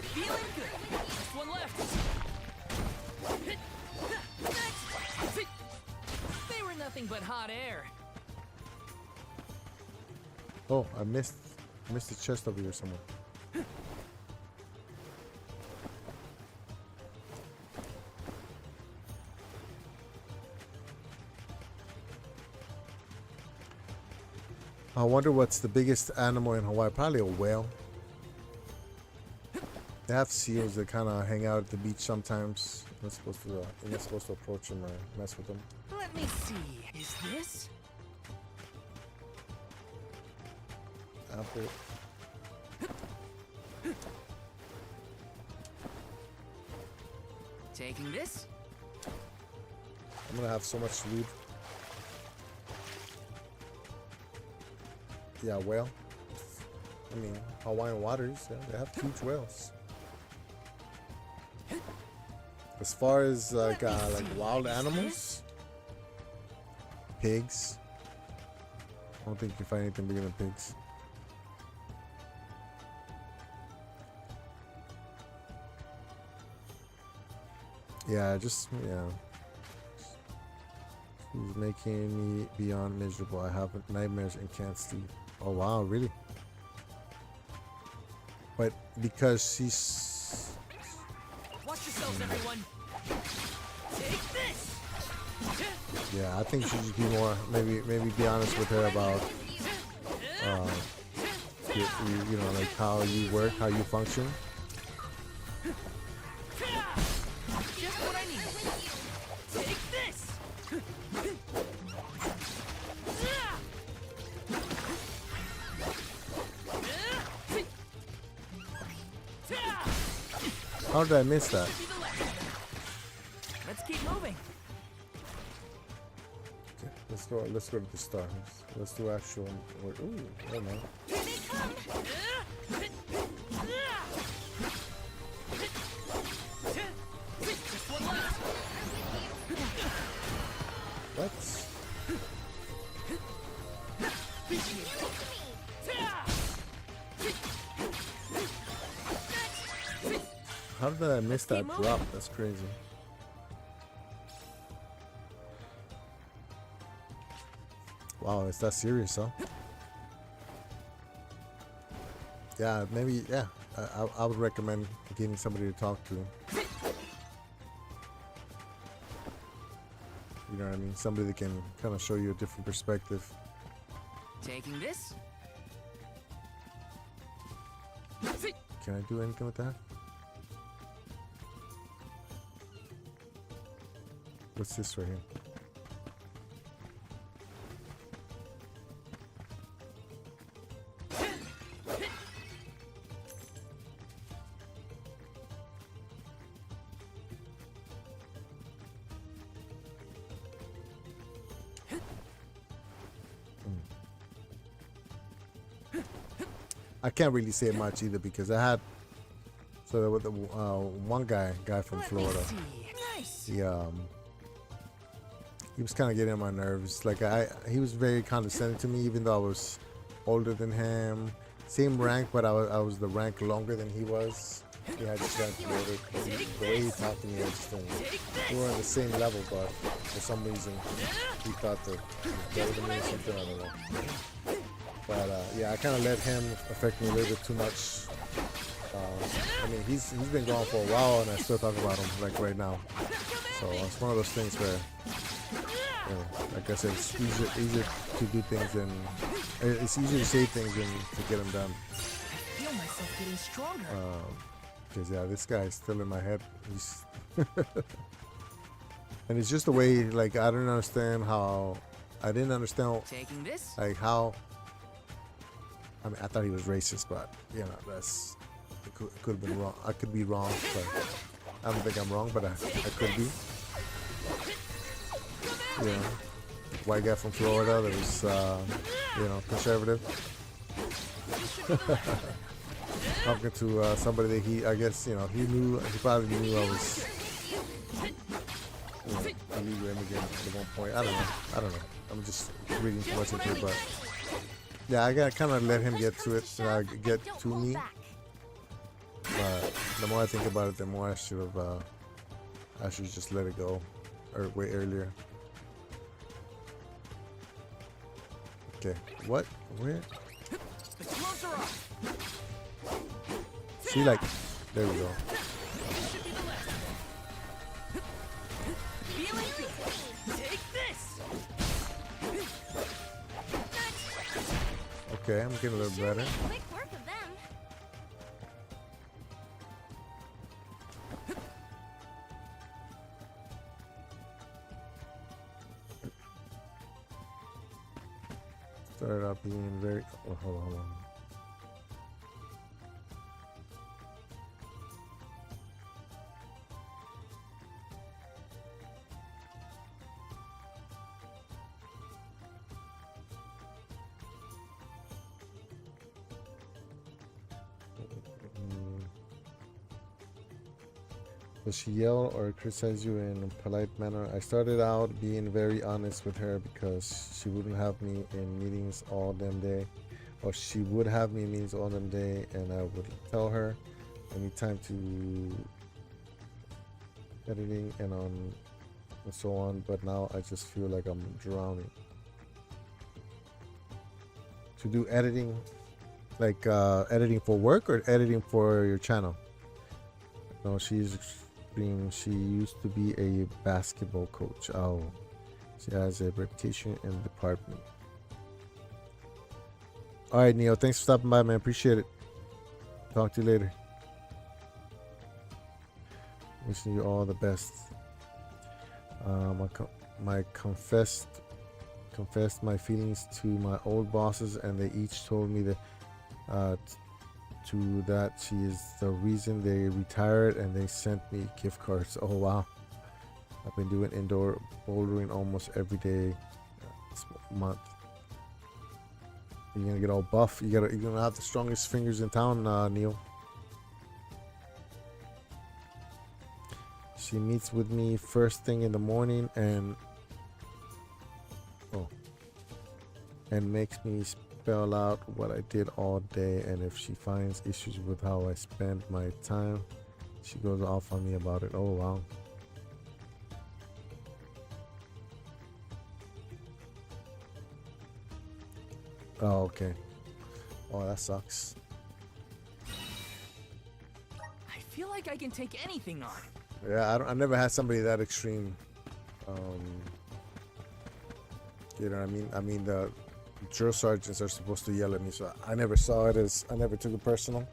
Speaker 9: Feeling good. Just one left. They were nothing but hot air.
Speaker 1: Oh, I missed the chest over here somewhere. I wonder what's the biggest animal in Hawaii. Probably a whale. They have seals that kind of hang out at the beach sometimes. You're not supposed to approach them or mess with them.
Speaker 9: Let me see. Is this?
Speaker 1: Apple.
Speaker 9: Taking this?
Speaker 1: I'm gonna have so much food. Yeah, whale. I mean, Hawaiian waters, yeah, they have huge whales. As far as like wild animals, pigs. I don't think you can find anything bigger than pigs. Yeah, yeah. She's making me beyond miserable. I have nightmares and can't sleep. Oh wow, really? But because she's...
Speaker 3: Watch yourselves, everyone. Take this.
Speaker 1: Yeah, I think she should be more, maybe be honest with her about, you know, like how you work, how you function.
Speaker 3: Just what I need. Take this.
Speaker 1: How did I miss that?
Speaker 9: Let's keep moving.
Speaker 1: Okay, let's go to the stars. Let's do actual. Ooh, oh no.
Speaker 3: Here they come. Just one left.
Speaker 1: What? How did I miss that drop? That's crazy. Wow, is that serious, huh? Yeah, maybe, yeah. I would recommend getting somebody to talk to. You know what I mean? Somebody that can kind of show you a different perspective.
Speaker 9: Taking this.
Speaker 1: Can I do anything with that? What's this right here? I can't really say much either because I had with the one guy from Florida. He was kind of getting on my nerves. Like he was very condescending to me, even though I was older than him, same rank, but I was the rank longer than he was. He had just rank lower. The way he talked to me, I just didn't. We were on the same level, but for some reason he thought that he was better than me or something. I don't know. But yeah, I kind of let him affect me a little bit too much. I mean, he's been gone for a while, and I still talk about him like right now. So it's one of those things where, you know, like I said, it's easier to do things and it's easier to say things than to get them done.
Speaker 9: I feel myself getting stronger.
Speaker 1: Because yeah, this guy is still in my head. He's and it's just the way, like, I didn't understand
Speaker 9: Taking this?
Speaker 1: like how. I mean, I thought he was racist, but you know, it could have been wrong. I could be wrong, but I don't think I'm wrong, but I could be. You know, white guy from Florida that was, you know, conservative. Talking to somebody that I guess, you know, he probably knew I was, you know, a legal immigrant at one point. I don't know. I'm just reading too much into it, but yeah, I gotta kind of let him get to it, get to me. But the more I think about it, the more I should just let it go, or way earlier. Okay, what? Where? See, like, there we go. Okay, I'm getting a little better.
Speaker 2: Quick work of them.
Speaker 1: Started out being very. Oh, hold on. Does she yell or criticize you in a polite manner? I started out being very honest with her because she wouldn't have me in meetings all damn day. Or she would have me in meetings all damn day, and I would tell her anytime to editing and so on. But now I just feel like I'm drowning. To do editing, like editing for work or editing for your channel? No, she's extreme. She used to be a basketball coach. Oh, she has a reputation in the department. All right, Neo, thanks for stopping by, man. Appreciate it. Talk to you later. Wishing you all the best. My confessed my feelings to my old bosses, and they each told me that she is the reason they retired, and they sent me gift cards. Oh wow! I've been doing indoor bouldering almost every day this month. You're gonna get all buff. You're gonna have the strongest fingers in town, Neil. She meets with me first thing in the morning and makes me spell out what I did all day, and if she finds issues with how I spend my time, she goes off on me about it. Oh wow. Oh, okay. Oh, that sucks.
Speaker 9: I feel like I can take anything on.
Speaker 1: Yeah, I never had somebody that extreme. You know what I mean? I mean, the drill sergeants are supposed to yell at me, so I never saw it as, I never took it personal.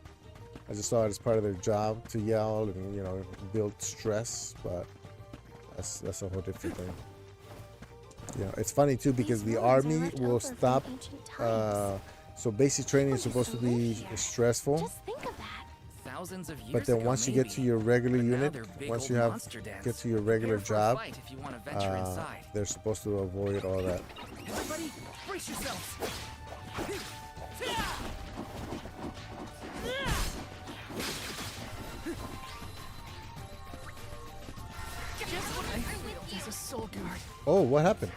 Speaker 1: I just saw it as part of their job to yell and, you know, build stress, but that's a whole different thing. You know, it's funny too because the army will stop. So basic training is supposed to be stressful.
Speaker 2: Just think of that.
Speaker 9: Thousands of years
Speaker 1: But then
Speaker 9: ago,
Speaker 1: once you get to your regular unit, once you get to your regular job,
Speaker 9: if you want to venture inside.
Speaker 1: they're supposed to avoid all that.
Speaker 9: Everybody, brace yourselves. Just what I failed as a soul guard.
Speaker 1: Oh, what happened?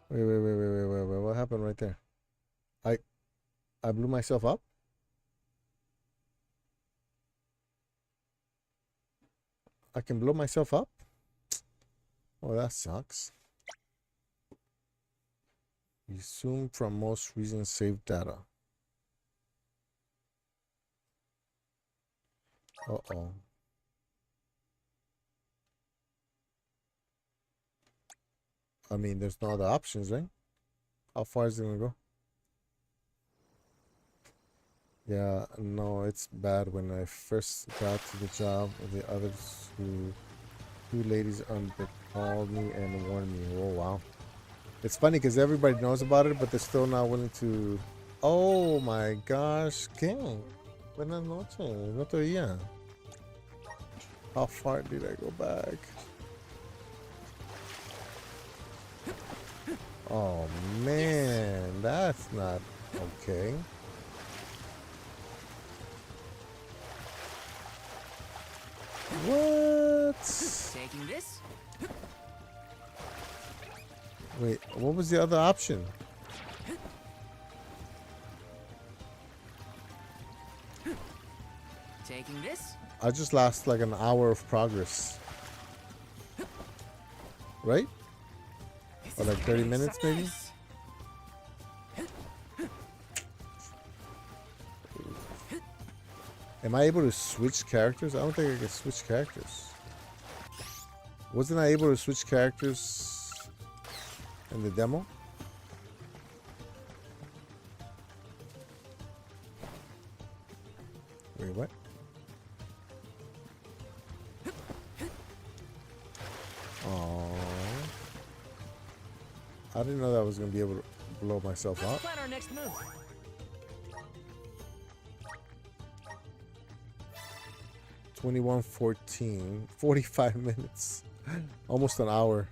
Speaker 1: Wait, what happened right there? I blew myself up? I can blow myself up? Oh, that sucks. Resume from most recent saved data. Uh-oh. I mean, there's no other options, right? How far is it gonna go? Yeah, no, it's bad. When I first got to the job, the others two ladies called me and warned me. Oh, wow. It's funny because everybody knows about it, but they're still not willing to. Oh my gosh, ¿qué? Buenas noches. No te oía. How far did I go back? Oh man, that's not okay. What?
Speaker 9: Taking this?
Speaker 1: Wait, what was the other option?
Speaker 9: Taking this?
Speaker 1: I just lost like an hour of progress. Right? Or like 30 minutes maybe? Am I able to switch characters? I don't think I can switch characters. Wasn't I able to switch characters in the demo? Wait, what? Oh, I didn't know that I was gonna be able to blow myself up.
Speaker 9: Plan our next move.
Speaker 1: 21:14, 45 minutes, almost an hour.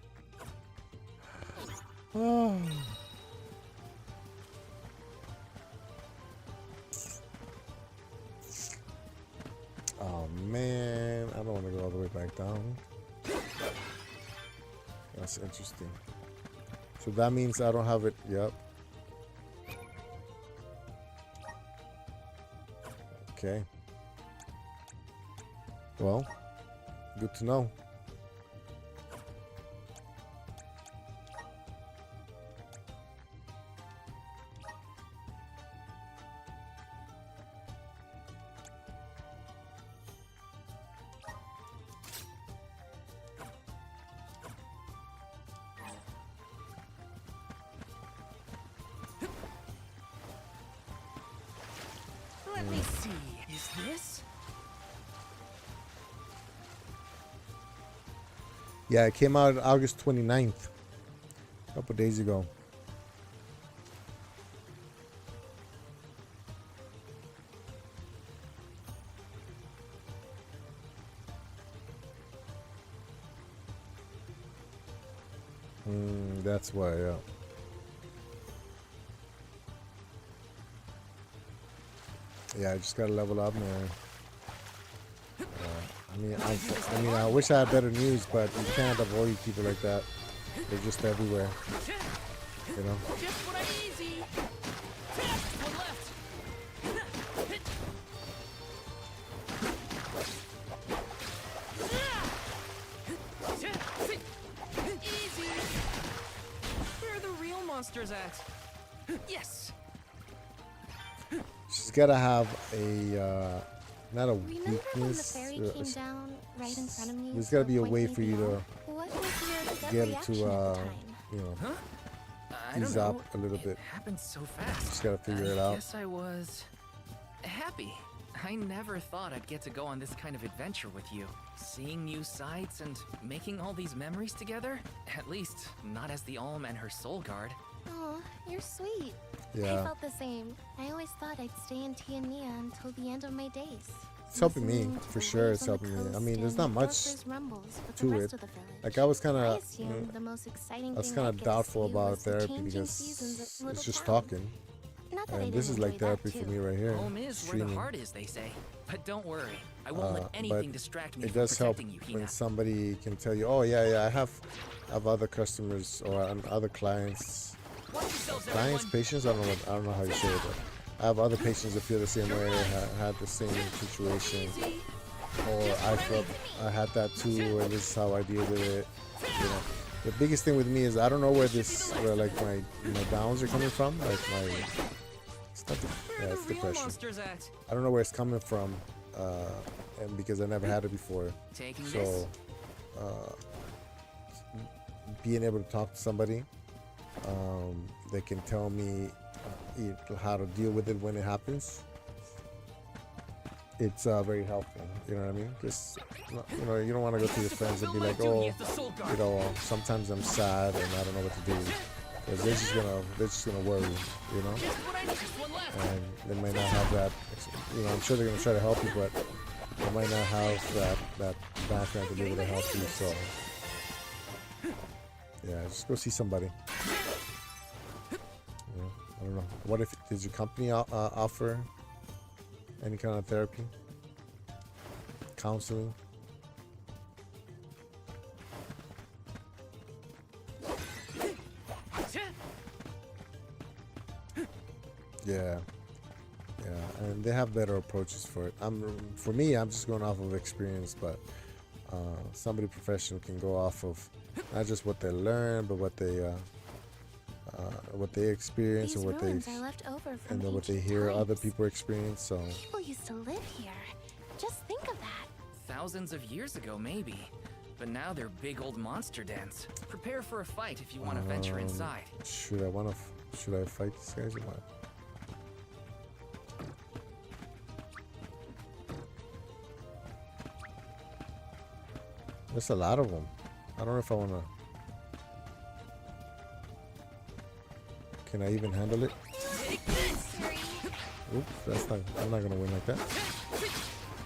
Speaker 1: Oh. Oh man, I don't want to go all the way back down. That's interesting. So that means I don't have it. Yep. Okay. Well, good to know.
Speaker 9: Let me see. Is this?
Speaker 1: Yeah, it came out August 29th. A couple days ago. That's why, yeah. Yeah, I just gotta level up, man. I mean, I wish I had better news, but you can't avoid people like that. They're just everywhere, you know.
Speaker 9: Just what I easy. One left. Easy. Where are the real monsters at? Yes.
Speaker 1: She's gotta have a not a
Speaker 2: Remember when the
Speaker 1: weakness.
Speaker 2: fairy came down right in front of me?
Speaker 1: There's gotta be a
Speaker 2: point
Speaker 1: way
Speaker 2: me
Speaker 1: for you
Speaker 2: below?
Speaker 1: to
Speaker 2: What was your gut
Speaker 1: get it
Speaker 2: reaction
Speaker 1: to
Speaker 2: at the time?
Speaker 1: you know,
Speaker 9: I don't
Speaker 1: ease
Speaker 9: know.
Speaker 1: up a little bit.
Speaker 9: It happened so fast.
Speaker 1: Just gotta figure it
Speaker 9: I
Speaker 1: out.
Speaker 9: guess I was happy. I never thought I'd get to go on this kind of adventure with you. Seeing new sights and making all these memories together? At least, not as the Alm and her soul guard.
Speaker 2: Oh, you're sweet.
Speaker 1: Yeah.
Speaker 2: I felt the same. I always thought I'd stay in Tiania until the end of my days.
Speaker 1: It's helping me,
Speaker 2: Listening to
Speaker 1: for
Speaker 2: the
Speaker 1: sure.
Speaker 2: waves
Speaker 1: It's
Speaker 2: on the
Speaker 1: helping me. I
Speaker 2: coast
Speaker 1: mean, there's
Speaker 2: and
Speaker 1: not much
Speaker 2: Orpheus rumbles with the
Speaker 1: to
Speaker 2: rest
Speaker 1: it.
Speaker 2: of the village.
Speaker 1: Like I was kind
Speaker 2: I
Speaker 1: of,
Speaker 2: assumed the most exciting
Speaker 1: I was
Speaker 2: thing
Speaker 1: kind
Speaker 2: I'd
Speaker 1: of
Speaker 2: get to
Speaker 1: doubtful
Speaker 2: see
Speaker 1: about
Speaker 2: was the
Speaker 1: therapy
Speaker 2: changing
Speaker 1: because
Speaker 2: seasons of
Speaker 1: it's
Speaker 2: Little
Speaker 1: just
Speaker 2: Town.
Speaker 1: talking.
Speaker 2: Not that I
Speaker 1: And
Speaker 2: didn't
Speaker 1: this is like
Speaker 2: enjoy that
Speaker 1: therapy for
Speaker 2: too.
Speaker 1: me right here.
Speaker 9: Home is where the
Speaker 1: Streaming.
Speaker 9: heart is, they say. But don't worry, I won't let
Speaker 1: But
Speaker 9: anything distract me
Speaker 1: it
Speaker 9: from
Speaker 1: does help
Speaker 9: protecting you,
Speaker 1: when
Speaker 9: Hina.
Speaker 1: somebody can tell you, oh yeah, I have other customers or other clients. Clients, patients. I don't know how you say it. But I have other patients that feel the same way, had the same situation, or I felt I had that too, and this is how I deal with it. You know, the biggest thing with me is I don't know where like my downs are coming from, like my. It's not it's depression. I don't know where it's coming from, and because I never had it before. So, being able to talk to somebody, they can tell me how to deal with it when it happens. It's very helpful. You know what I mean? Just you don't want to go to your friends and be like, oh, sometimes I'm sad and I don't know what to do. Because they're just gonna worry, you know, and they might not have that. I'm sure they're gonna try to help you, but they might not have that background to be able to help you. So, yeah, just go see somebody. I don't know. What if does your company offer any kind of therapy, counseling? Yeah, and they have better approaches for it. For me, I'm just going off of experience, but somebody professional can go off of not just what they learn, but what they experience
Speaker 2: These
Speaker 1: and what they
Speaker 2: ruins are left over from
Speaker 1: what they
Speaker 2: ancient
Speaker 1: hear
Speaker 2: times.
Speaker 1: other people experience. So
Speaker 2: People used to live here. Just think of that.
Speaker 9: Thousands of years ago, maybe. But now they're big old monster dens. Prepare for a fight if you want to venture inside.
Speaker 1: should I fight these guys or what? There's a lot of them. I don't know if I want to. Can I even handle it? Oops, I'm not gonna win like that.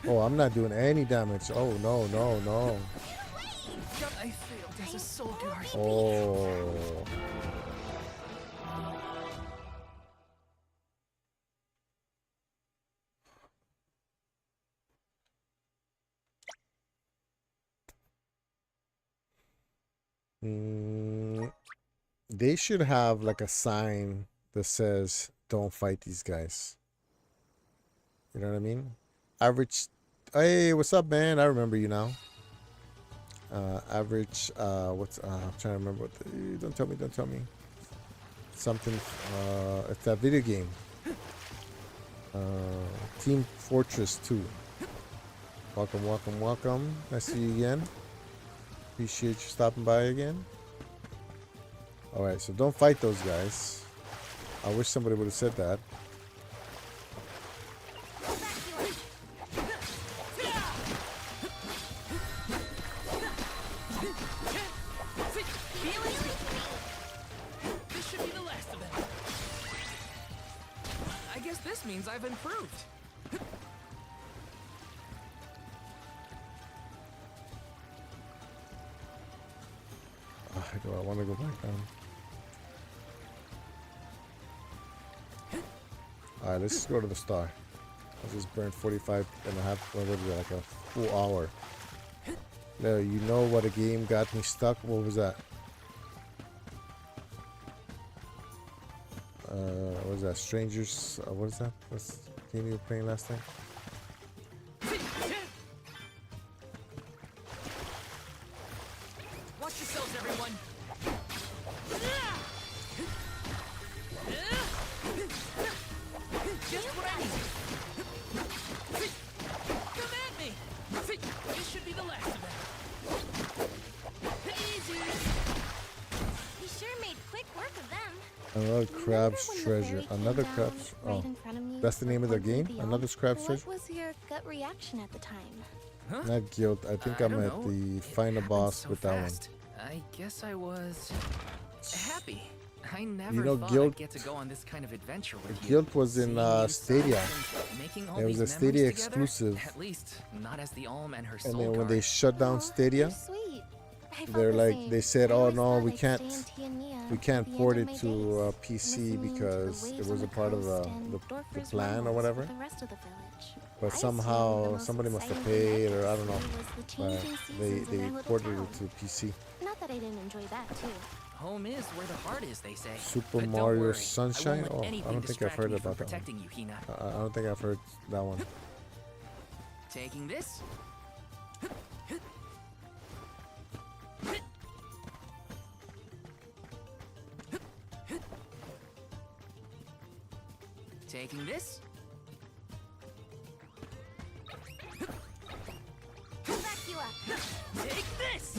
Speaker 1: Oh, I'm not doing any damage. Oh no.
Speaker 9: I failed as a soul guard.
Speaker 1: Oh. They should have like a sign that says don't fight these guys. You know what I mean? Average. Hey, what's up, man? I remember you now. Average. What's? I'm trying to remember what. Don't tell me. Don't tell me. Something. It's that video game. Team Fortress 2. Welcome, welcome, welcome. Nice to see you again. Appreciate you stopping by again. Alright, so don't fight those guys. I wish somebody would have said that.
Speaker 9: This should be the last of them. I guess this means I've improved.
Speaker 1: Do I want to go back down? Alright, let's just go to the star. I just burned 45 and a half, what was it, like a full hour. Now, you know what a game got me stuck? What was that? What was that? Strangers? What is that? What's the game you were playing last time?
Speaker 9: Watch yourselves, everyone. Just what I need. Come at me. This should be the last of them. Easy.
Speaker 2: He sure made quick work of them.
Speaker 1: Another crab's treasure. Another crab's. Oh, that's the name of the game? Another crab's treasure?
Speaker 2: What was your gut reaction at the time?
Speaker 9: Huh?
Speaker 1: Not guilt. I think I'm at the final boss with that one.
Speaker 9: I guess I was happy. I never thought
Speaker 1: Guilt.
Speaker 9: I'd get to go on this kind of adventure with you.
Speaker 1: Guilt was in Stadia.
Speaker 9: It
Speaker 1: was a Stadia exclusive.
Speaker 9: At least not as the Alm and her
Speaker 1: And
Speaker 9: soul
Speaker 1: then when
Speaker 9: guard.
Speaker 1: they shut down Stadia,
Speaker 2: Sweet.
Speaker 1: they're like, they said, oh no, we can't port it to PC because it was a part of the plan or whatever. But somehow somebody must have paid, or I don't know. But they ported it to PC.
Speaker 2: Not that I didn't enjoy that too.
Speaker 9: Home is where the heart is, they say.
Speaker 1: Super
Speaker 9: But don't
Speaker 1: Mario
Speaker 9: worry,
Speaker 1: Sunshine?
Speaker 9: I won't
Speaker 1: Oh,
Speaker 9: let
Speaker 1: I
Speaker 9: anything
Speaker 1: don't think I've
Speaker 9: distract
Speaker 1: heard
Speaker 9: me from
Speaker 1: about that one.
Speaker 9: protecting you, Hina.
Speaker 1: I don't think I've heard that one.
Speaker 9: Taking this. Taking this.
Speaker 2: Back you up.
Speaker 9: Take this.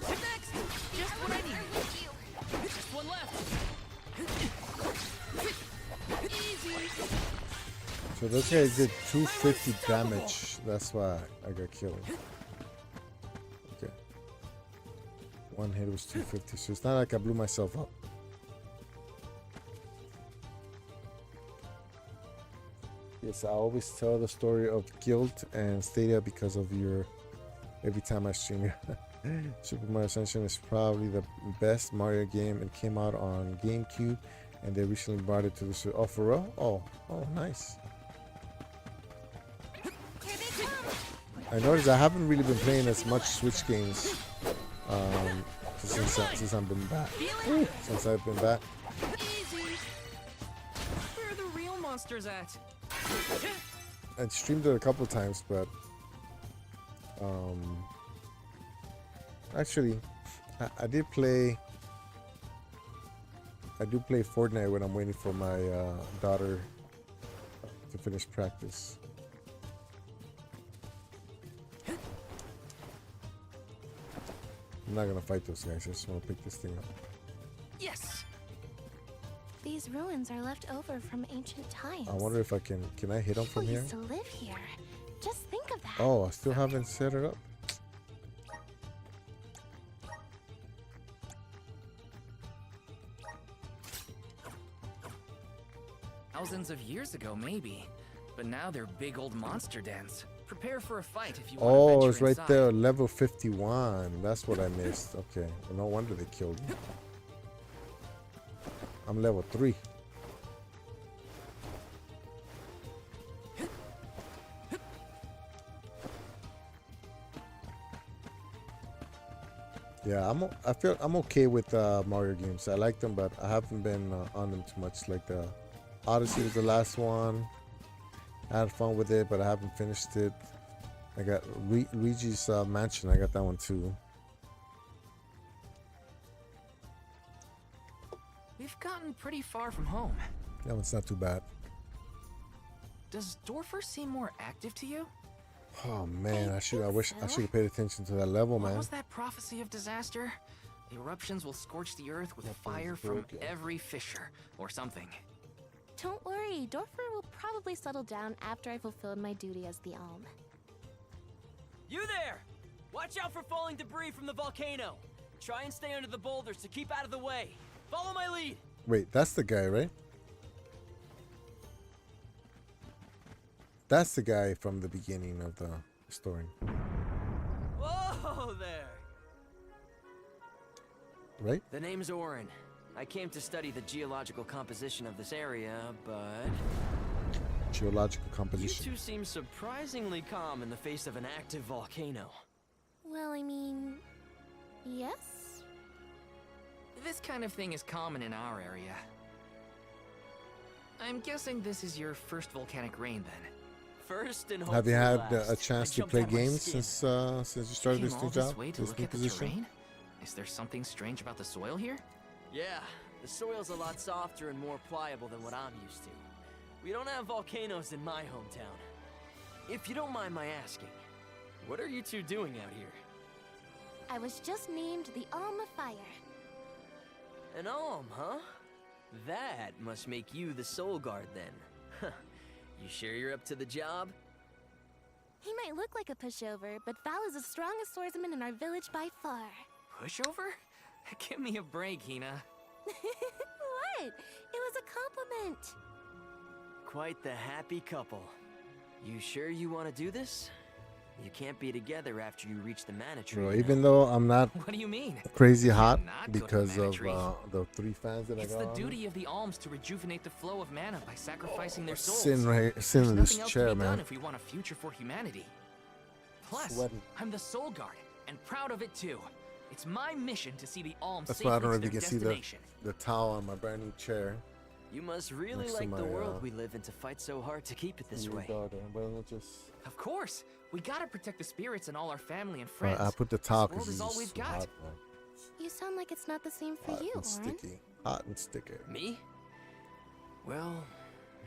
Speaker 9: Next, just what I need. Just one left. Easy.
Speaker 1: So those guys did 250 damage. That's why I got killed. Okay. One hit was 250. So it's not like I blew myself up. Yes, I always tell the story of Guilt and Stadia because of your... Every time I stream Super Mario Sunshine is probably the best Mario game. It came out on GameCube and they recently brought it to the... Oh, for real? Oh, nice. I noticed I haven't really been playing as much Switch games since I've been back. Since I've been back.
Speaker 9: Where are the real monsters at?
Speaker 1: I streamed it a couple times, but actually, I do play Fortnite when I'm waiting for my daughter to finish practice. I'm not gonna fight those guys. I just want to pick this thing up.
Speaker 9: Yes.
Speaker 2: These ruins are left over from ancient times.
Speaker 1: I wonder if I can I hit them from
Speaker 2: People
Speaker 1: here?
Speaker 2: used to live here. Just think of that.
Speaker 1: Oh, I still haven't set it up.
Speaker 9: Thousands of years ago, maybe. But now they're big old monster dens. Prepare for a fight if you want to
Speaker 1: Oh,
Speaker 9: venture
Speaker 1: it's right
Speaker 9: inside.
Speaker 1: there, level 51. That's what I missed. Okay, well, no wonder they killed me. I'm level 3. Yeah, I feel I'm okay with Mario games. I like them, but I haven't been on them too much. Like the Odyssey was the last one. I had fun with it, but I haven't finished it. I got Luigi's Mansion. I got that one too.
Speaker 9: We've gotten pretty far from home.
Speaker 1: That one's not too bad.
Speaker 9: Does Dorfer seem more active to you?
Speaker 1: Oh man, I should have paid attention to that level, man.
Speaker 9: What was that prophecy of disaster? Eruptions will scorch the earth with fire from every fissure, or something.
Speaker 2: Don't worry, Dorfer will probably settle down after I fulfilled my duty as the Alm.
Speaker 3: You there! Watch out for falling debris from the volcano. Try and stay under the boulders to keep out of the way. Follow my lead.
Speaker 1: Wait, that's the guy, right? That's the guy from the beginning of the story.
Speaker 3: Whoa there!
Speaker 1: Right?
Speaker 3: The name's Orin. I came to study the geological composition of this area, but...
Speaker 1: Geological composition.
Speaker 3: You two seem surprisingly calm in the face of an active volcano.
Speaker 2: Well, I mean... yes?
Speaker 9: This kind of thing is common in our area. I'm guessing this is your first volcanic rain, then.
Speaker 3: First and
Speaker 1: have you had
Speaker 3: last.
Speaker 1: a chance to play games since you started this new job, this new position?
Speaker 9: Is there something strange about the soil here?
Speaker 3: Yeah, the soil's a lot softer and more pliable than what I'm used to. We don't have volcanoes in my hometown. If you don't mind my asking, what are you two doing out here?
Speaker 2: I was just named the Alm of Fire.
Speaker 3: An Alm, huh? That must make you the Soul Guard then. You sure you're up to the job?
Speaker 2: He might look like a pushover, but Val is the strongest swordsman in our village by far.
Speaker 9: Pushover? Give me a break, Hina.
Speaker 2: What? It was a compliment.
Speaker 3: Quite the happy couple. You sure you want to do this? You can't be together after you reach the mana tree.
Speaker 1: Bro, even though I'm not
Speaker 9: what do you mean?
Speaker 1: Crazy hot because of the 3 fans that I got.
Speaker 9: It's the duty of the alms to rejuvenate the flow of mana by sacrificing their souls.
Speaker 1: Sin in this chair, man.
Speaker 9: Done if we want a future for humanity. Plus, I'm the Soul Guard, and proud of it too. It's my mission to see the alms
Speaker 1: That's
Speaker 9: safe
Speaker 1: why I don't
Speaker 9: reach
Speaker 1: really
Speaker 9: their
Speaker 1: get see
Speaker 9: destination.
Speaker 1: the towel on my brand new chair.
Speaker 3: You must really like the world we live in to fight so hard to keep it this way.
Speaker 9: Of course, we gotta protect the spirits and all our family and friends.
Speaker 1: I put the towel
Speaker 9: because
Speaker 1: because
Speaker 9: it's all we've got.
Speaker 1: Hot,
Speaker 2: you sound like it's not the same for you,
Speaker 1: and
Speaker 2: Orin.
Speaker 1: sticky. Hot and sticky.
Speaker 3: Me? Well,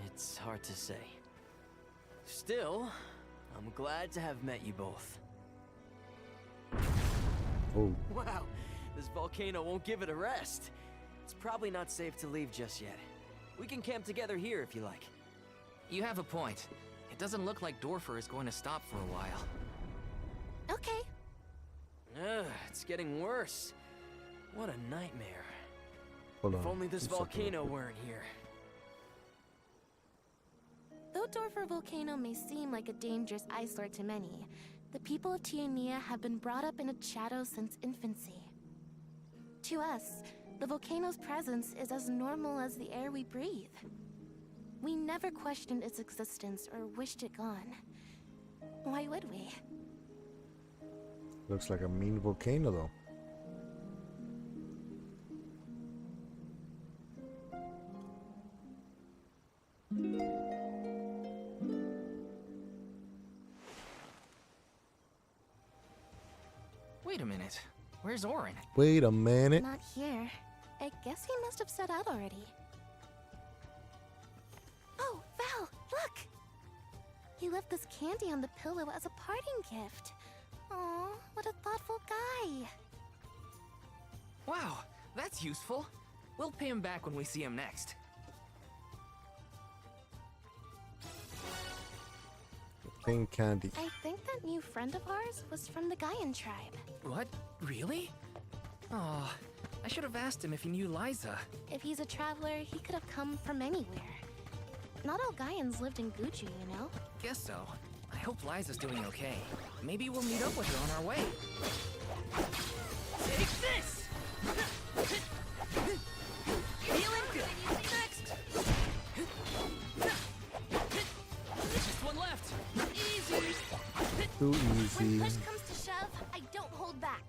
Speaker 3: it's hard to say. Still, I'm glad to have met you both.
Speaker 1: Oh.
Speaker 3: Wow, this volcano won't give it a rest. It's probably not safe to leave just yet. We can camp together here if you like.
Speaker 9: You have a point. It doesn't look like Dorfer is going to stop for a while.
Speaker 2: Okay.
Speaker 3: It's getting worse. What a nightmare.
Speaker 1: Hold
Speaker 3: if
Speaker 1: on.
Speaker 3: only this volcano weren't here.
Speaker 2: Though Dorfer Volcano may seem like a dangerous eyesore to many, the people of Tiania have been brought up in its shadow since infancy. To us, the volcano's presence is as normal as the air we breathe. We never questioned its existence or wished it gone. Why would we?
Speaker 1: Looks like a mean volcano, though.
Speaker 9: Wait a minute. Where's Orin?
Speaker 1: Wait a minute.
Speaker 2: Not here. I guess he must have set out already. Oh, Val, look! He left this candy on the pillow as a parting gift. Aw, what a thoughtful guy.
Speaker 9: Wow, that's useful. We'll pay him back when we see him next.
Speaker 1: Pink candy.
Speaker 2: I think that new friend of ours was from the Gaian tribe.
Speaker 9: What? Really? Oh, I should have asked him if he knew Liza.
Speaker 2: If he's a traveler, he could have come from anywhere. Not all Gaians lived in Guju, you know?
Speaker 9: Guess so. I hope Liza's doing okay. Maybe we'll meet up with her on our way.
Speaker 3: Take this! Feeling good. Next! Just one left. Easy!
Speaker 1: Too easy.
Speaker 2: When push comes to shove, I don't hold back.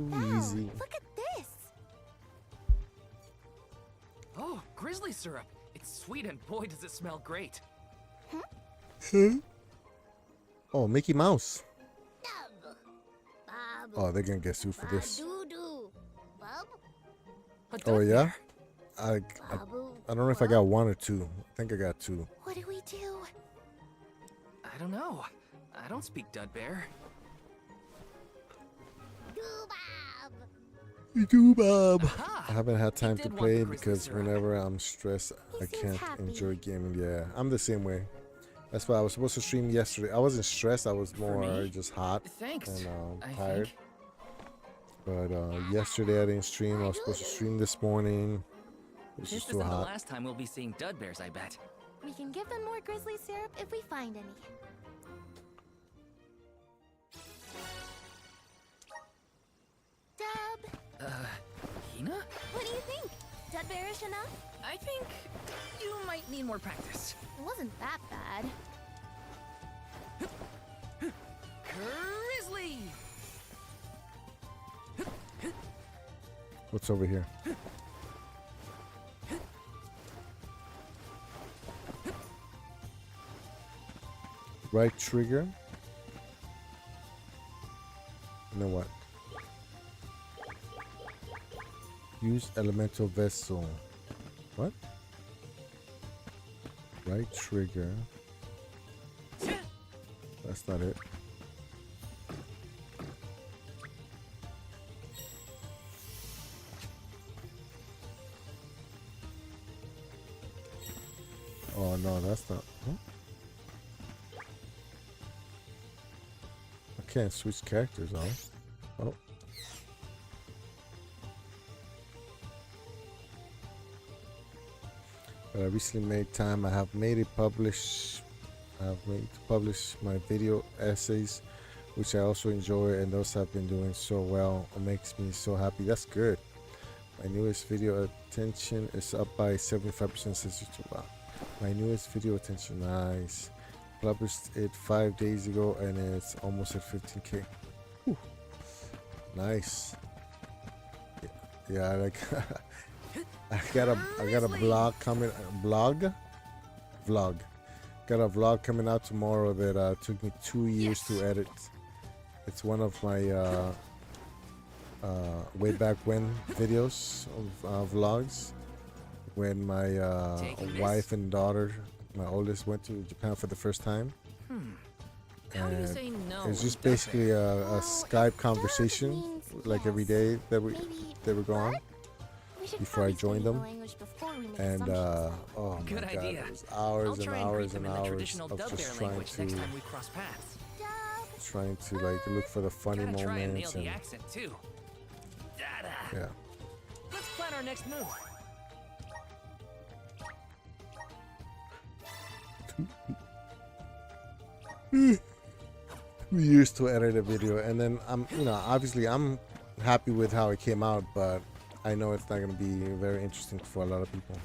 Speaker 2: Wow,
Speaker 1: easy.
Speaker 2: look at this.
Speaker 9: Oh, grizzly syrup. It's sweet and boy does it smell great.
Speaker 1: Oh, Mickey Mouse.
Speaker 12: Dub. Bob.
Speaker 1: Oh, they're gonna get sued for this.
Speaker 12: Doo-doo. Bub.
Speaker 1: Oh yeah. I
Speaker 12: Babu.
Speaker 1: don't know if I got one or two. I think I got two.
Speaker 2: What do we do?
Speaker 9: I don't know. I don't speak Dud Bear.
Speaker 1: Bob.
Speaker 9: Aha!
Speaker 1: I haven't had time
Speaker 9: He
Speaker 1: to
Speaker 9: did want
Speaker 1: play
Speaker 9: the grizzly
Speaker 1: because
Speaker 9: syrup.
Speaker 1: whenever I'm stressed, I
Speaker 2: seems
Speaker 1: can't
Speaker 2: happy.
Speaker 1: enjoy gaming. Yeah, I'm the same way. That's why I was supposed to stream yesterday. I wasn't stressed. I was more
Speaker 9: me?
Speaker 1: just hot
Speaker 9: Thanks.
Speaker 1: and
Speaker 9: I
Speaker 1: tired.
Speaker 9: think.
Speaker 1: But yesterday I didn't stream. I was supposed to stream this morning. It was
Speaker 9: This
Speaker 1: just too
Speaker 9: isn't the
Speaker 1: hot.
Speaker 9: last time we'll be seeing Dud Bears, I bet.
Speaker 2: We can give them more grizzly syrup if we find any. Dub,
Speaker 9: Hina?
Speaker 2: what do you think? Dud bearish enough?
Speaker 9: I think you might need more practice.
Speaker 2: It wasn't that bad.
Speaker 9: Grizzly!
Speaker 1: What's over here? Right trigger. And then what? Use elemental vessel. What? Right trigger. That's not it. Oh no, that's not. Huh? I can't switch characters on. Oh. But I recently made time. I have made it publish. I have made to publish my video essays, which I also enjoy, and those have been doing so well. It makes me so happy. That's good. My newest video attention is up by 75% since YouTube. Wow. My newest video attention, nice. Published it 5 days ago, and it's almost at 15K. Whew. Nice. Yeah, like I got a vlog coming. Vlog. Got a vlog coming out tomorrow that took me 2 years to edit. It's one of my way back when videos of vlogs when my wife and daughter, my oldest, went to Japan for the first time.
Speaker 9: How do you
Speaker 1: And
Speaker 9: say no?
Speaker 1: it's just
Speaker 9: Dud Bear?
Speaker 1: basically a Skype conversation,
Speaker 2: means
Speaker 1: like every
Speaker 2: yes.
Speaker 1: day that
Speaker 2: Maybe
Speaker 1: they would go on
Speaker 2: we should
Speaker 1: before I
Speaker 2: probably
Speaker 1: joined
Speaker 2: study
Speaker 1: them.
Speaker 2: the language before we make
Speaker 1: And
Speaker 2: assumptions.
Speaker 1: oh my
Speaker 9: Good
Speaker 1: god,
Speaker 9: idea.
Speaker 1: it was hours
Speaker 9: I'll
Speaker 1: and
Speaker 9: try and
Speaker 1: hours
Speaker 9: greet them
Speaker 1: and
Speaker 9: in the
Speaker 1: hours
Speaker 9: traditional
Speaker 1: of
Speaker 9: Dud Bear
Speaker 1: just trying
Speaker 9: language next
Speaker 1: to
Speaker 9: time we cross paths.
Speaker 1: like look for the funny
Speaker 9: Gotta try and nail
Speaker 1: moments
Speaker 9: the
Speaker 1: and
Speaker 9: accent too. Dada.
Speaker 1: yeah.
Speaker 9: Let's plan our next move.
Speaker 1: Years to edit a video, and then obviously I'm happy with how it came out, but I know it's not going to be very interesting for a lot of people.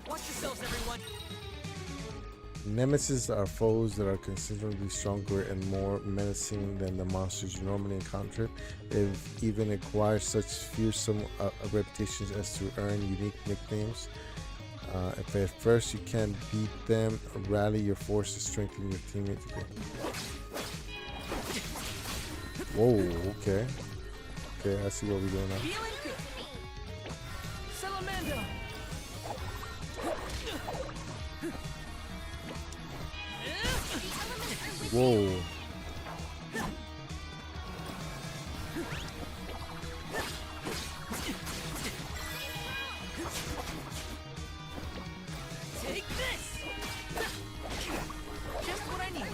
Speaker 3: Watch yourselves, everyone.
Speaker 1: Nemesis are foes that are considerably stronger and more menacing than the monsters you normally encounter. They've even acquired such fearsome reputations as to earn unique nicknames. If at first you can't beat them, rally your forces, strengthen your teammates. Whoa, okay. Okay, I see what we're doing now.
Speaker 3: Feeling good. Salamando.
Speaker 1: Whoa.
Speaker 3: Take this. Just what I need.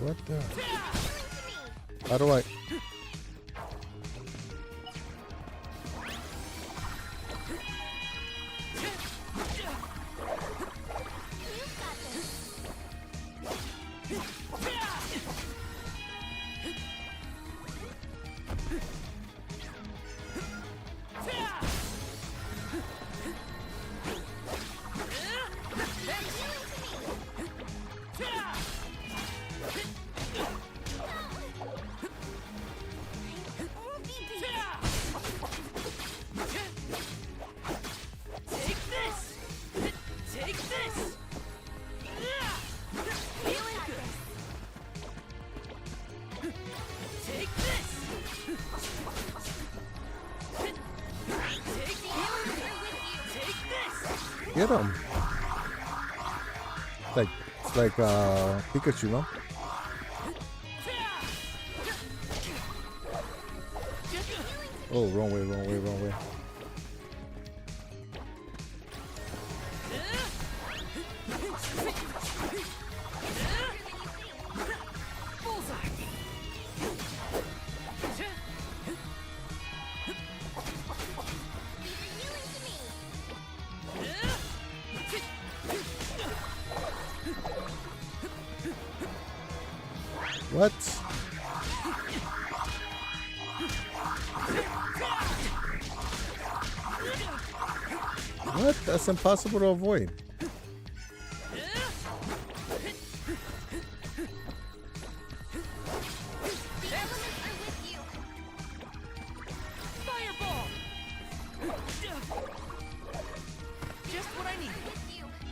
Speaker 1: What the? How do I? Get him. It's like Pikachu, no? Oh, wrong way, wrong way, wrong way. What? What? That's impossible to avoid.
Speaker 8: Fireball! Just what I need.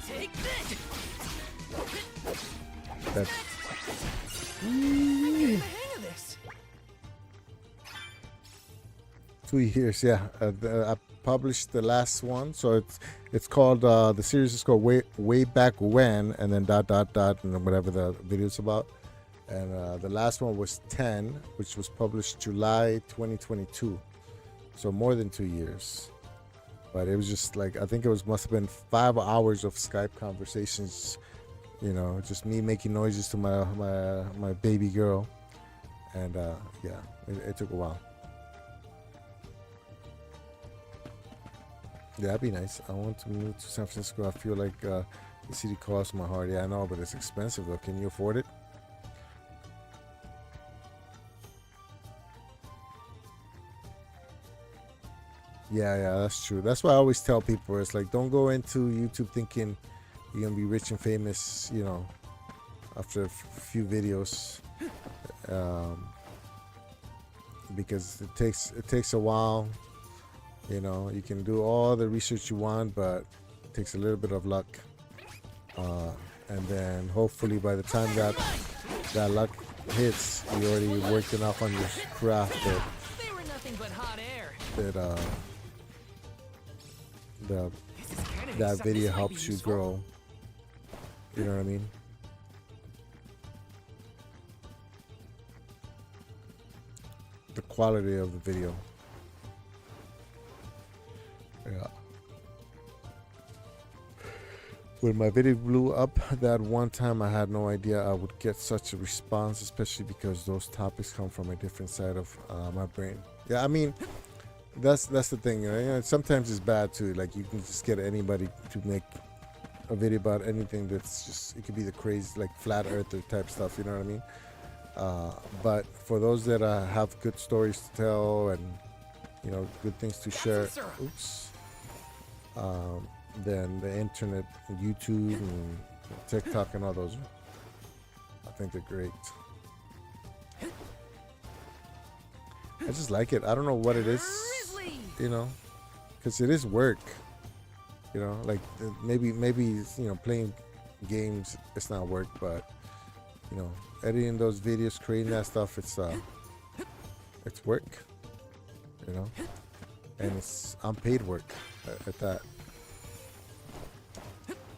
Speaker 8: Take this!
Speaker 1: That's...
Speaker 8: I'm getting the hang of this.
Speaker 1: 2 years, yeah. I published the last one, so it's called the series is called way back when, and then ... and then whatever the video's about. And the last one was 10, which was published July 2022, so more than 2 years. But it was just like, I think it must have been 5 hours of Skype conversations, you know, just me making noises to my baby girl. And yeah, it took a while. Yeah, that'd be nice. I want to move to San Francisco. I feel like the city calls my heart. Yeah, I know, but it's expensive though. Can you afford it? Yeah, that's true. That's why I always tell people, it's like, don't go into YouTube thinking you're gonna be rich and famous, you know, after a few videos, because it takes a while. You know, you can do all the research you want, but it takes a little bit of luck, and then hopefully by the time that luck hits, you already worked enough on your craft
Speaker 8: They were nothing but hot air.
Speaker 1: that video helps you grow. You know what I mean? The quality of the video. Yeah. When my video blew up that one time, I had no idea I would get such a response, especially because those topics come from a different side of my brain. Yeah, I mean, that's the thing. You know, sometimes it's bad too. Like, you can just get anybody to make a video about anything that's just, it could be the crazy, like flat earther type stuff. You know what I mean? But for those that have good stories to tell and, you know, good things to share, then the internet, YouTube and TikTok and all those, I think they're great. I just like it. I don't know what it is, you know, because it is work, you know, like maybe you know, playing games, it's not work, but you know, editing those videos, creating that stuff, it's work, you know, and it's unpaid work at that.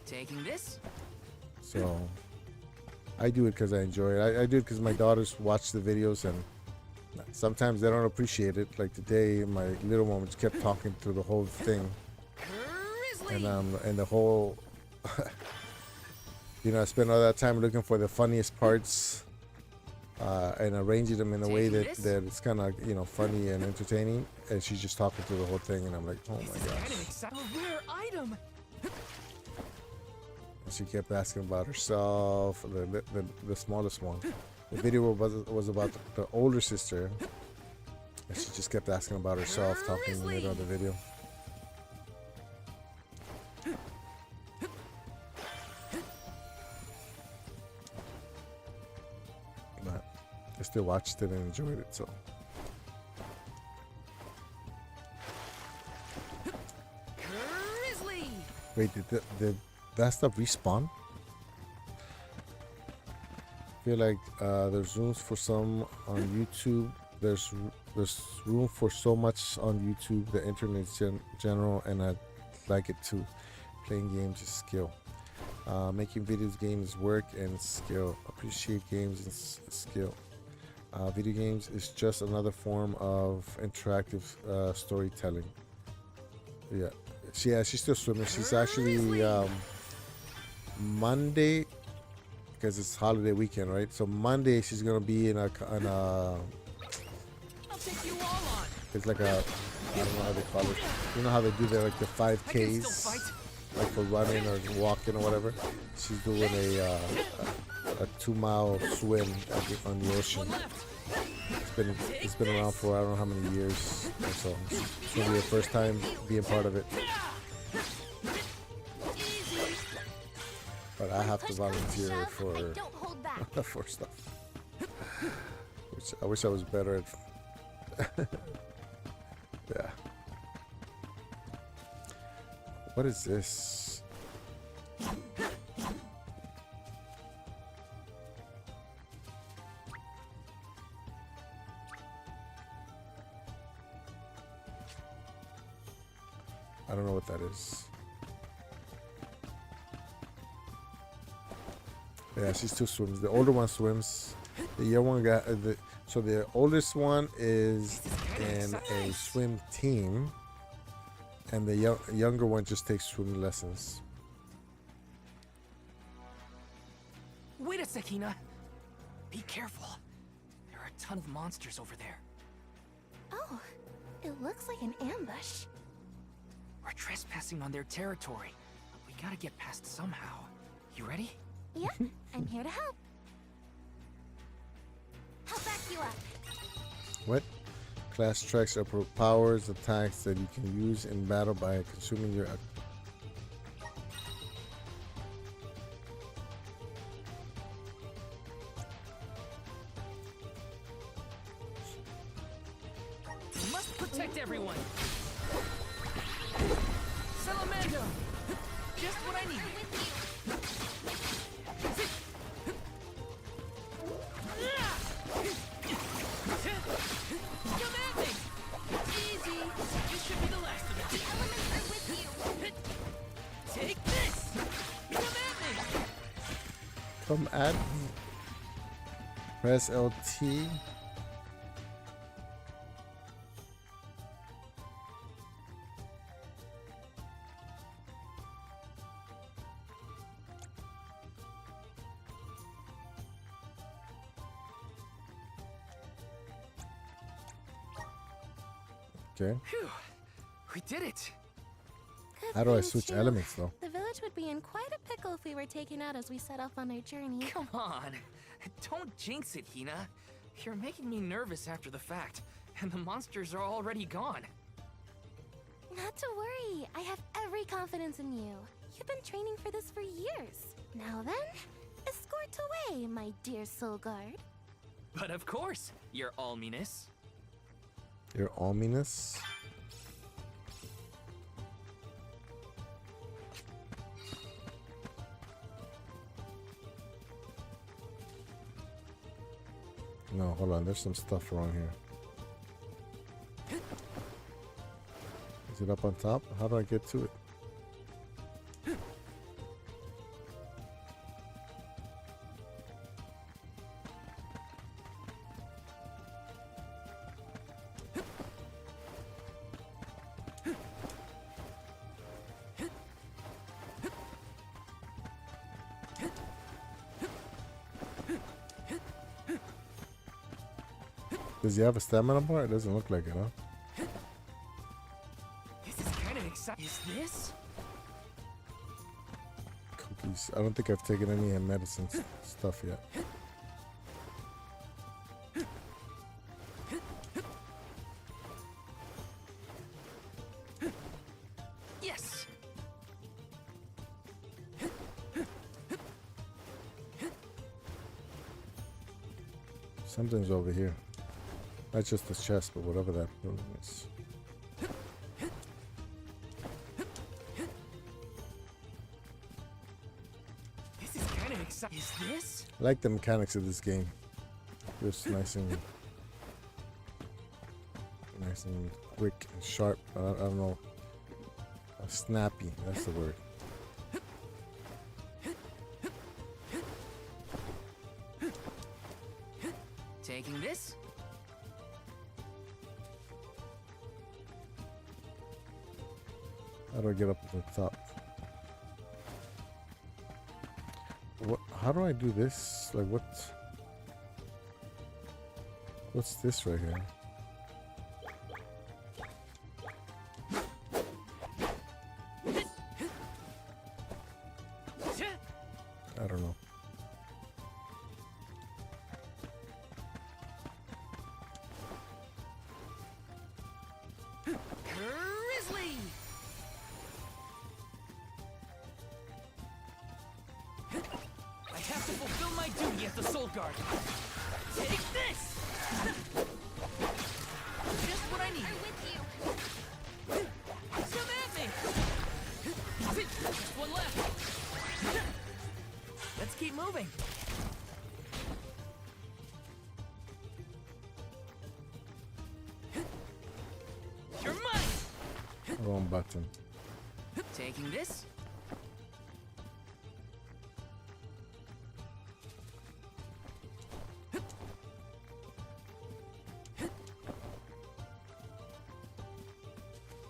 Speaker 9: Taking this?
Speaker 1: So I do it because I enjoy it. I do it because my daughters watch the videos, and sometimes they don't appreciate it. Like today, my little one just kept talking through the whole thing, and the whole you know, I spent all that time looking for the funniest parts and arranging them in a way that it's kind of, you know, funny and entertaining, and she's just talking through the whole thing, and I'm like, oh my gosh.
Speaker 8: A rare item.
Speaker 1: And she kept asking about herself, the smallest one. The video was about the older sister, and she just kept asking about herself, talking in the middle of the video. But I still watched it and enjoyed it, so. Wait, did that stuff respawn? I feel like there's rooms for some on YouTube. There's room for so much on YouTube, the internet in general, and I like it too. Playing games is skill. Making video games work and skill. Appreciate games and skill. Video games is just another form of interactive storytelling. Yeah, she's still swimming. She's actually Monday, because it's holiday weekend, right? So Monday she's gonna be in a it's like a, I don't know how they call it. You know how they do like the 5Ks, like for running or walking or whatever. She's doing a 2-mile swim on the ocean. It's been around for I don't know how many years, and so it's gonna be her first time being part of it. But I have to volunteer for for stuff, which I wish I was better at. Yeah. What is this? I don't know what that is. Yeah, she's two swims. The older one swims. The young one got so the oldest one is in a swim team, and the younger one just takes swimming lessons.
Speaker 9: Wait a sec, Hina. Be careful. There are a ton of monsters over there.
Speaker 2: Oh, it looks like an ambush.
Speaker 9: We're trespassing on their territory. We gotta get past somehow. You ready?
Speaker 2: Yeah, I'm here to help. I'll back you up.
Speaker 1: What? Class tracks are powers attacks that you can use in battle by consuming your.
Speaker 9: We must protect everyone. Salamando! Just what I need.
Speaker 1: Come at me. Press LT. Okay.
Speaker 9: Phew. We did it.
Speaker 1: How do I switch elements though?
Speaker 2: The village would be in quite a pickle if we were taken out as we set off on our journey.
Speaker 9: Come on. Don't jinx it, Hina. You're making me nervous after the fact, and the monsters are already gone.
Speaker 2: Not to worry. I have every confidence in you. You've been training for this for years. Now then, escort away, my dear soul guard.
Speaker 9: But of course, your alminess.
Speaker 1: Your ominous. No, hold on. There's some stuff wrong here. Is it up on top? How do I get to it? Does he have a stamina bar? It doesn't look like it, huh?
Speaker 9: This is kind of exciting. Is this?
Speaker 1: Cookies. I don't think I've taken any medicine stuff yet.
Speaker 9: Yes.
Speaker 1: Something's over here. Not just the chest, but whatever that room is.
Speaker 9: This is kind of exciting. Is this?
Speaker 1: I like the mechanics of this game. Just nice and quick and sharp. I don't know. Snappy. That's the word.
Speaker 9: Taking this?
Speaker 1: How do I get up to the top? What? How do I do this? Like what's this right here? I don't know.
Speaker 9: Grizzly! I have to fulfill my duty as the Soul Guard. Take this! Just what I need.
Speaker 12: I'm with you.
Speaker 9: Come at me! Just one left. Let's keep moving. You're mine!
Speaker 1: Wrong button.
Speaker 9: Taking this?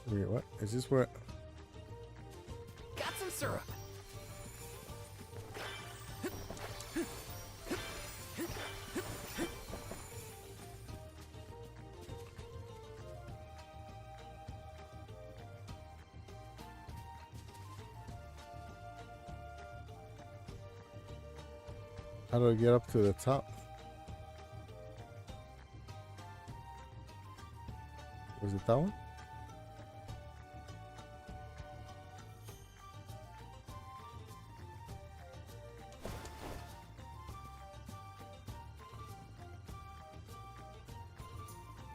Speaker 1: Wait, what? Is this where?
Speaker 9: Got some syrup.
Speaker 1: How do I get up to the top? Was it that one?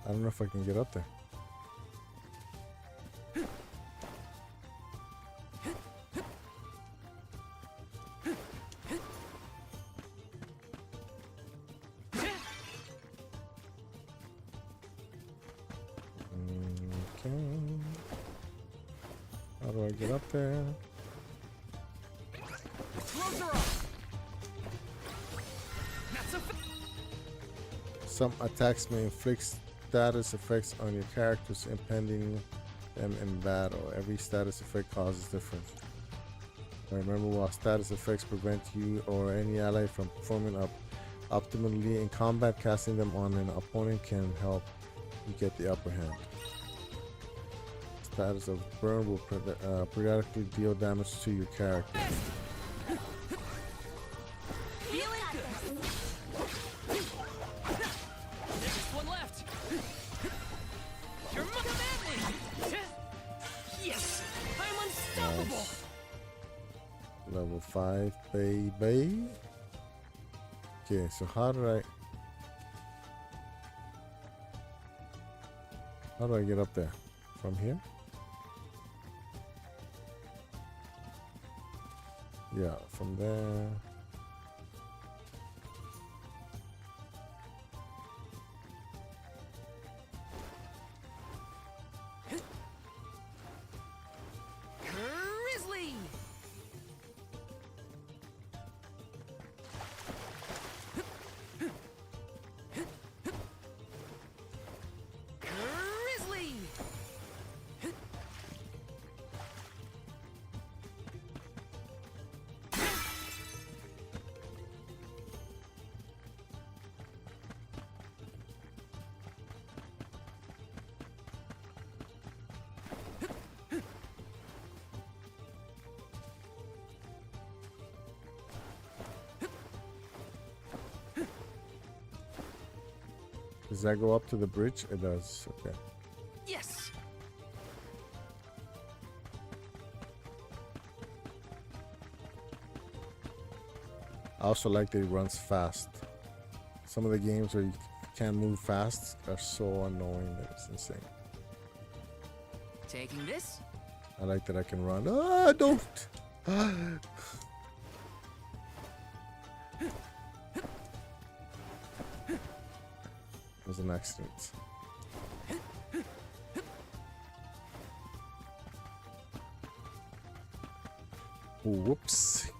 Speaker 1: I don't know if I can get up there. Okay. How do I get up there?
Speaker 9: Close her up. Not so
Speaker 1: Some attacks may inflict status effects on your characters impending them in battle. Every status effect causes difference. Remember, while status effects prevent you or any ally from performing optimally in combat, casting them on an opponent can help you get the upper hand. Status of burn will periodically deal damage to your character.
Speaker 9: feeling good. There's just one left. You're come at me. Yes, I'm unstoppable.
Speaker 1: Nice. Level 5, baby. Okay, so how do I get up there? From here? Yeah, from there.
Speaker 9: Grizzly. Grizzly.
Speaker 1: Does that go up to the bridge? It does. Okay.
Speaker 9: Yes.
Speaker 1: I also like that it runs fast. Some of the games where you can't move fast are so annoying that it's insane.
Speaker 9: Taking this?
Speaker 1: I like that I can run. Ah, don't! Ah. It was an accident. Whoops.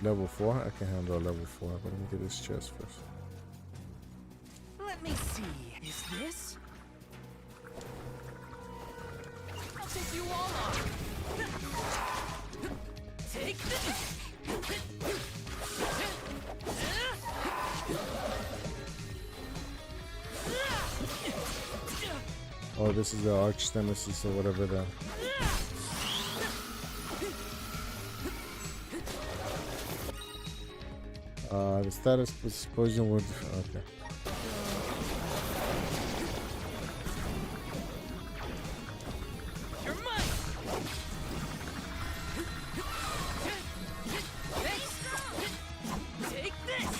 Speaker 1: Level 4? I can handle a level 4, but let me get this chest first.
Speaker 8: Let me see. Is this?
Speaker 3: I'll take you all on. Take this.
Speaker 1: Oh, this is the arch nemesis or whatever the. The status explosion would. Okay.
Speaker 3: You're mine. Take this.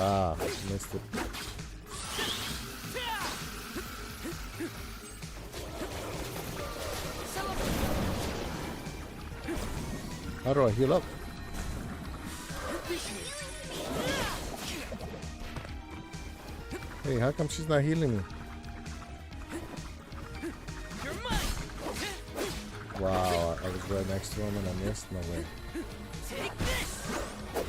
Speaker 1: Ah, missed it. How do I heal up? Hey, how come she's not healing me? Wow, I was right next to him and I missed. No way.
Speaker 3: Take this. Take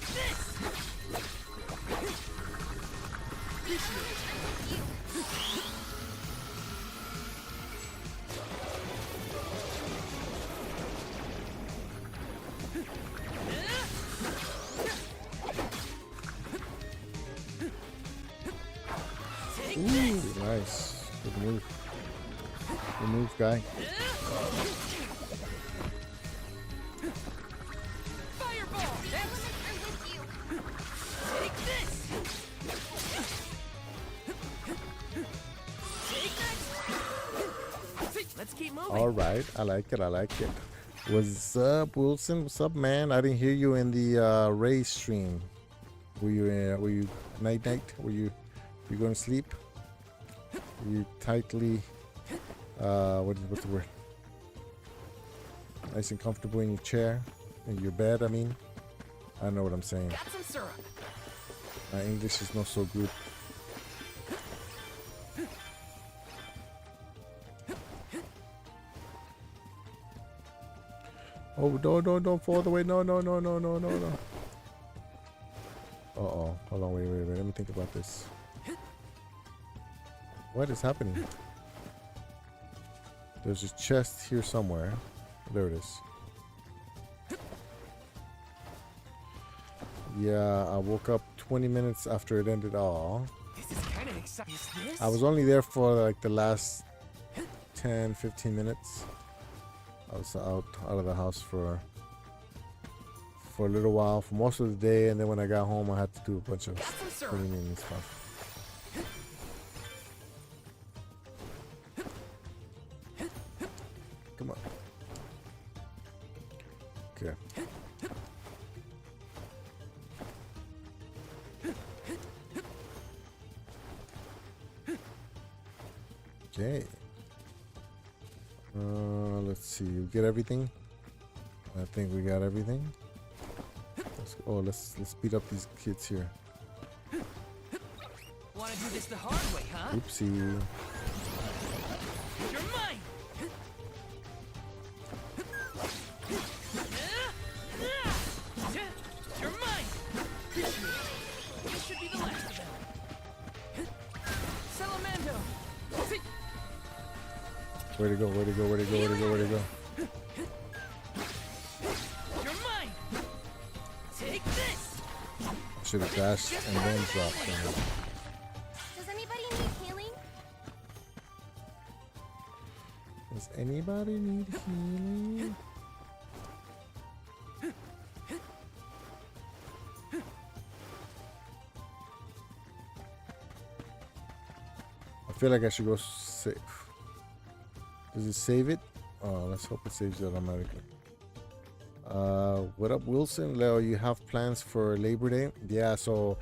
Speaker 3: this.
Speaker 1: Ooh, nice. Good move. Good move, guy.
Speaker 3: Fireball.
Speaker 12: Elements are with you.
Speaker 3: Take this. Take that.
Speaker 8: Let's keep moving.
Speaker 1: All right, I like it. I like it. What's up, Wilson? What's up, man? I didn't hear you in the race stream. Were you night? Were you going to sleep? Were you tightly? What's the word? Nice and comfortable in your chair, in your bed. I mean, I don't know what I'm saying.
Speaker 8: Got some syrup.
Speaker 1: My English is not so good. Oh, don't fall the way. No. Uh-oh. Hold on, wait. Let me think about this. What is happening? There's a chest here somewhere. There it is. Yeah, I woke up 20 minutes after it ended. Oh.
Speaker 8: This is kind of exciting. Is this?
Speaker 1: I was only there for like the last 10, 15 minutes. I was out of the house for a little while, for most of the day, and then when I got home, I had to do a bunch of cleaning and stuff. Come on. Okay. Okay. Let's see. You get everything? I think we got everything. Let's speed up these kids here.
Speaker 8: Want to do this the hard way, huh?
Speaker 1: Oopsie.
Speaker 3: You're mine. You're mine. This should be the last of them. Salamando.
Speaker 1: Where'd it go?
Speaker 3: You're mine. Take this.
Speaker 1: Should have dashed and then dropped them.
Speaker 12: Does anybody need healing?
Speaker 1: Does anybody need healing? I feel like I should go save. Does it save it? Oh, let's hope it saves it automatically. What up, Wilson? Leo, you have plans for Labor Day? Yeah, so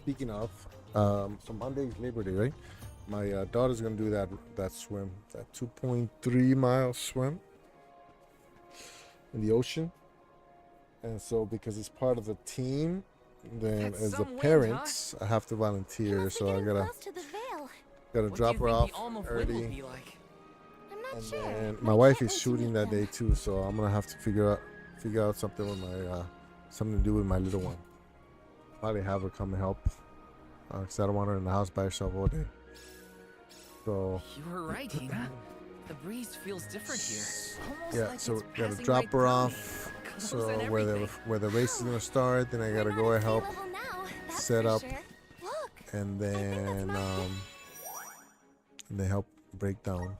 Speaker 1: speaking of, so Monday's Labor Day, right? My daughter's gonna do that swim, that 2.3-mile swim in the ocean. And so because it's part of the team, then
Speaker 9: That's
Speaker 1: as a
Speaker 9: some wind,
Speaker 1: parent, I have to volunteer. So I gotta
Speaker 9: What
Speaker 1: drop
Speaker 9: do
Speaker 1: her
Speaker 9: you think
Speaker 1: off
Speaker 9: the Alm of Wind will
Speaker 1: early.
Speaker 9: be like?
Speaker 2: I'm not
Speaker 1: And
Speaker 2: sure.
Speaker 1: then
Speaker 2: My
Speaker 1: my wife
Speaker 2: kid
Speaker 1: is
Speaker 2: wants to
Speaker 1: shooting
Speaker 2: meet
Speaker 1: that
Speaker 2: them.
Speaker 1: day too, so I'm gonna have to figure out something with my something to do with my little one. Probably have her come and help, because I don't want her in the house by herself all day. So
Speaker 9: You were right, Hina. The breeze feels different here. Almost
Speaker 1: yeah,
Speaker 9: like
Speaker 1: so
Speaker 9: it's
Speaker 1: gotta
Speaker 9: passing
Speaker 1: drop
Speaker 9: right
Speaker 1: her
Speaker 9: through
Speaker 1: off.
Speaker 9: me. Clothes
Speaker 1: So
Speaker 9: and
Speaker 1: where
Speaker 9: everything.
Speaker 1: the race is gonna start, then I gotta go and help
Speaker 2: Level now, that's
Speaker 1: set
Speaker 2: for
Speaker 1: up,
Speaker 2: sure. Look,
Speaker 1: and then help break down.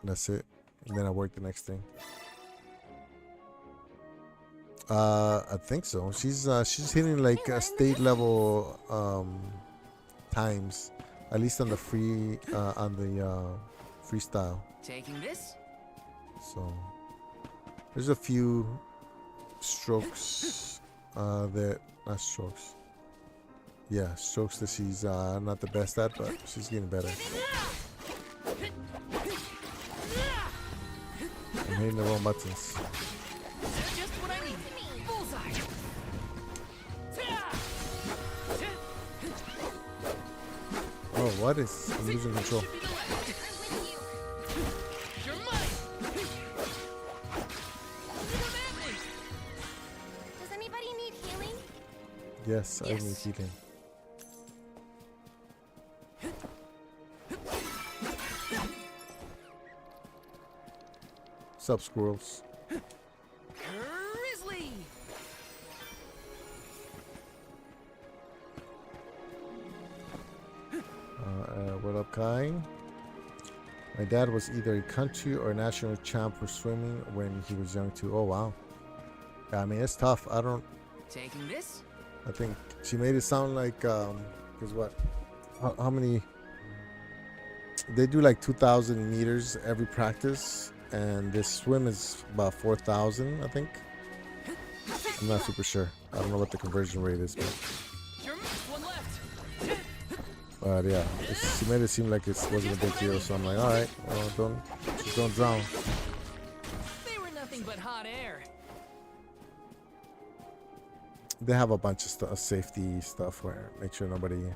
Speaker 1: That's it, and then I work the next thing. I think so. She's hitting like state level times, at least on the freestyle.
Speaker 9: Taking this?
Speaker 1: So there's a few strokes not strokes. Yeah, strokes that she's not the best at, but she's getting better. I'm hitting the wrong buttons.
Speaker 9: Just what I need. Bullseye.
Speaker 1: Oh, what is? I'm losing control.
Speaker 9: You're mine.
Speaker 2: does anybody need healing?
Speaker 1: Yes, I need healing. Sup, squirrels?
Speaker 9: Grizzly.
Speaker 1: What up, Kai? My dad was either a country or national champ for swimming when he was young too. Oh wow. Yeah, I mean it's tough.
Speaker 9: Taking this?
Speaker 1: I think she made it sound like because what? How many? They do like 2,000 meters every practice, and this swim is about 4,000, I think. I'm not super sure. I don't know what the conversion rate is, but.
Speaker 9: One left.
Speaker 1: But yeah, she made it seem like it wasn't a big deal. So I'm like, all right, well, don't drown.
Speaker 9: They were nothing but hot air.
Speaker 1: They have a bunch of safety stuff where make sure nobody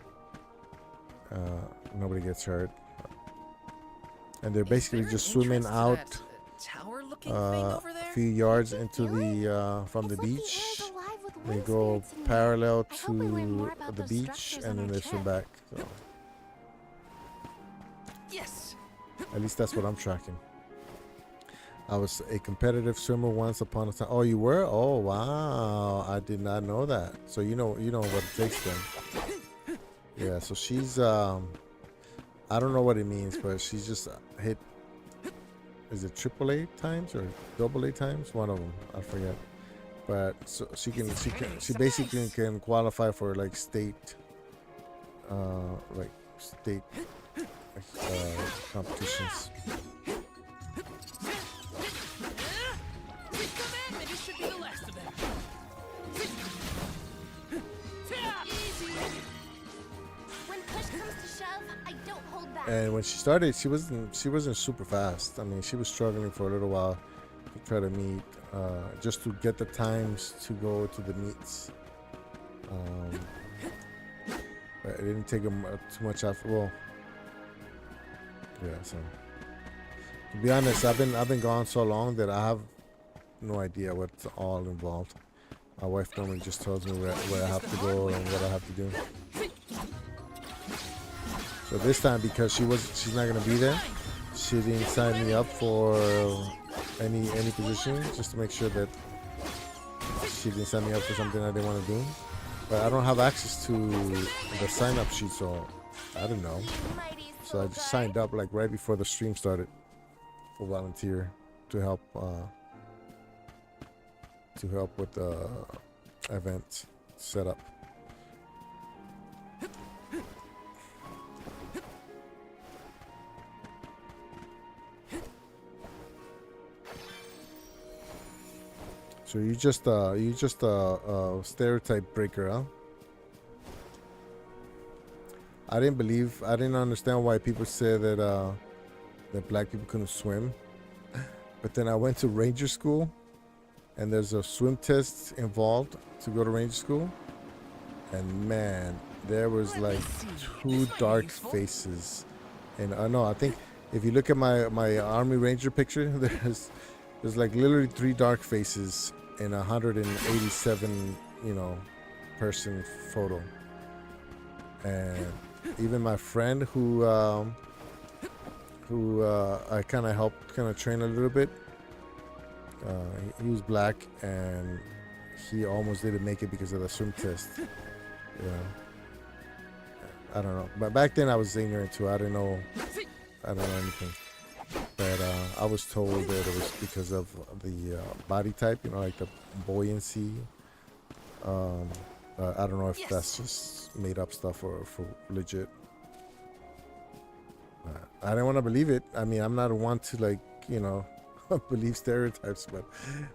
Speaker 1: gets hurt. And they're basically just swimming out a few yards into the from the beach. They go parallel to the beach and then they swim back. So.
Speaker 9: Yes.
Speaker 1: At least that's what I'm tracking. I was a competitive swimmer once upon a time. Oh, you were? Oh, wow. I did not know that. So you know what it takes then. Yeah, so she's I don't know what it means, but she's just hit, is it AAA times or AA times? One of them, I forget. But so she basically can qualify for like state competitions. And when she started, she wasn't super fast. I mean, she was struggling for a little while to try to meet, just to get the times to go to the meets. But it didn't take him too much after. Well, yeah. So to be honest, I've been gone so long that I have no idea what's all involved. My wife normally just tells me where I have to go and what I have to do. So this time, because she's not gonna be there, she didn't sign me up for any position, just to make sure that she didn't sign me up for something I didn't want to do. But I don't have access to the sign-up sheet, so I don't know. So I just signed up like right before the stream started for volunteer to help with the event setup. So you just a stereotype breaker, huh? I didn't understand why people said that black people couldn't swim. But then I went to ranger school, and there's a swim test involved to go to ranger school. And man, there was like two dark faces. And no, I think if you look at my Army Ranger picture, there's like literally 3 dark faces in a 187, person photo. And even my friend who I kind of helped train a little bit, he was black, and he almost didn't make it because of the swim test. I don't know, but back then I was ignorant too. I don't know anything, but I was told that it was because of the body type, like the buoyancy. I don't know if that's just made up stuff or for legit. I don't want to believe it. I mean, I'm not one to believe stereotypes, but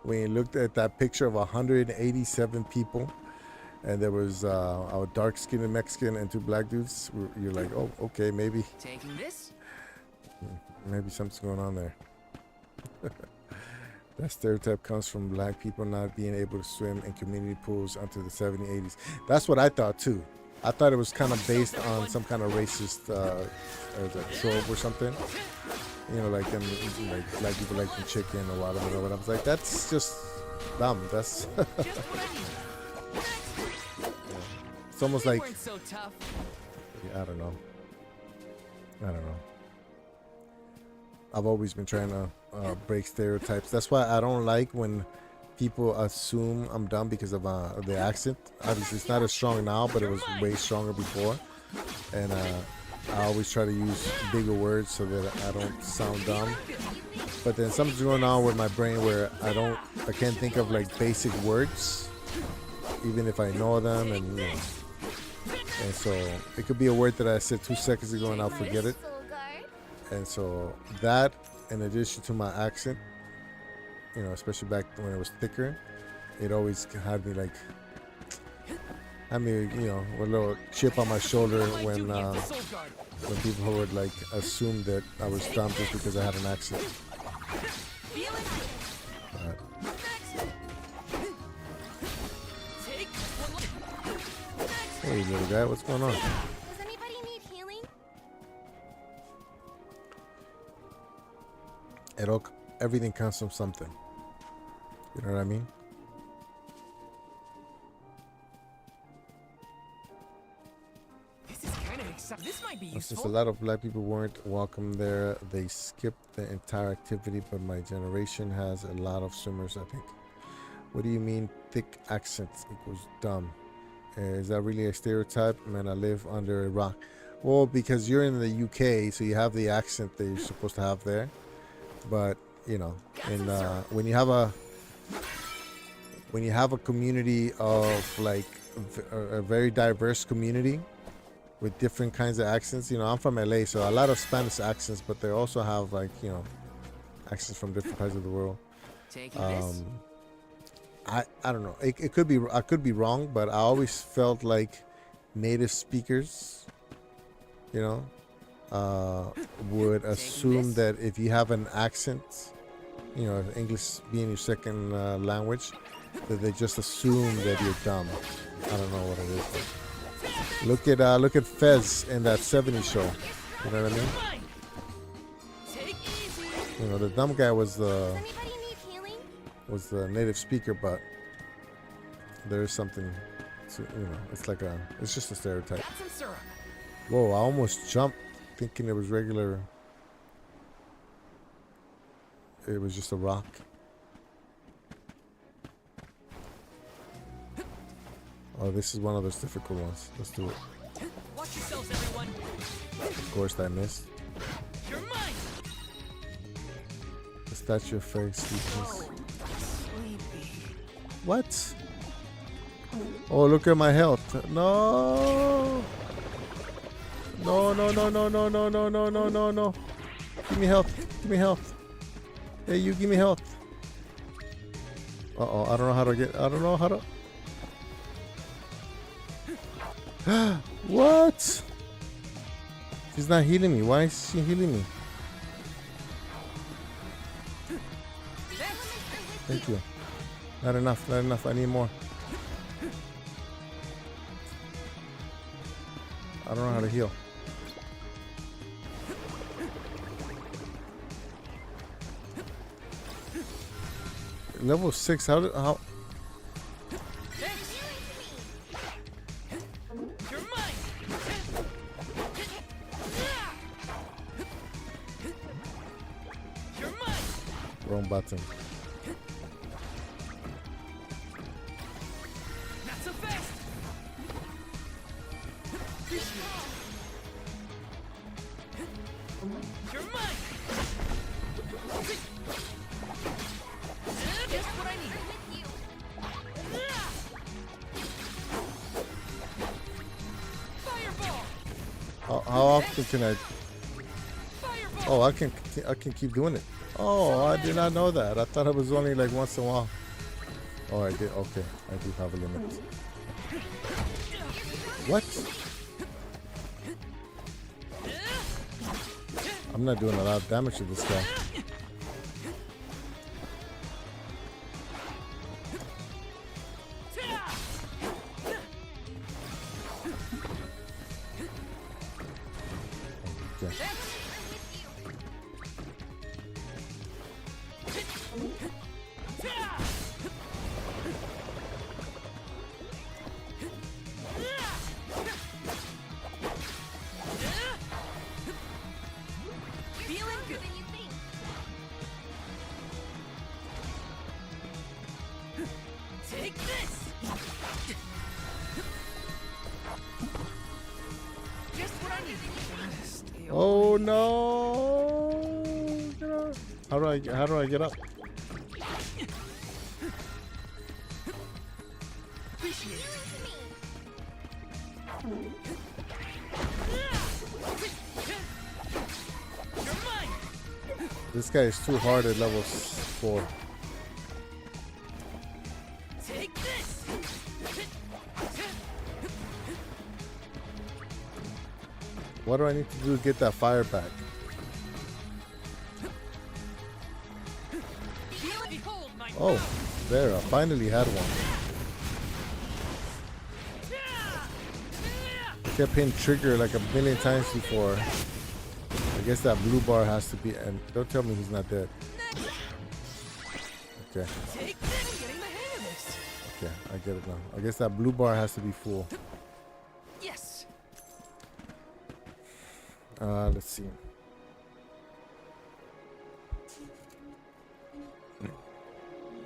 Speaker 1: when you looked at that picture of 187 people, and there was a dark-skinned Mexican and 2 black dudes, you're like, oh, okay, maybe.
Speaker 9: Taking this?
Speaker 1: Maybe something's going on there. That stereotype comes from black people not being able to swim in community pools until the 70s, 80s. That's what I thought too. I thought it was kind of based on some kind of racist trope or something. Like black people like the chicken or whatever. But I was like, that's just dumb. That's it's almost like, I don't know. I've always been trying to break stereotypes. That's why I don't like when people assume I'm dumb because of the accent. Obviously, it's not as strong now, but it was way stronger before. And I always try to use bigger words so that I don't sound dumb. But then something's going on with my brain where I can't think of like basic words, even if I know them, and so it could be a word that I said 2 seconds ago and I'll forget it. And so that, in addition to my accent, especially back when it was thicker, it always had me with a little chip on my shoulder when people would like assume that I was dumb just because I had an accent. Hey, little guy, what's going on?
Speaker 2: Does anybody need healing?
Speaker 1: Everything comes from something. You know what I mean?
Speaker 9: This is kind of exciting. This might be useful.
Speaker 1: Since a lot of black people weren't welcome there, they skipped the entire activity, but my generation has a lot of swimmers, I think. What do you mean thick accents equals dumb? Is that really a stereotype? Man, I live under a rock. Well, because you're in the UK, so you have the accent that you're supposed to have there. But when you have a community of like a very diverse community with different kinds of accents, I'm from LA, so a lot of Spanish accents, but they also have accents from different parts of the world. I don't know. It could be, I could be wrong, but I always felt like native speakers, would assume that if you have an accent, English being your second language, that they just assume that you're dumb. I don't know what it is. But look at Fez in that 70s show. You know what I mean? The dumb guy was the native speaker, but there is something to, it's just a stereotype. Whoa, I almost jumped thinking it was regular. It was just a rock. Oh, this is one of those difficult ones. Let's do it.
Speaker 3: Watch yourselves, everyone.
Speaker 1: Of course, I missed.
Speaker 3: You're mine.
Speaker 1: The statue of Faye Sleepiness. What? Oh, look at my health. No. No. Give me health. Hey, you give me health. Uh-oh, I don't know how to. What? She's not healing me. Why is she healing me? Thank you. Not enough. Not enough. I need more. I don't know how to heal. Level 6. How?
Speaker 3: You're mine. You're mine.
Speaker 1: Wrong button.
Speaker 3: Not so fast. You're mine. Just what I need. Fireball.
Speaker 1: How often can I? Oh, I can keep doing it. Oh, I did not know that. I thought it was only like once in a while. Oh, I did. Okay, I do have a limit. What? I'm not doing a lot of damage to this guy. Okay.
Speaker 3: Feeling good. Take this. Just what I need.
Speaker 1: Oh no! How do I get up?
Speaker 3: Appreciate it. You're mine.
Speaker 1: This guy is too hard at level 4.
Speaker 3: Take this.
Speaker 1: What do I need to do to get that fire back?
Speaker 3: Behold my
Speaker 1: Oh, there, I finally had one. I kept hitting trigger like a million times before. I guess that blue bar has to be, and don't tell me he's not dead. Okay.
Speaker 3: Take this. I'm getting the hang of this.
Speaker 1: Okay, I get it now. I guess that blue bar has to be full.
Speaker 3: Yes.
Speaker 1: Let's see.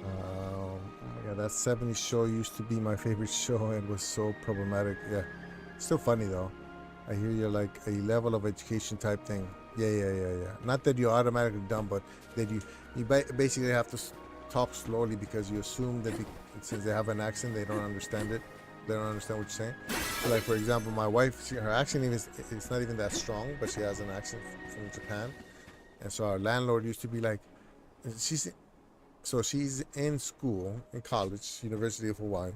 Speaker 1: Oh my god, that 70s show used to be my favorite show and was so problematic. Yeah, still funny though. I hear you're like a level of education type thing. Yeah. Not that you're automatically dumb, but that you basically have to talk slowly because you assume that since they have an accent, they don't understand it. They don't understand what you're saying. So like for example, my wife, her accent it's not even that strong, but she has an accent from Japan. And so our landlord used to be like, she's in school, in college, University of Hawaii.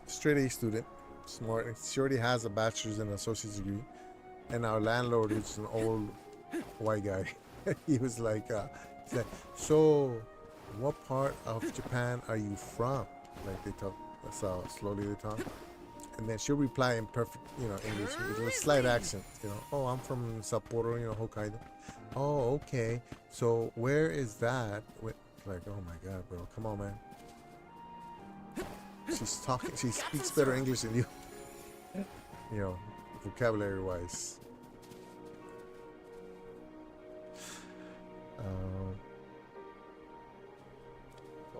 Speaker 1: Straight A student, smart. She already has a bachelor's and an associate's degree. And our landlord is an old white guy. He was like, he's like, so what part of Japan are you from? Like they talk, that's how slowly they talk. And then she'll reply in perfect, English with a slight accent, oh, I'm from Sapporo, Hokkaido. Oh, okay. So where is that? Like, oh my god, bro, come on, man. She's talking, she speaks better English than you, vocabulary wise.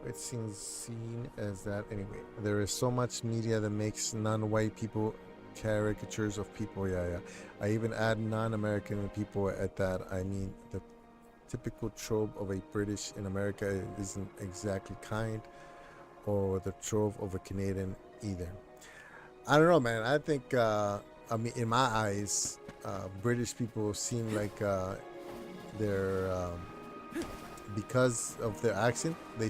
Speaker 1: It seems seen as that anyway. There is so much media that makes non-white people caricatures of people. Yeah. I even add non-American people at that. I mean, the typical trope of a British in America isn't exactly kind, or the trope of a Canadian either. I don't know, man. I think, in my eyes, British people seem like they're because of their accent, they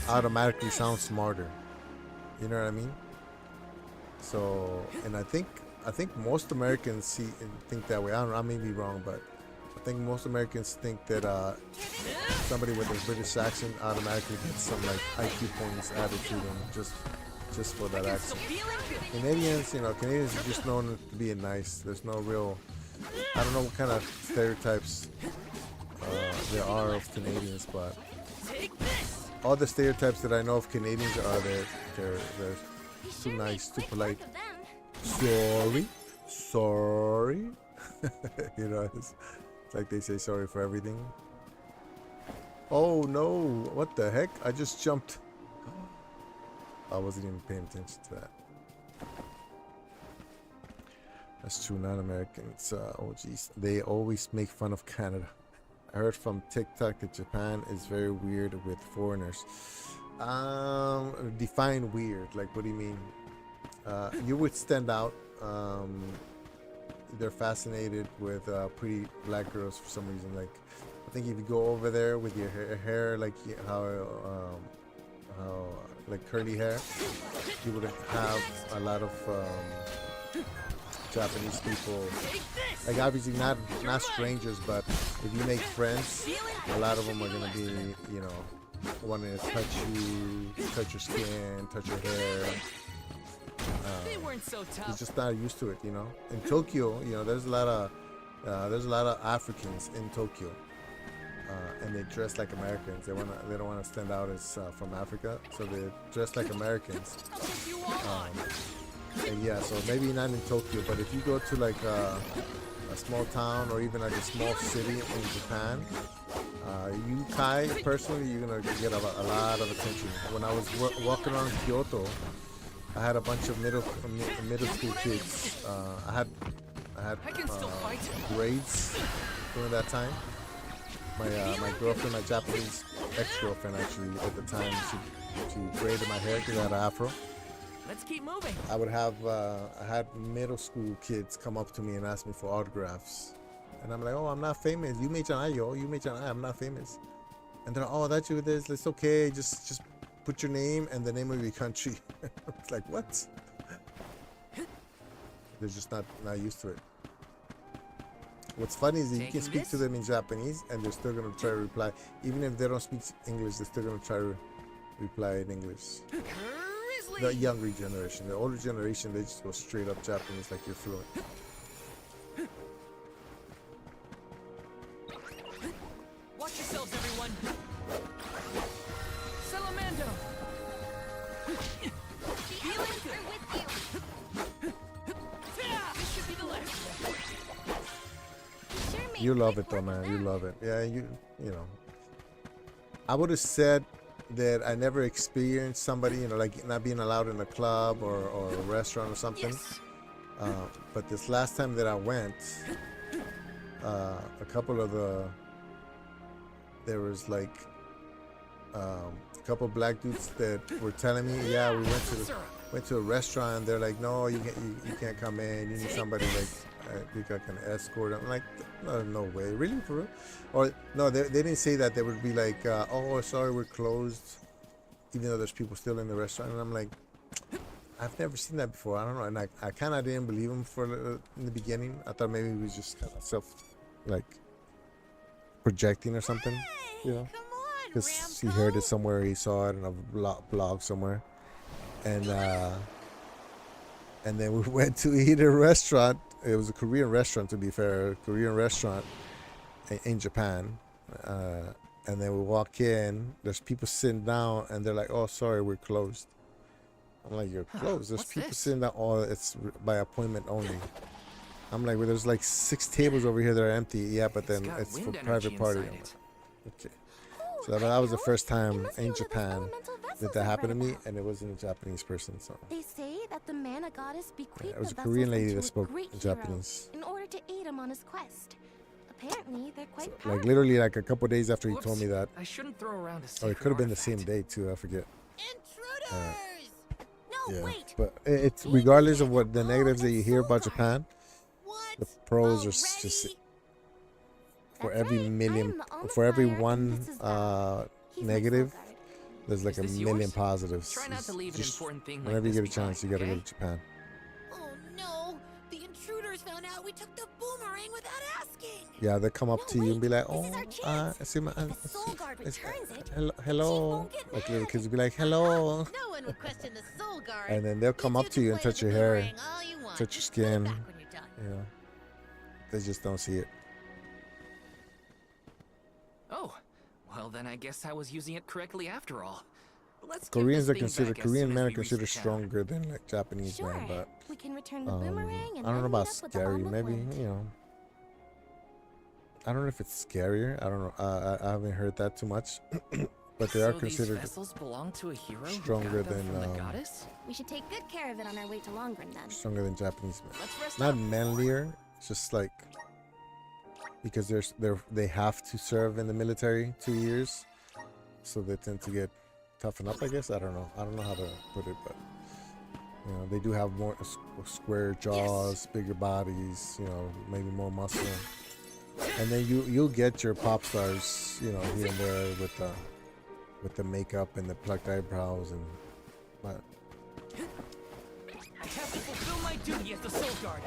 Speaker 1: automatically sound smarter. You know what I mean? So, and I think I think most Americans think that way. I don't know, I may be wrong, but I think most Americans think that somebody with a British accent automatically gets some like IQ points added to them just for that accent. Canadians, you know, Canadians are just known to being nice. There's no real, I don't know what kind of stereotypes there are of Canadians, but all the stereotypes that I know of Canadians are they're too nice, too polite. Sorry. You know, it's like they say sorry for everything. Oh no, what the heck? I just jumped. I wasn't even paying attention to that. That's true, non-Americans. Oh geez, they always make fun of Canada. I heard from TikTok that Japan is very weird with foreigners. Define weird. Like, what do you mean? You would stand out. They're fascinated with pretty black girls for some reason. Like, I think if you go over there with your hair like how like curly hair, you would have a lot of Japanese people, like obviously not strangers, but if you make friends, a lot of them are gonna be, you know, wanting to touch you, touch your skin, touch your hair.
Speaker 9: They weren't so tough.
Speaker 1: He's just not used to it, you know. In Tokyo, you know, there's a lot of Africans in Tokyo, and they dress like Americans. They don't want to stand out as from Africa, so they dress like Americans. And yeah, so maybe not in Tokyo, but if you go to like a small town or even like a small city in Japan, you Kai personally, you're gonna get a lot of attention. When I was walking around Kyoto, I had a bunch of middle school kids. I had grades during that time. My girlfriend, my Japanese ex-girlfriend actually at the time, she braided my hair because I had an afro.
Speaker 9: Let's keep moving.
Speaker 1: I would have I had middle school kids come up to me and ask me for autographs, and I'm like, oh, I'm not famous. You made I'm not famous. And they're like, oh, that's you. This, it's okay. Just put your name and the name of your country. It's like, what? They're just not used to it. What's funny is that you can speak to them in Japanese and they're still gonna try to reply. Even if they don't speak English, they're still gonna try to reply in English. The younger generation. The older generation, they just go straight up Japanese like you're fluent.
Speaker 9: Watch yourselves, everyone. Salamando. This should be the last.
Speaker 1: You love it though, man. You love it. Yeah, you know. I would have said that I never experienced somebody, you know, like not being allowed in a club or a restaurant or something. Yes. But this last time that I went, a couple of there was like a couple of black dudes that were telling me, yeah, we went to a restaurant. They're like, no, you can't come in. You need somebody like I think I can escort. I'm like, no way, really, for real? Or no, they didn't say that. They would be like, oh, sorry, we're closed, even though there's people still in the restaurant. And I'm like, I've never seen that before. I don't know, and I kind of didn't believe him in the beginning. I thought maybe he was just kind of projecting or something, you know, because he heard it somewhere, he saw it in a blog somewhere, and then we went to eat at a restaurant. It was a Korean restaurant, to be fair, in Japan. And then we walk in, there's people sitting down, and they're like, oh, sorry, we're closed. I'm like, you're closed? There's people sitting down. Oh, it's by appointment only. I'm like, well, there's like 6 tables over here that are empty. Yeah, but then it's for private party. I'm like, okay. So that was the first time in Japan that happened to me, and it wasn't a Japanese person. So
Speaker 2: they say that the mana goddess bequeathed
Speaker 1: it was a Korean lady that spoke
Speaker 2: in
Speaker 1: Japanese
Speaker 2: in order to aid him on his quest. Apparently, they're quite
Speaker 1: so, like literally like a couple days after he told me that.
Speaker 9: I shouldn't throw around a
Speaker 1: or it could have been the same day too. I forget.
Speaker 12: Intruders! No,
Speaker 1: yeah,
Speaker 12: wait.
Speaker 1: but it's regardless of what the negatives that you hear about Japan, the pros are just for every million, for every one negative, there's like a million positives.
Speaker 9: Try not to leave an important thing
Speaker 1: whenever
Speaker 9: like
Speaker 1: you get a
Speaker 9: this
Speaker 1: chance, you gotta
Speaker 9: behind,
Speaker 1: go to Japan.
Speaker 12: Oh no! The
Speaker 8: thought we took the boomerang without asking.
Speaker 1: Yeah, they come up to you and be like,
Speaker 12: This
Speaker 1: oh,
Speaker 12: is our chance.
Speaker 1: see my,
Speaker 12: If the soul guard returns it,
Speaker 1: hello,
Speaker 12: Chief
Speaker 1: hello.
Speaker 12: won't get
Speaker 1: Like
Speaker 12: mad.
Speaker 1: little kids will be like, hello.
Speaker 13: No one would question the soul guard.
Speaker 1: And then they'll come up to you and touch your hair,
Speaker 13: All you want.
Speaker 1: touch your
Speaker 13: Just pull it
Speaker 1: skin.
Speaker 13: back when you're done.
Speaker 1: You know, they just don't see it.
Speaker 9: Oh, well then I guess I was using it correctly after all. Let's give
Speaker 1: Koreans
Speaker 9: this
Speaker 1: are
Speaker 9: thing
Speaker 1: considered,
Speaker 9: back as
Speaker 1: Korean
Speaker 9: soon
Speaker 1: men
Speaker 9: as
Speaker 1: are
Speaker 9: we reach
Speaker 1: considered
Speaker 9: the town.
Speaker 1: stronger than like Japanese
Speaker 2: Sure.
Speaker 1: men, but
Speaker 2: We can return the boomerang and
Speaker 1: I don't know
Speaker 2: then
Speaker 1: about
Speaker 2: meet up with the
Speaker 1: scary.
Speaker 2: Alm of
Speaker 1: Maybe,
Speaker 2: Wind.
Speaker 1: you know, I don't know if it's scarier. I don't know. I haven't heard that too much, but they are
Speaker 9: So
Speaker 1: considered
Speaker 9: these vessels belong to a hero who
Speaker 1: stronger
Speaker 9: got them
Speaker 1: than
Speaker 9: from the goddess?
Speaker 2: We should take good care of it on our way to Longren then.
Speaker 1: stronger than Japanese men.
Speaker 9: Let's rest
Speaker 1: Not
Speaker 9: up.
Speaker 1: manlier. It's just like because they have to serve in the military 2 years, so they tend to get toughen up. I guess I don't know. I don't know how to put it, but you know they do have more square jaws, bigger bodies. You know, maybe more muscle. And then you'll get your pop stars, you know, here and there with the makeup and the plucked eyebrows and. But
Speaker 3: I have to fulfill my duty as the soul guard.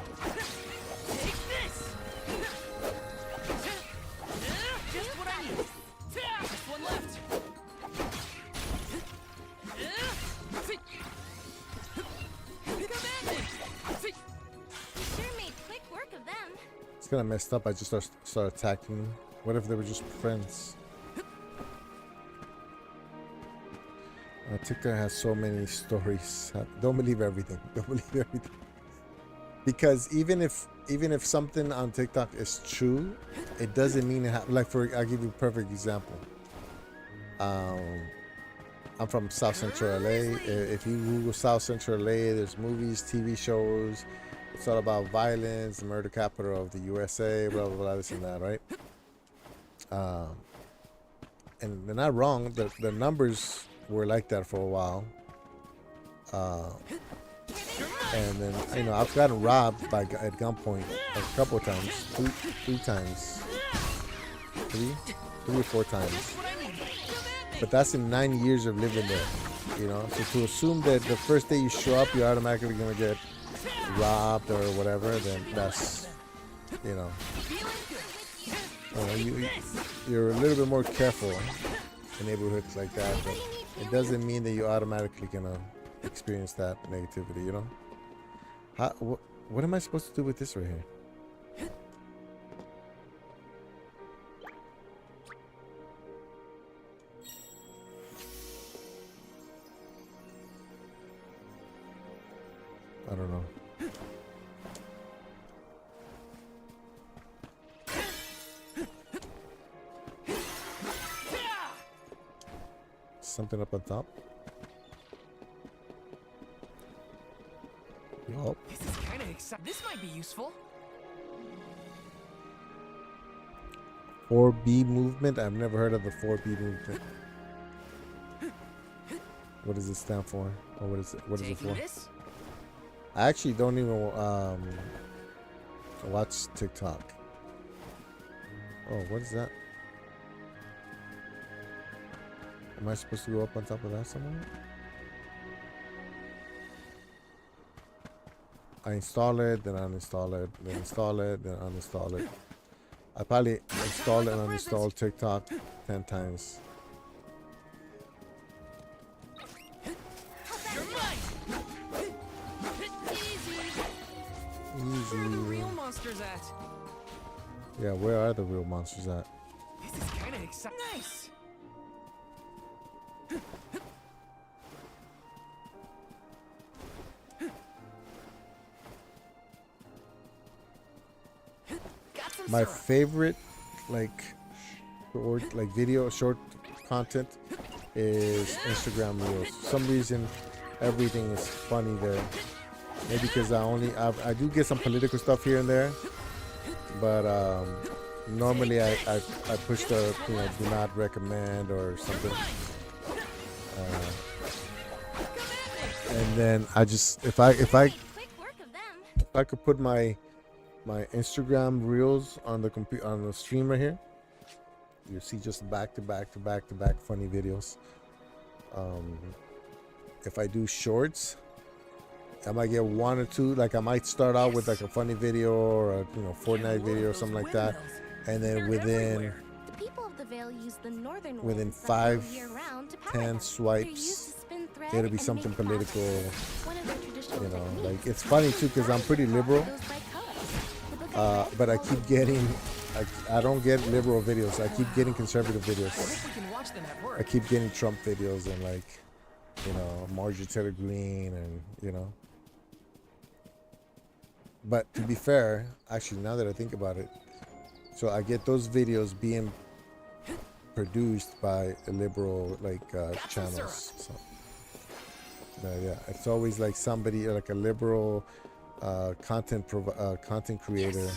Speaker 3: Take this! Just what I need. Just one left.
Speaker 2: Sure made quick work of them.
Speaker 1: it's kind of messed up. I just start attacking them. What if they were just friends? TikTok has so many stories. Don't believe everything. Don't believe everything. Because even if something on TikTok is true, it doesn't mean it happened. Like I'll give you a perfect example. I'm from South Central LA. If you Google South Central LA, there's movies, TV shows. It's all about violence, the murder capital of the USA, blah blah blah, this and that, right? And they're not wrong. The numbers were like that for a while. And then, you know, I've gotten robbed at gunpoint a couple of times, three times, three or four times. But that's in 9 years of living there, you know. So to assume that the first day you show up, you're automatically gonna get robbed or whatever, then that's, you know, you're a little bit more careful in neighborhoods like that. But it doesn't mean that you're automatically gonna experience that negativity, you know. What am I supposed to do with this right here? I don't know. Something up on top. Yup.
Speaker 9: This is kind of exciting. This might be useful.
Speaker 1: 4B movement. I've never heard of the 4B movement. What does it stand for? Or what is it? What is it for?
Speaker 9: This?
Speaker 1: I actually don't even watch TikTok. Oh, what is that? Am I supposed to go up on top of that somewhere? I install it, then uninstall it, then install it, then uninstall it. I probably installed and uninstalled TikTok 10 times. Easy.
Speaker 9: Where are the real monsters at?
Speaker 1: Yeah, where are the real monsters at?
Speaker 9: This is kind of exciting. Nice.
Speaker 1: My favorite, like, short content is Instagram Reels. For some reason, everything is funny there. Maybe because I do get some political stuff here and there, but normally I push the do not recommend or something, and then I just if I could put my Instagram Reels on the stream right here, you see just back to back funny videos. If I do shorts, I might get one or two. Like I might start out with like a funny video or a Fortnite video or something like that, and then within
Speaker 2: The people of the Vale use the northern
Speaker 1: within
Speaker 2: winds that blow
Speaker 1: 5,
Speaker 2: year-round to power
Speaker 1: 10
Speaker 2: them. They're used
Speaker 1: swipes,
Speaker 2: to spin thread
Speaker 1: it'll be
Speaker 2: and
Speaker 1: something
Speaker 2: make fabric.
Speaker 1: political.
Speaker 2: One of their traditional techniques
Speaker 1: Like it's funny too because I'm pretty liberal,
Speaker 2: those bright colors.
Speaker 1: but I keep getting, I don't get liberal videos. I keep getting conservative videos.
Speaker 9: We can watch them at work.
Speaker 1: I keep getting Trump videos and like, Marjorie Taylor Greene and But to be fair, actually, now that I think about it, so I get those videos being produced by liberal channels. So yeah, it's always like somebody like a liberal content creator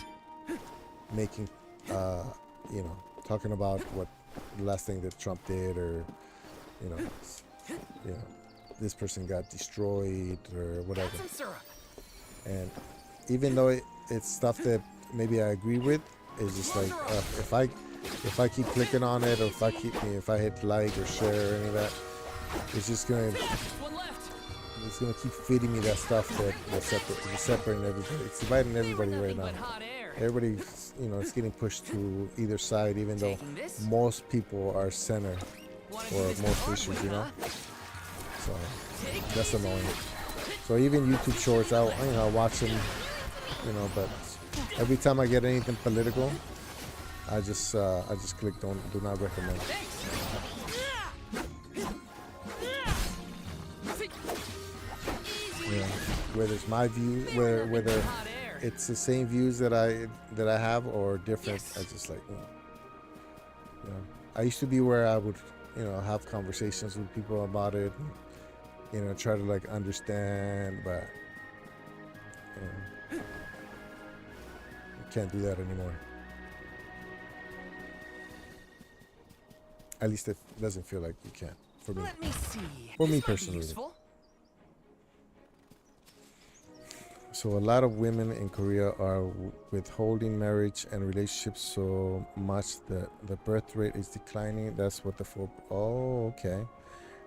Speaker 1: making talking about what the last thing that Trump did, or this person got destroyed or whatever. And even though it's stuff that maybe I agree with, it's just like if I keep clicking on it, or if I hit like or share or any of that, it's just gonna keep feeding me that stuff that's separating everybody. It's dividing everybody right now. Everybody's it's getting pushed to either side, even though most people are center for most issues, So that's annoying. So even YouTube Shorts, I watch them, but every time I get anything political, I just click do not recommend. Whether it's my view, whether it's the same views that I have or different, I just like I used to be where I would have conversations with people about it, and, try to like understand, but you can't do that anymore. At least it doesn't feel like you can for me.
Speaker 9: Let me see.
Speaker 1: For me personally. So a lot of women in Korea are withholding marriage and relationships so much that the birth rate is declining. That's what okay.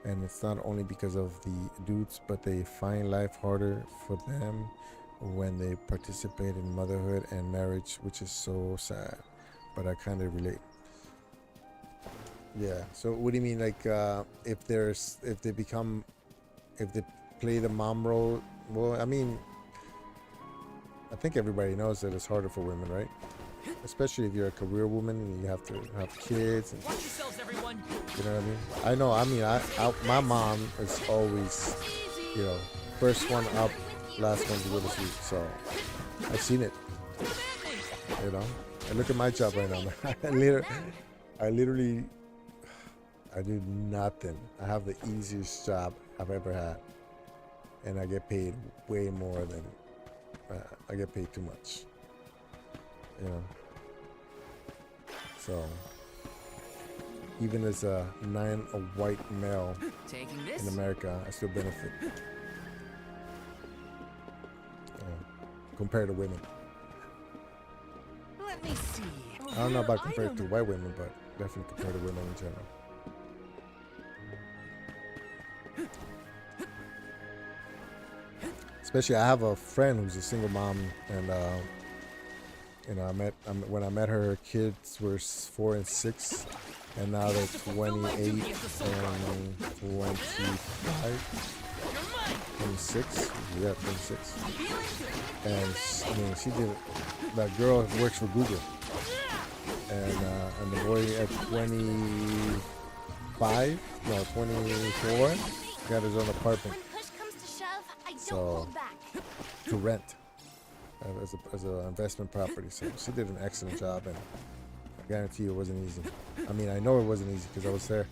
Speaker 1: And it's not only because of the dudes, but they find life harder for them when they participate in motherhood and marriage, which is so sad. But I kind of relate. Yeah. So what do you mean, like, if they play the mom role? Well, I mean, I think everybody knows that it's harder for women, right? Especially if you're a career woman and you have to have kids. And,
Speaker 3: Watch yourselves, everyone.
Speaker 1: you know what I mean? I know. I mean, my mom is always, first one up, last one to go to sleep. So I've seen it. And look at my job right now. I literally do nothing. I have the easiest job I've ever had, and I get paid way more than. I get paid too much. So even as a white male in America, I still benefit compared to women.
Speaker 9: Let me see.
Speaker 1: I don't know about compared to white women, but definitely compared to women in general. Especially, I have a friend who's a single mom, and when I met her, her kids were 4 and 6, and now they're 28 and 25, 26. Yeah, 26. And she did. That girl works for Google, and the boy at 24 got his own apartment. So to rent as an investment property. So she did an excellent job, and I guarantee you it wasn't easy. I mean, I know it wasn't easy because I was there.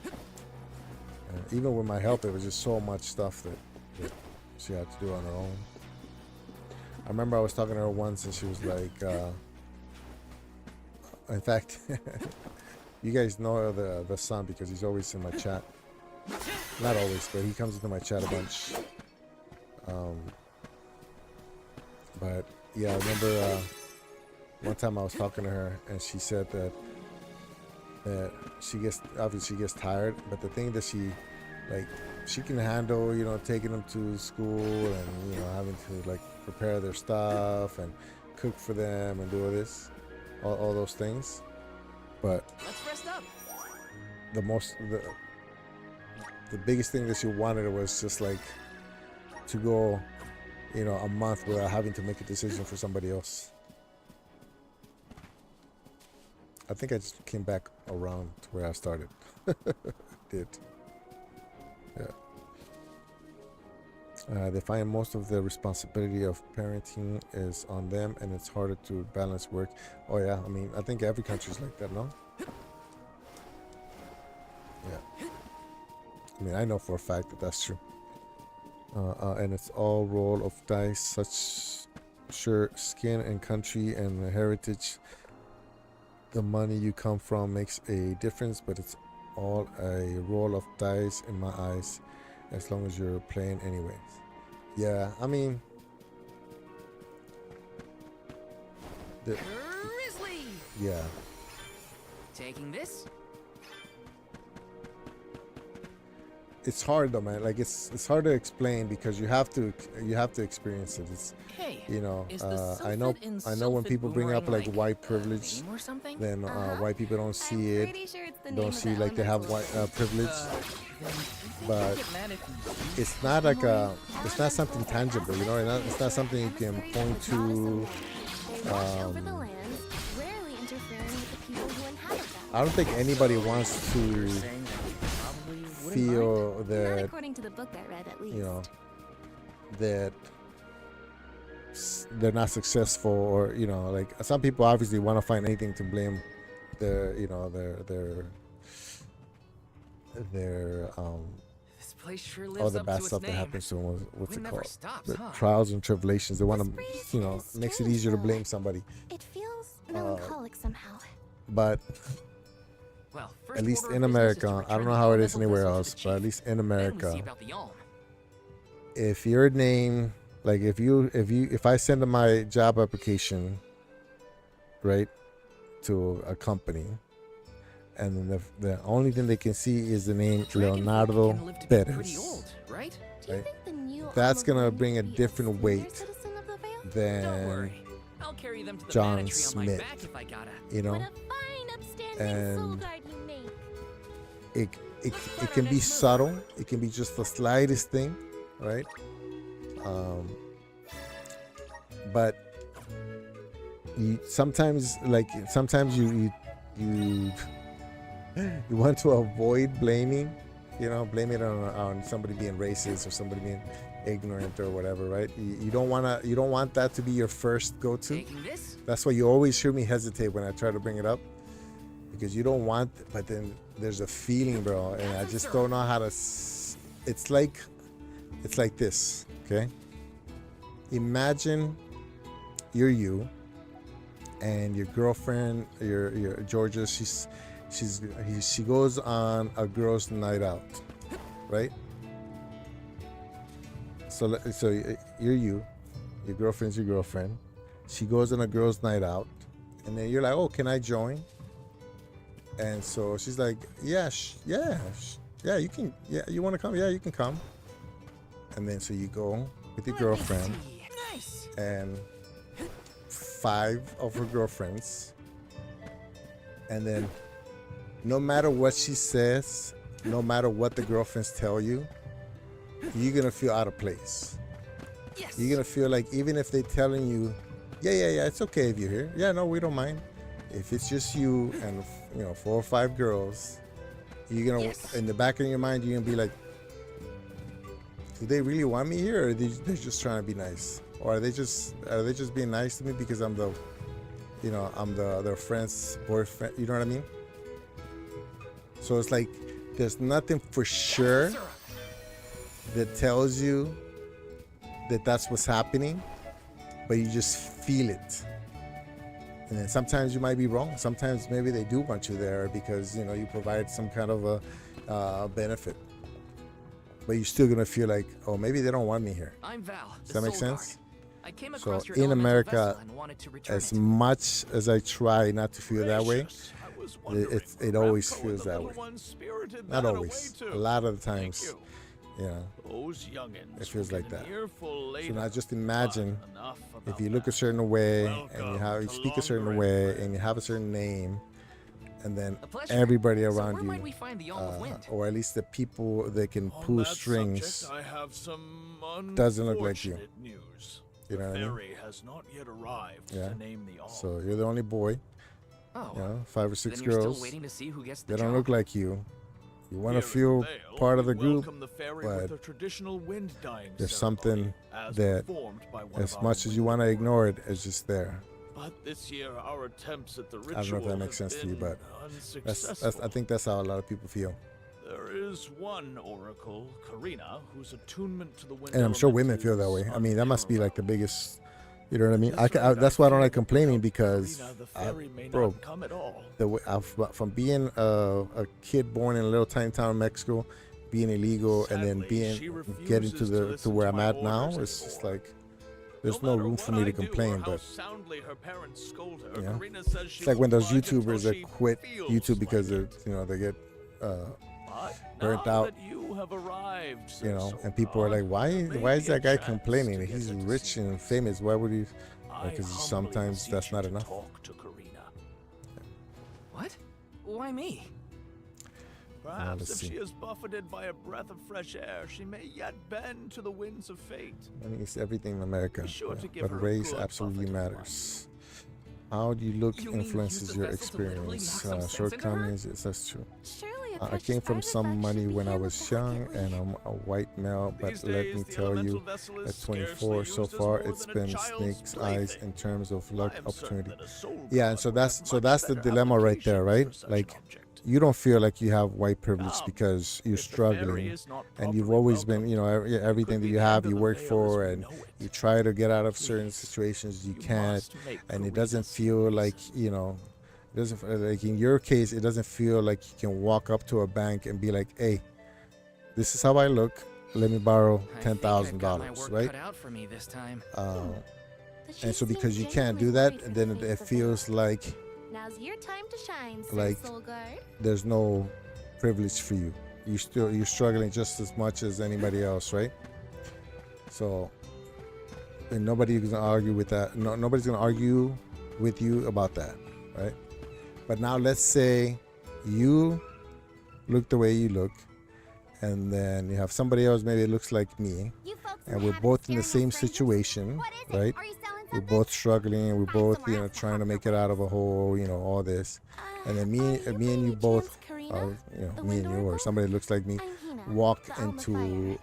Speaker 1: And even with my help, it was just so much stuff that she had to do on her own. I remember I was talking to her once, and she was like, in fact, you guys know the son because he's always in my chat. Not always, but he comes into my chat a bunch. But yeah, I remember one time I was talking to her, and she said that she gets tired, but the thing that she like she can handle, you know, taking them to school and, you know, having to like prepare their stuff and cook for them and do all this, all those things. But
Speaker 9: Let's rest up.
Speaker 1: The biggest thing that she wanted was just like to go, you know, a month without having to make a decision for somebody else. I think I just came back around to where I started. Did. Yeah. They find most of the responsibility of parenting is on them, and it's harder to balance work. Oh yeah, I mean, I think every country's like that, no? Yeah. I mean, I know for a fact that that's true. And it's all roll of dice, such sure skin and country and heritage. The money you come from makes a difference, but it's all a roll of dice in my eyes, as long as you're playing anyways. Yeah, I mean,
Speaker 9: Grizzly!
Speaker 1: Yeah.
Speaker 9: Taking this?
Speaker 1: It's hard though, man. Like it's hard to explain because you have to experience it. It's,
Speaker 9: hey,
Speaker 1: you know,
Speaker 9: is the
Speaker 1: I know when people bring up like white privilege, then white people don't see it, don't see like they have white privilege, but it's not like it's not something tangible, you know. It's not something you can point to. I don't think anybody wants to feel that,
Speaker 2: Not according to the book I read, at least.
Speaker 1: you know, that they're not successful, or, you know, like some people obviously want to find anything to blame their, you know, their
Speaker 9: this place sure lives
Speaker 1: all the
Speaker 9: up
Speaker 1: bad
Speaker 9: to
Speaker 1: stuff
Speaker 9: its
Speaker 1: that
Speaker 9: name.
Speaker 1: happens to them. What's
Speaker 9: It
Speaker 1: it
Speaker 9: never
Speaker 1: called?
Speaker 9: stops,
Speaker 1: The
Speaker 9: huh?
Speaker 1: trials and tribulations. They want to, you know, makes it easier to blame somebody.
Speaker 2: It feels melancholic somehow.
Speaker 1: But
Speaker 9: Well,
Speaker 1: at least in America, I don't know how it is anywhere else, but at least in America, if your name, like if I send my job application, right, to a company, and then the only thing they can see is the name Leonardo Perez,
Speaker 9: right?
Speaker 1: that's gonna bring a different weight than
Speaker 9: I'll carry them to the
Speaker 1: John
Speaker 9: banner tree on my
Speaker 1: Smith,
Speaker 9: back if I gotta.
Speaker 1: you know. And it can be subtle. It can be just the slightest thing, right? But sometimes you want to avoid blaming, you know, blame it on somebody being racist or somebody being ignorant or whatever, right? You don't want that to be your first go-to. That's why you always hear me hesitate when I try to bring it up, because you don't want, but then there's a feeling, bro, and I just don't know how to. It's like this, okay? Imagine you're you, and your girlfriend, your Georgia, she goes on a girls' night out, right? So you're you, your girlfriend's your girlfriend. She goes on a girls' night out, and then you're like, oh, can I join? And so she's like, yeah, you can, yeah, you want to come? Yeah, you can come. And then so you go with your girlfriend, and 5 of her girlfriends, and then no matter what she says, no matter what the girlfriends tell you, you're gonna feel out of place. You're gonna feel like, even if they're telling you, yeah, it's okay if you're here. Yeah, no, we don't mind. If it's just you and, you know, 4 or 5 girls, you're gonna, in the back of your mind, you're gonna be like, do they really want me here, or are they're just trying to be nice, or are they just being nice to me because I'm the, you know, I'm their friend's boyfriend? You know what I mean? So it's like there's nothing for sure that tells you that that's what's happening, but you just feel it. And then sometimes you might be wrong. Sometimes maybe they do want you there because, you know, you provide some kind of a benefit. But you're still gonna feel like, oh, maybe they don't want me here.
Speaker 9: I'm Val.
Speaker 1: Does that make sense?
Speaker 9: I came
Speaker 1: So
Speaker 9: across your
Speaker 1: in
Speaker 9: elemental
Speaker 1: America,
Speaker 9: vessel and wanted to return
Speaker 1: as
Speaker 9: it.
Speaker 1: much as I try not to feel that way,
Speaker 6: Gracious, I was wondering
Speaker 1: it
Speaker 6: where
Speaker 1: always
Speaker 6: Ramco and
Speaker 1: feels
Speaker 6: the
Speaker 1: that
Speaker 6: little
Speaker 1: way.
Speaker 6: ones spirited
Speaker 1: Not
Speaker 6: that away
Speaker 1: always.
Speaker 6: to.
Speaker 1: A lot of the
Speaker 6: Thank
Speaker 1: times,
Speaker 6: you.
Speaker 1: yeah.
Speaker 6: Those youngins
Speaker 1: It feels
Speaker 6: will
Speaker 1: like
Speaker 6: get an
Speaker 1: that.
Speaker 6: earful
Speaker 1: So
Speaker 6: later,
Speaker 1: now just imagine
Speaker 6: but enough
Speaker 1: if
Speaker 6: about
Speaker 1: you look a
Speaker 6: that.
Speaker 1: certain way and you
Speaker 6: Welcome
Speaker 1: you
Speaker 6: to
Speaker 1: speak a certain
Speaker 6: Longaring,
Speaker 1: way and
Speaker 6: friends.
Speaker 1: you have a certain name, and then
Speaker 9: A pleasure.
Speaker 1: everybody
Speaker 9: So
Speaker 1: around
Speaker 9: where
Speaker 1: you,
Speaker 9: might we find the Alm of Wind?
Speaker 1: or at least the people that can
Speaker 6: On
Speaker 1: pull
Speaker 6: that
Speaker 1: strings,
Speaker 6: subject, I have some
Speaker 1: doesn't look like you.
Speaker 6: unfortunate news.
Speaker 1: You know
Speaker 6: the
Speaker 1: what I mean?
Speaker 6: ferry has not yet arrived
Speaker 1: Yeah.
Speaker 6: to name the Alm.
Speaker 1: So you're the only boy.
Speaker 9: Oh,
Speaker 1: You know, 5 or 6
Speaker 9: then you're
Speaker 1: girls.
Speaker 9: still waiting to see who gets the
Speaker 1: They don't
Speaker 9: job.
Speaker 1: look like you. You want to
Speaker 6: Here in
Speaker 1: feel
Speaker 6: Vale,
Speaker 1: part of
Speaker 6: we
Speaker 1: the group,
Speaker 6: welcome the ferry with
Speaker 1: but
Speaker 6: a traditional wind dyeing
Speaker 1: there's
Speaker 6: ceremony,
Speaker 1: something
Speaker 6: as
Speaker 1: that,
Speaker 6: performed by one
Speaker 1: as
Speaker 6: of our
Speaker 1: much as you
Speaker 6: wind
Speaker 1: want to
Speaker 6: warriors.
Speaker 1: ignore it, it's just there.
Speaker 6: But this year, our attempts at the ritual
Speaker 1: I don't know if that makes
Speaker 6: have
Speaker 1: sense to you,
Speaker 6: been
Speaker 1: but that's I
Speaker 6: unsuccessful.
Speaker 1: think that's how a lot of people feel.
Speaker 6: There is one oracle, Karina, whose attunement to the wind
Speaker 1: And I'm sure
Speaker 6: element
Speaker 1: women feel that
Speaker 6: is
Speaker 1: way. I mean, that must be like the biggest, you know what I mean?
Speaker 6: That's right,
Speaker 1: That's why I don't like
Speaker 6: feel that
Speaker 1: complaining,
Speaker 6: without
Speaker 1: because,
Speaker 6: Karina, the ferry may
Speaker 1: bro,
Speaker 6: not come at all.
Speaker 1: the way from being a kid born in a little tiny town in Mexico, being illegal, and then
Speaker 6: Sadly, she
Speaker 1: getting
Speaker 6: refuses
Speaker 1: to
Speaker 6: to listen
Speaker 1: where
Speaker 6: to
Speaker 1: I'm
Speaker 6: my
Speaker 1: at now,
Speaker 6: orders
Speaker 1: it's just
Speaker 6: anymore.
Speaker 1: like there's no
Speaker 6: matter
Speaker 1: room for
Speaker 6: what
Speaker 1: me
Speaker 6: I
Speaker 1: to
Speaker 6: do or
Speaker 1: complain.
Speaker 6: how
Speaker 1: But
Speaker 6: soundly her parents scold her,
Speaker 1: yeah,
Speaker 6: Karina says she
Speaker 1: it's like
Speaker 6: will
Speaker 1: when those
Speaker 6: budge until
Speaker 1: YouTubers that
Speaker 6: she
Speaker 1: quit
Speaker 6: feels
Speaker 1: YouTube because
Speaker 6: like
Speaker 1: they get
Speaker 6: But
Speaker 1: burnt
Speaker 6: now
Speaker 1: out.
Speaker 6: that you have arrived,
Speaker 1: You know,
Speaker 6: Sir
Speaker 1: and people are like, why
Speaker 6: Maybe
Speaker 1: is that
Speaker 6: a
Speaker 1: guy
Speaker 6: chance
Speaker 1: complaining?
Speaker 6: to get
Speaker 1: He's
Speaker 6: her to
Speaker 1: rich
Speaker 6: see
Speaker 1: and famous. Why would he?
Speaker 6: I
Speaker 1: Because
Speaker 6: humbly
Speaker 1: sometimes
Speaker 6: beseech
Speaker 1: that's
Speaker 6: you
Speaker 1: not
Speaker 6: to
Speaker 1: enough.
Speaker 6: talk to Karina.
Speaker 9: What? Why me?
Speaker 6: Perhaps
Speaker 1: let's
Speaker 6: if
Speaker 1: see.
Speaker 6: she is buffeted by a breath of fresh air, she may yet bend to the winds of fate.
Speaker 1: I mean, it's everything in America,
Speaker 6: Be sure to give
Speaker 1: but
Speaker 6: her a
Speaker 1: race
Speaker 6: good
Speaker 1: absolutely
Speaker 6: buffeting
Speaker 1: matters. How do you look
Speaker 9: You mean use
Speaker 1: influences
Speaker 9: the
Speaker 1: your
Speaker 9: vessel to literally
Speaker 1: experience.
Speaker 9: knock some sense into her?
Speaker 1: Shortcomings, yes, that's true.
Speaker 2: Surely a
Speaker 1: I
Speaker 2: precious
Speaker 1: came from
Speaker 2: artifact
Speaker 1: some
Speaker 2: should
Speaker 1: money
Speaker 2: be
Speaker 1: when I
Speaker 2: handled
Speaker 1: was young,
Speaker 2: delicately.
Speaker 1: and I'm a white male. But
Speaker 6: These
Speaker 1: let
Speaker 6: days,
Speaker 1: me
Speaker 6: the
Speaker 1: tell
Speaker 6: elemental
Speaker 1: you,
Speaker 6: vessel is
Speaker 1: at
Speaker 6: scarcely
Speaker 1: 24 so
Speaker 6: used as
Speaker 1: far,
Speaker 6: more
Speaker 1: it's
Speaker 6: than a
Speaker 1: been
Speaker 6: child's
Speaker 1: snake's eyes
Speaker 6: plaything.
Speaker 1: in terms of luck,
Speaker 6: I am
Speaker 1: opportunity.
Speaker 6: certain that a soul
Speaker 1: Yeah, and
Speaker 6: god
Speaker 1: so
Speaker 6: would
Speaker 1: that's
Speaker 6: have
Speaker 1: so
Speaker 6: much
Speaker 1: that's the
Speaker 6: better
Speaker 1: dilemma right there,
Speaker 6: applications
Speaker 1: right?
Speaker 6: for such
Speaker 1: Like,
Speaker 6: an object.
Speaker 1: you don't feel like you have white privilege
Speaker 6: Now,
Speaker 1: because you're
Speaker 6: if the ferry
Speaker 1: struggling,
Speaker 6: is not
Speaker 1: and you've
Speaker 6: properly
Speaker 1: always been,
Speaker 6: welcomed,
Speaker 1: everything
Speaker 6: could
Speaker 1: that
Speaker 6: be
Speaker 1: you
Speaker 6: the
Speaker 1: have,
Speaker 6: end
Speaker 1: you
Speaker 6: of the
Speaker 1: work
Speaker 6: Vale as
Speaker 1: for,
Speaker 6: we
Speaker 1: and
Speaker 6: know it.
Speaker 1: you try to get out of certain
Speaker 6: Please,
Speaker 1: situations, you
Speaker 6: you
Speaker 1: can't,
Speaker 6: must make
Speaker 1: and it
Speaker 6: Karina
Speaker 1: doesn't
Speaker 6: see
Speaker 1: feel
Speaker 6: reason.
Speaker 1: like, it doesn't like in your case, it doesn't feel like you can walk up to a bank and be like, hey, this is how I look, let me borrow
Speaker 9: I think I've got my
Speaker 1: $10,000,
Speaker 9: work
Speaker 1: right?
Speaker 9: cut out for me this time.
Speaker 2: But she
Speaker 1: And so
Speaker 2: seemed
Speaker 1: because you can't
Speaker 2: genuinely
Speaker 1: do that,
Speaker 2: worried for the
Speaker 1: then
Speaker 2: fate
Speaker 1: it
Speaker 2: of the
Speaker 1: feels
Speaker 2: Vale.
Speaker 1: like
Speaker 2: Now's your time to shine, Sir
Speaker 1: like
Speaker 2: Soul Guard.
Speaker 1: there's no privilege for you. You're struggling just as much as anybody else, right? So, and nobody's gonna argue with that. No, nobody's gonna argue with you about that, right? But now let's say you look the way you look, and then you have somebody else maybe it looks like me,
Speaker 12: You folks
Speaker 1: and
Speaker 12: in
Speaker 1: we're
Speaker 12: the
Speaker 1: both
Speaker 12: habit
Speaker 1: in the
Speaker 12: of staring
Speaker 1: same
Speaker 12: at strangers?
Speaker 1: situation,
Speaker 12: What is it?
Speaker 1: right?
Speaker 12: Are you selling
Speaker 1: We're
Speaker 12: something?
Speaker 1: both struggling, and we're
Speaker 12: Find
Speaker 1: both,
Speaker 12: somewhere else to
Speaker 1: trying to
Speaker 12: hide
Speaker 1: make
Speaker 12: your
Speaker 1: it out of a hole, all this. And then me and you both, me and you, or somebody that looks like me, walk into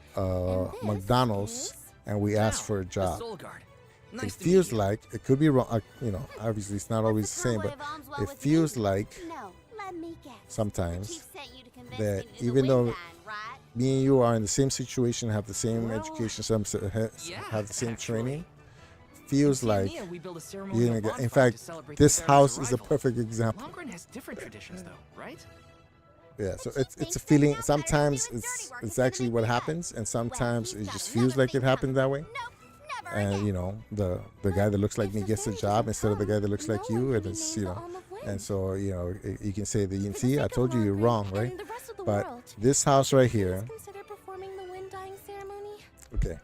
Speaker 1: McDonald's, and we ask for a
Speaker 9: The
Speaker 1: job.
Speaker 9: Soul Guard.
Speaker 1: It
Speaker 9: Nice to
Speaker 1: feels
Speaker 9: meet you.
Speaker 1: like, it could be wrong, obviously it's not always the same, but it feels like
Speaker 12: No, let me guess.
Speaker 1: sometimes
Speaker 12: The chief sent you to convince
Speaker 1: that
Speaker 12: me to do the
Speaker 1: even though
Speaker 12: wind dyeing, right?
Speaker 1: me and you are in the same situation, have the same
Speaker 9: Well,
Speaker 1: education,
Speaker 9: yeah,
Speaker 1: have the same
Speaker 9: actually.
Speaker 1: training, feels
Speaker 9: In
Speaker 1: like
Speaker 9: Tiania, we build a
Speaker 1: you're
Speaker 9: ceremonial
Speaker 1: gonna get. In
Speaker 9: bonfire to
Speaker 1: fact,
Speaker 9: celebrate
Speaker 1: this
Speaker 9: the ferry's
Speaker 1: house is a
Speaker 9: arrival.
Speaker 1: perfect example.
Speaker 9: Longren has different traditions, though, right?
Speaker 1: Yeah, so
Speaker 12: Chief
Speaker 1: it's a
Speaker 12: thinks that
Speaker 1: feeling.
Speaker 12: now better
Speaker 1: Sometimes
Speaker 12: doing dirty work
Speaker 1: it's
Speaker 12: instead of
Speaker 1: actually what
Speaker 12: making it
Speaker 1: happens, and sometimes
Speaker 12: he's
Speaker 1: it
Speaker 12: got
Speaker 1: just
Speaker 12: another
Speaker 1: feels like
Speaker 12: thing
Speaker 1: it happens that way.
Speaker 12: Nope, never
Speaker 1: And
Speaker 12: again.
Speaker 1: the guy that looks like me gets a job instead of the guy that looks like you, and
Speaker 2: and
Speaker 1: it's
Speaker 2: the Alm of Wind.
Speaker 1: and so you can say that you
Speaker 2: For the
Speaker 1: see, I
Speaker 2: sake of
Speaker 1: told you you're
Speaker 2: Longren
Speaker 1: wrong, right?
Speaker 2: and the rest of the
Speaker 1: But
Speaker 2: world,
Speaker 1: this house right
Speaker 2: please
Speaker 1: here,
Speaker 2: consider performing the wind dyeing ceremony.
Speaker 1: okay.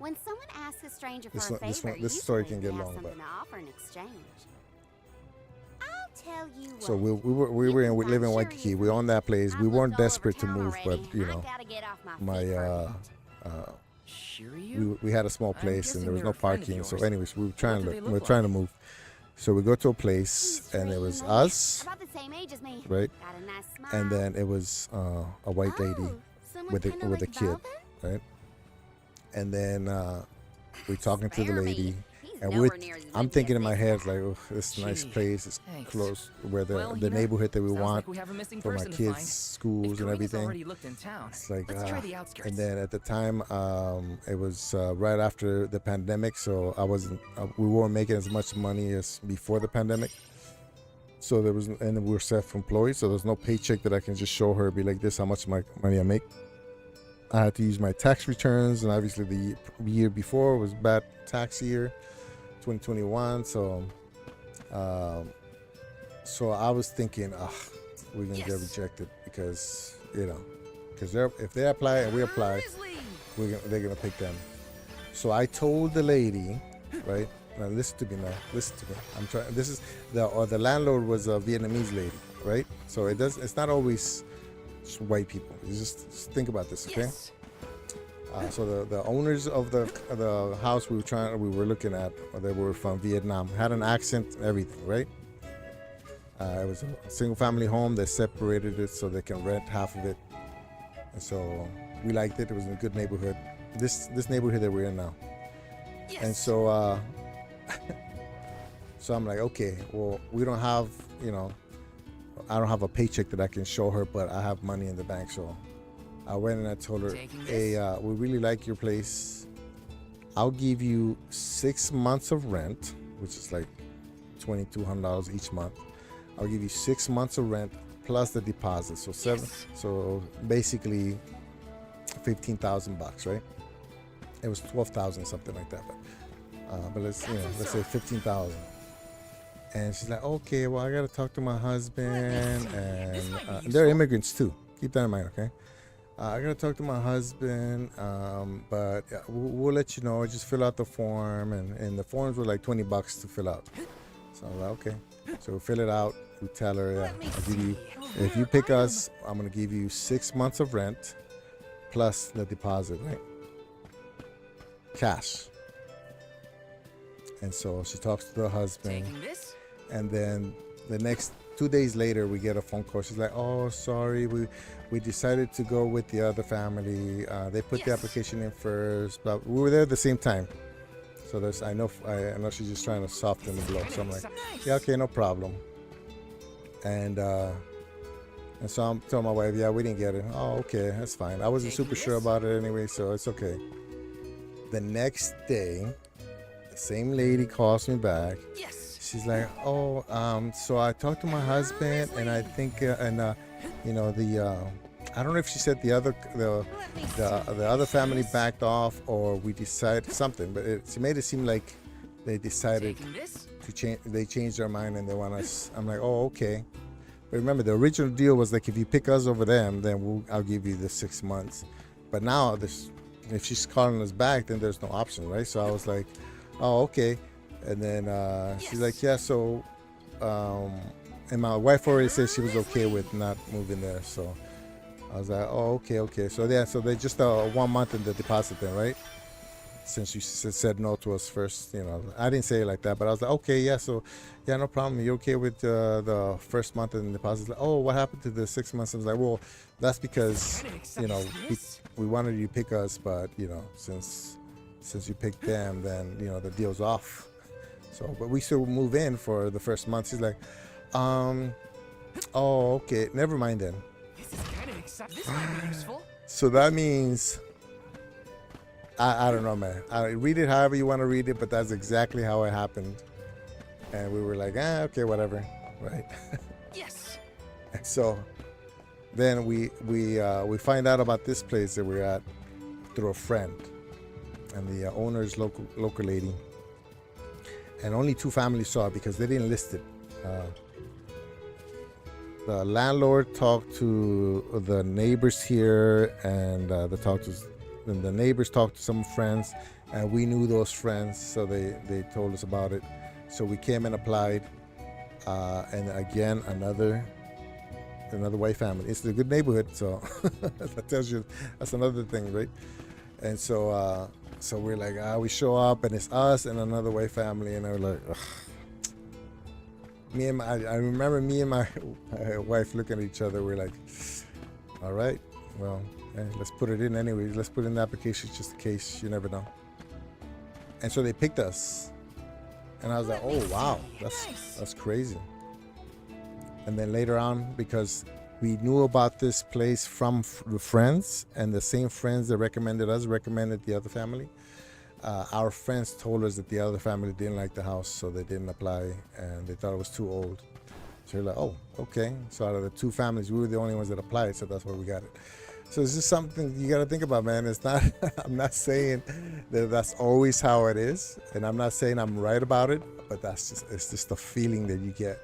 Speaker 12: When someone asks a stranger for
Speaker 1: This
Speaker 12: a
Speaker 1: one- this
Speaker 12: favor,
Speaker 1: one- this story
Speaker 12: usually
Speaker 1: can get
Speaker 12: they have
Speaker 1: long,
Speaker 12: something
Speaker 1: but-
Speaker 12: to offer in exchange. I'll tell you
Speaker 1: So
Speaker 12: what.
Speaker 1: we were in, we live in
Speaker 12: I'm
Speaker 1: Waikiki.
Speaker 12: sure
Speaker 1: We own that place.
Speaker 12: I've
Speaker 1: We
Speaker 12: looked
Speaker 1: weren't
Speaker 12: all over
Speaker 1: desperate to
Speaker 12: town
Speaker 1: move, but
Speaker 12: already. I gotta get off my
Speaker 1: my
Speaker 12: feet for a minute.
Speaker 9: Shiryu?
Speaker 1: we had a small
Speaker 9: I'm
Speaker 1: place and
Speaker 9: guessing
Speaker 1: there was
Speaker 9: they're
Speaker 1: no
Speaker 9: a friend of
Speaker 1: parking. So
Speaker 9: yours.
Speaker 1: anyways, we were trying
Speaker 9: do
Speaker 1: to
Speaker 9: they
Speaker 1: we were
Speaker 9: look
Speaker 1: trying to
Speaker 9: like?
Speaker 1: move. So we go to a place and it was us,
Speaker 12: About the same age as me.
Speaker 1: right?
Speaker 12: Got a nice smile.
Speaker 1: And then it was a white lady
Speaker 2: Oh, someone
Speaker 1: with a
Speaker 2: kinda
Speaker 1: with a
Speaker 2: like
Speaker 1: kid,
Speaker 2: Velvet?
Speaker 1: right? And then we're talking to the
Speaker 12: Spare me.
Speaker 1: lady,
Speaker 12: He's
Speaker 1: and
Speaker 12: nowhere near as
Speaker 1: I'm
Speaker 12: good
Speaker 1: thinking
Speaker 12: as
Speaker 1: in my
Speaker 12: this
Speaker 1: head
Speaker 12: guy.
Speaker 1: like, oh, this is a nice
Speaker 9: Gee,
Speaker 1: place. It's
Speaker 9: thanks.
Speaker 1: close where
Speaker 9: Well,
Speaker 1: the neighborhood that we
Speaker 9: sounds
Speaker 1: want
Speaker 9: like we have a missing
Speaker 1: for my
Speaker 9: person to
Speaker 1: kids'
Speaker 9: find.
Speaker 1: schools
Speaker 9: If
Speaker 1: and
Speaker 9: Karina's
Speaker 1: everything.
Speaker 9: already looked in town,
Speaker 1: It's like,
Speaker 9: let's try the outskirts.
Speaker 1: and then at the time, it was right after the pandemic, so I wasn't, we weren't making as much money as before the pandemic. So there was, and we were self-employed, so there's no paycheck that I can just show her, be like, this, how much money I make. I had to use my tax returns, and obviously the year before was bad tax year, 2021. So I was thinking, we're gonna get rejected because because if they apply and we apply, they're gonna pick them. So I told the lady, right? Now listen to me now. Listen to me. I'm trying. This is the landlord was a Vietnamese lady, right? So it's not always just white people. You just think about this, okay?
Speaker 3: Yes.
Speaker 1: So the owners of the house we were looking at, they were from Vietnam. Had an accent, everything, right? It was a single family home. They separated it so they can rent half of it. And so we liked it. It was in a good neighborhood. This neighborhood that we're in now.
Speaker 3: Yes.
Speaker 1: And so so I'm like, okay, well, we don't have, I don't have a paycheck that I can show her, but I have money in the bank. So I went and I told her, hey, we really like your place. I'll give you 6 months of rent, which is like $2,200 each month. I'll give you 6 months of rent plus the deposit. So so basically $15,000, right? It was 12,000, something like that. But let's say 15,000. And she's like, okay, well, I gotta talk to my husband, and they're immigrants too. Keep that in mind, okay? I gotta talk to my husband, but we'll let you know. Just fill out the form, and the forms were like $20 to fill out. So I'm like, okay. So we fill it out. We tell her, I'll give you, if you pick us, I'm gonna give you 6 months of rent plus the deposit, right? Cash. And so she talks to the husband, and then the next 2 days later we get a phone call. She's like, oh, sorry, we decided to go with the other family. They put the application in first, but we were there at the same time. So I know she's just trying to soften the blow. So I'm like, yeah, okay, no problem. And so I'm telling my wife, yeah, we didn't get it. Oh, okay, that's fine. I wasn't super sure about it anyway, so it's okay. The next day, the same lady calls me back.
Speaker 3: Yes.
Speaker 1: She's like, oh, so I talked to my husband, and I think, I don't know if she said the other family backed off, or we decided something, but she made it seem like they decided to change. They changed their mind and they want us. I'm like, oh, okay. But remember, the original deal was like, if you pick us over them, then I'll give you the 6 months. But now if she's calling us back, then there's no option, right? So I was like, oh, okay. And then she's like, yeah, so, and my wife already said she was okay with not moving there. So I was like, oh, okay. So they just 1 month in the deposit then, right? Since you said no to us first, I didn't say it like that, but I was like, okay, yeah, so, yeah, no problem. You're okay with the first month in the deposit? Like, oh, what happened to the 6 months? I was like, well, that's because, we wanted you to pick us, but, since you picked them, then, the deal's off. So, but we still move in for the first month. She's like, oh, okay, never mind then.
Speaker 3: This is kind of exciting. This might be useful.
Speaker 1: So that means, I don't know, man. Read it however you want to read it, but that's exactly how it happened. And we were like, okay, whatever, right?
Speaker 3: Yes.
Speaker 1: And so then we find out about this place that we're at through a friend, and the owner's local lady. And only 2 families saw it because they didn't list it. The landlord talked to the neighbors here, and the neighbors talked to some friends, and we knew those friends, so they told us about it. So we came and applied, and again another white family. It's a good neighborhood, so that tells you that's another thing, right? And so we're like, we show up, and it's us and another white family, and I was like, ugh. I remember me and my wife looking at each other. We're like, all right, well, let's put it in anyway. Let's put in the application just in case. You never know. And so they picked us, and I was like, oh wow, that's crazy. And then later on, because we knew about this place from the friends, and the same friends that recommended us recommended the other family. Our friends told us that the other family didn't like the house, so they didn't apply, and they thought it was too old. So we're like, oh, okay. So out of the 2 families, we were the only ones that applied, so that's why we got it. So it's just something you got to think about, man. It's not, I'm not saying that that's always how it is. And I'm not saying I'm right about it, but it's just the feeling that you get.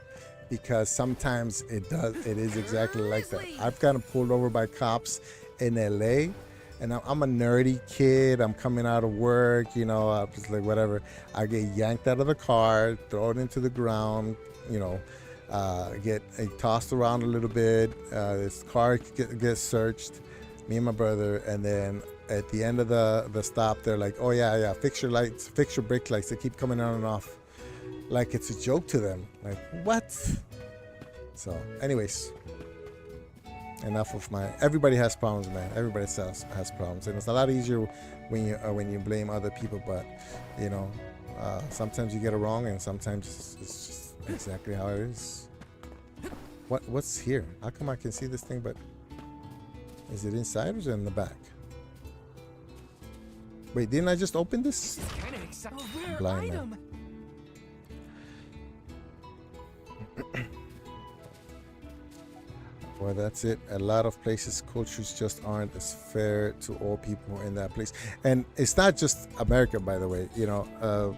Speaker 1: Because sometimes it is exactly like that. I've gotten pulled over by cops in LA, and I'm a nerdy kid. I'm coming out of work, you know, I'm just like, whatever. I get yanked out of the car, thrown into the ground, you know, get tossed around a little bit. This car gets searched, me and my brother, and then at the end of the stop, they're like, oh yeah, fix your lights, fix your brake lights. They keep coming on and off. Like it's a joke to them. Like, what? So, anyways, enough of everybody has problems, man. Everybody has problems, and it's a lot easier when you blame other people. But you know, sometimes you get it wrong, and sometimes it's just exactly how it is. What's here? How come I can see this thing, but is it inside or is it in the back? Wait, didn't I just open this?
Speaker 9: Kind of exciting.
Speaker 1: Blind man. Well, that's it. A lot of places, cultures just aren't as fair to all people in that place. And it's not just America, by the way. You know,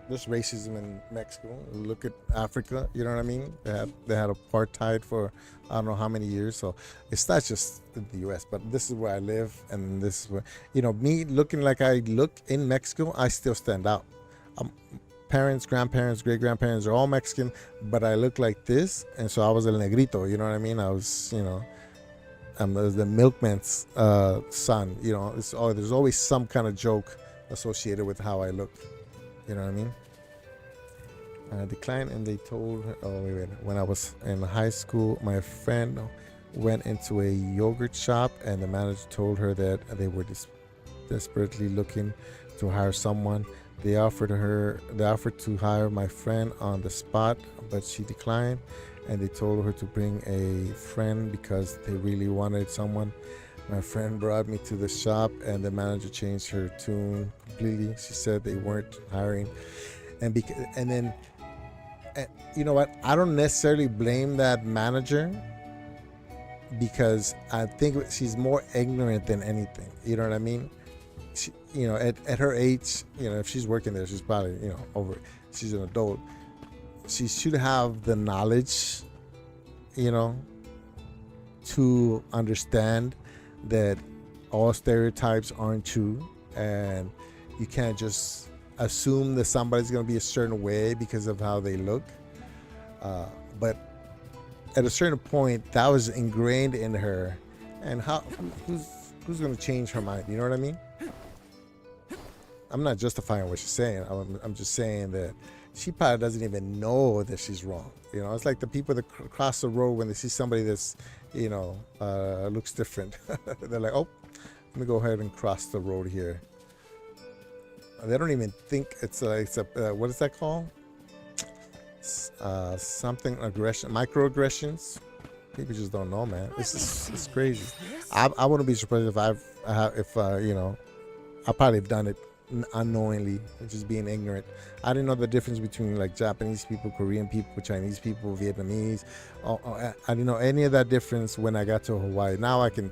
Speaker 1: there's racism in Mexico. Look at Africa. You know what I mean? They had apartheid for I don't know how many years. So it's not just in the U.S. But this is where I live, and this is where, you know, me looking like I look in Mexico, I still stand out. Parents, grandparents, great-grandparents are all Mexican, but I look like this, and so I was el negrito, you know what I mean? I was, you know, I'm the milkman's son, you know. There's always some kind of joke associated with how I look, you know what I mean? I declined, and they told her, when I was in high school, my friend went into a yogurt shop, and the manager told her that they were desperately looking to hire someone. They offered to hire my friend on the spot, but she declined, and they told her to bring a friend because they really wanted someone. My friend brought me to the shop, and the manager changed her tune completely. She said they weren't hiring, and then you know what? I don't necessarily blame that manager because I think she's more ignorant than anything. You know what I mean? She, you know, at her age, you know, if she's working there, she's probably, you know, she's an adult. She should have the knowledge, you know, to understand that all stereotypes aren't true, and you can't just assume that somebody's going to be a certain way because of how they look. But at a certain point, that was ingrained in her, and who's going to change her mind? You know what I mean? I'm not justifying what she's saying. I'm just saying that she probably doesn't even know that she's wrong. You know, it's like the people that cross the road when they see somebody that's, you know, looks different. They're like, oh, let me go ahead and cross the road here. They don't even think it's a what is that called? Something aggression, microaggressions. People just don't know, man. It's crazy. I wouldn't be surprised if you know, I probably have done it unknowingly, just being ignorant. I didn't know the difference between like Japanese people, Korean people, Chinese people, Vietnamese. I didn't know any of that difference when I got to Hawaii. Now I can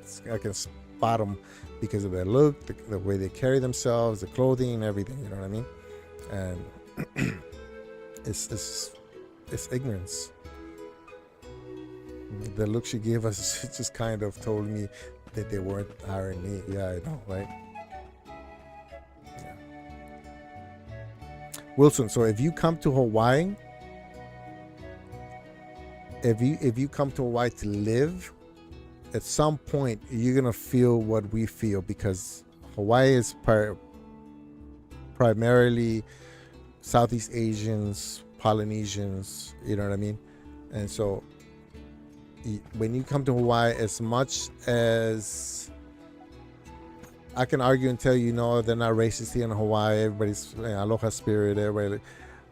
Speaker 1: spot them because of their look, the way they carry themselves, the clothing, and everything. You know what I mean? And it's ignorance. The look she gave us just kind of told me that they weren't hiring me. Yeah, I know, right? Wilson, so if you come to Hawaii, if you come to Hawaii to live, at some point you're gonna feel what we feel, because Hawaii is primarily Southeast Asians, Polynesians, you know what I mean? And so when you come to Hawaii, as much as I can argue and tell you, no, they're not racist here in Hawaii. Everybody's aloha spirit, everybody.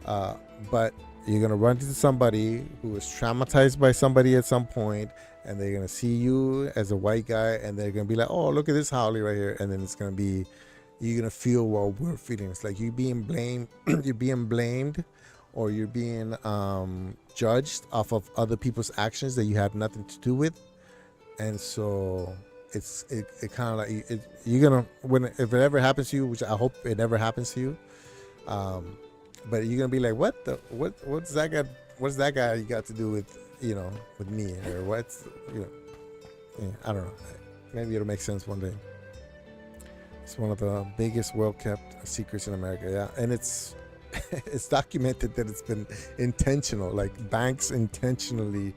Speaker 1: But you're going to run into somebody who was traumatized by somebody at some point, and they're going to see you as a white guy, and they're going to be like, oh, look at this haole right here. And then it's going to be, you're going to feel what we're feeling. It's like you're being blamed, or you're being judged off of other people's actions that you had nothing to do with. And so it kind of like you're gonna, when if it ever happens to you, which I hope it never happens to you, but you're gonna be like, what's that guy you got to do with, with me, or what's, yeah, I don't know, maybe it'll make sense one day. It's one of the biggest well-kept secrets in America. Yeah, and it's it's documented that it's been intentional, like banks intentionally.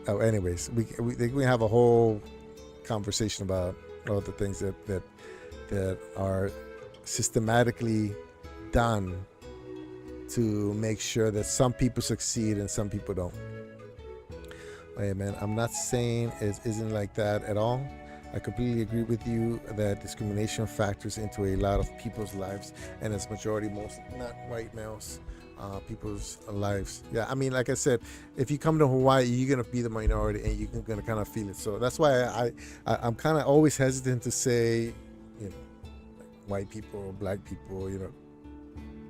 Speaker 1: Oh, anyways, we have a whole conversation about all the things that are systematically done to make sure that some people succeed and some people don't. Hey man, I'm not saying it isn't like that at all. I completely agree with you that discrimination factors into a lot of people's lives, and it's majority, most not white males, people's lives. Yeah, I mean, like I said, if you come to Hawaii, you're gonna be the minority, and you're gonna kind of feel it. So that's why I'm kind of always hesitant to say, like white people, black people.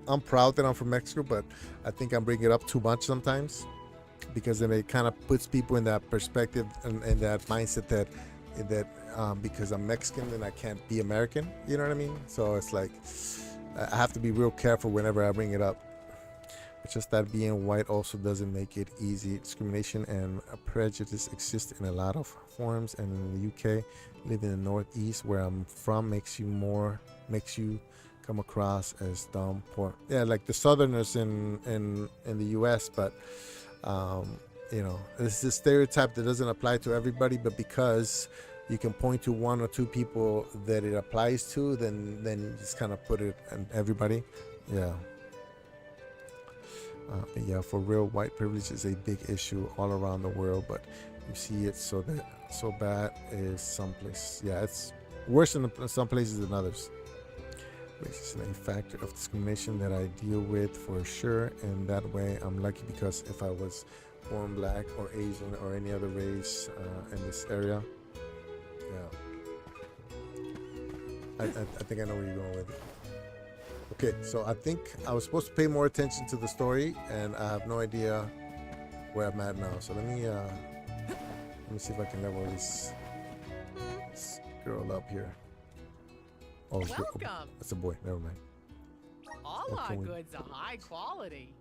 Speaker 1: I'm proud that I'm from Mexico, but I think I'm bringing it up too much sometimes, because then it kind of puts people in that perspective and that mindset that because I'm Mexican then I can't be American. You know what I mean? So it's like I have to be real careful whenever I bring it up. It's just that being white also doesn't make it easy. Discrimination and prejudice exist in a lot of forms, and in the UK, living in the Northeast where I'm from makes you come across as dumb, poor. Yeah, like the Southerners in the US, but this is a stereotype that doesn't apply to everybody, but because you can point to one or two people that it applies to, then you just kind of put it on everybody. Yeah. Yeah, for real, white privilege is a big issue all around the world, but you see it so bad is some places. Yeah, it's worse in some places than others. Racism is a factor of discrimination that I deal with for sure, and that way I'm lucky, because if I was born black or Asian or any other race in this area, yeah, I think I know where you're going with it. Okay, so I think I was supposed to pay more attention to the story, and I have no idea where I'm at now. So let me see if I can level this girl up here. Oh,
Speaker 15: welcome.
Speaker 1: That's a boy. Never mind.
Speaker 15: All our goods are high quality.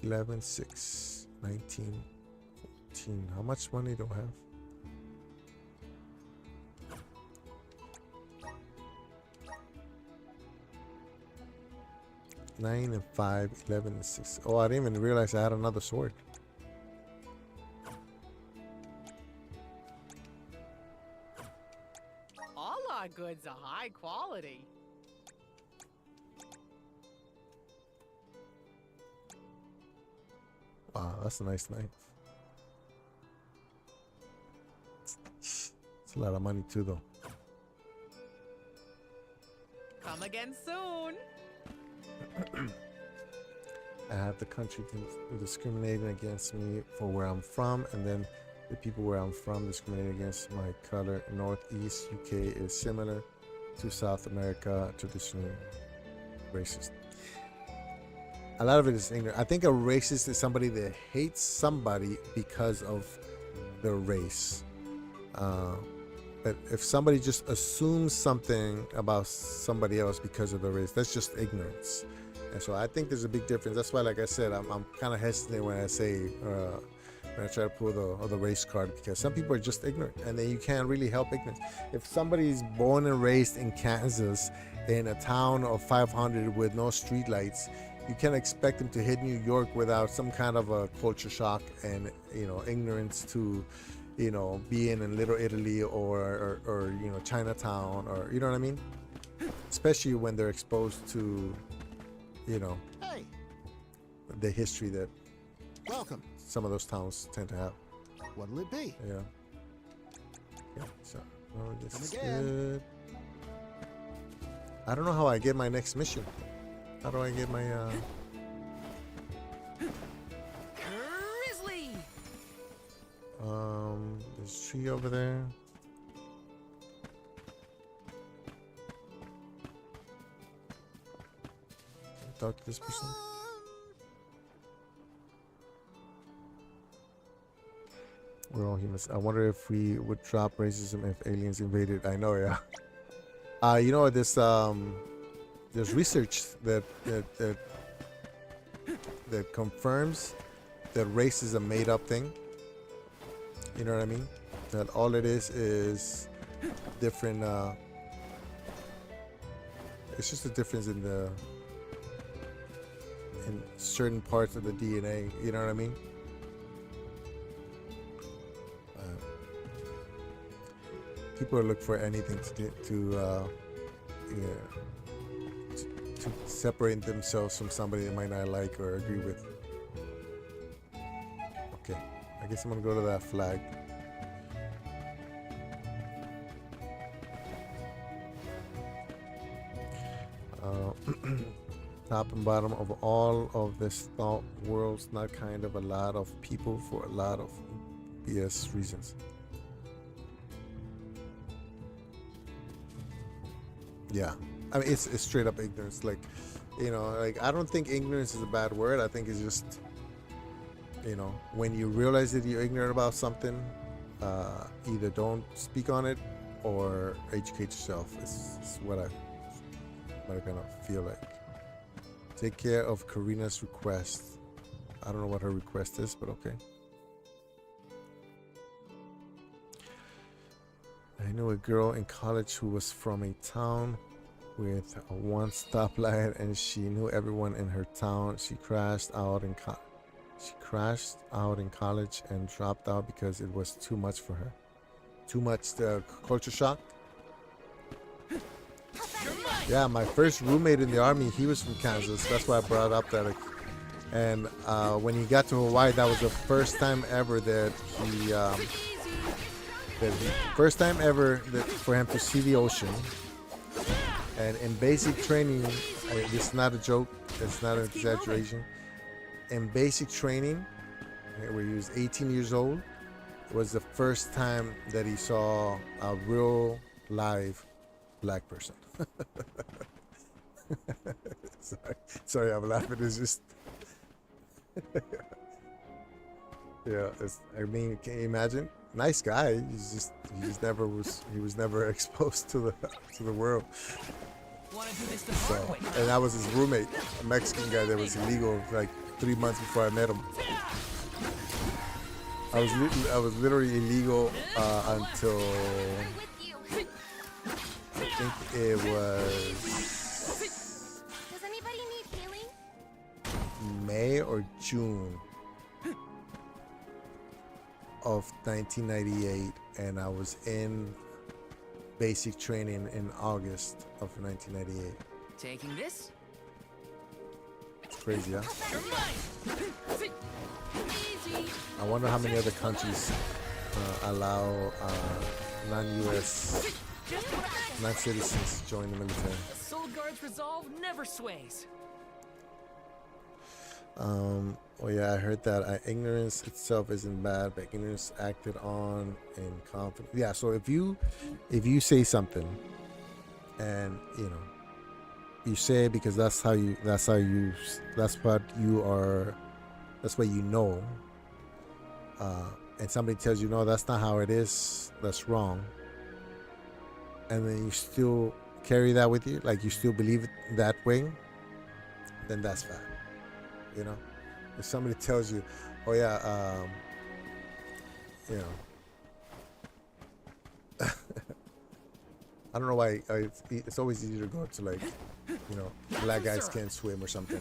Speaker 1: 11, 6, 19, 14. How much money do I have? $9 and $5, 11 and 6. Oh, I didn't even realize I had another sword.
Speaker 15: All our goods are high quality.
Speaker 1: Wow, that's a nice knife. It's a lot of money too, though.
Speaker 15: Come again soon.
Speaker 1: I have the country discriminating against me for where I'm from, and then the people where I'm from discriminating against my color. Northeast UK is similar to South America, traditionally racist. A lot of it is ignorant. I think a racist is somebody that hates somebody because of their race. But if somebody just assumes something about somebody else because of their race, that's just ignorance. And so I think there's a big difference. That's why, like I said, I'm kind of hesitant when I say, when I try to pull the race card, because some people are just ignorant, and then you can't really help ignorance. If somebody's born and raised in Kansas in a town of 500 with no streetlights, you can't expect them to hit New York without some kind of a culture shock and ignorance to being in Little Italy or Chinatown, or you know what I mean, especially when they're exposed to
Speaker 16: Hey,
Speaker 1: the history that
Speaker 16: welcome.
Speaker 1: Some of those towns tend to have.
Speaker 16: What'll it be?
Speaker 1: Yeah, so this
Speaker 16: Come
Speaker 1: is
Speaker 16: again.
Speaker 1: good. I don't know how I get my next mission. How do I get my
Speaker 15: Grizzly.
Speaker 1: there's a tree over there. Talk to this person. We're all humans. I wonder if we would drop racism if aliens invaded. I know, yeah. You know, there's research that confirms that race is a made-up thing. You know what I mean? That all it is different. It's just a difference in certain parts of the DNA. You know what I mean? People are looking for anything to separate themselves from somebody they might not like or agree with. Okay, I guess I'm gonna go to that flag. Top and bottom of all of this thought world's not kind of a lot of people for a lot of BS reasons. Yeah, I mean it's straight up ignorance. Like, you know, like I don't think ignorance is a bad word. I think it's just, you know, when you realize that you're ignorant about something, either don't speak on it or educate yourself. It's what I kind of feel like. Take care of Karina's request. I don't know what her request is, but okay. I knew a girl in college who was from a town with a one stoplight, and she knew everyone in her town. She crashed out in college and dropped out because it was too much for her. Too much culture shock. Yeah, my first roommate in the army, he was from Kansas. That's why I brought up that. And when he got to Hawaii, that was the first time ever that first time ever that for him to see the ocean. And in basic training, this is not a joke, it's not an exaggeration. In basic training, where he was 18 years old, was the first time that he saw a real live black person. Sorry, I'm laughing. It's just, yeah. I mean, can you imagine? Nice guy. He was never exposed to the world. So, and I was his roommate, a Mexican guy that was illegal like 3 months before I met him. I was literally illegal until I think it was
Speaker 2: Does anybody need healing?
Speaker 1: May or June of 1998, and I was in basic training in August of 1998.
Speaker 9: Taking this?
Speaker 1: It's crazy, huh? I wonder how many other countries allow non-US, non-citizens to join the military.
Speaker 15: The Soul Guard's resolve never sways.
Speaker 1: Oh yeah, I heard that ignorance itself isn't bad, but ignorance acted on in confidence. Yeah, so if you say something, and you know, you say it because that's what you know, and somebody tells you no, that's not how it is, that's wrong, and then you still carry that with you, like you still believe it that way, then that's bad. You know, if somebody tells you, oh yeah, you know, I don't know why it's always easy to go to, like, you know, black guys can't swim or something,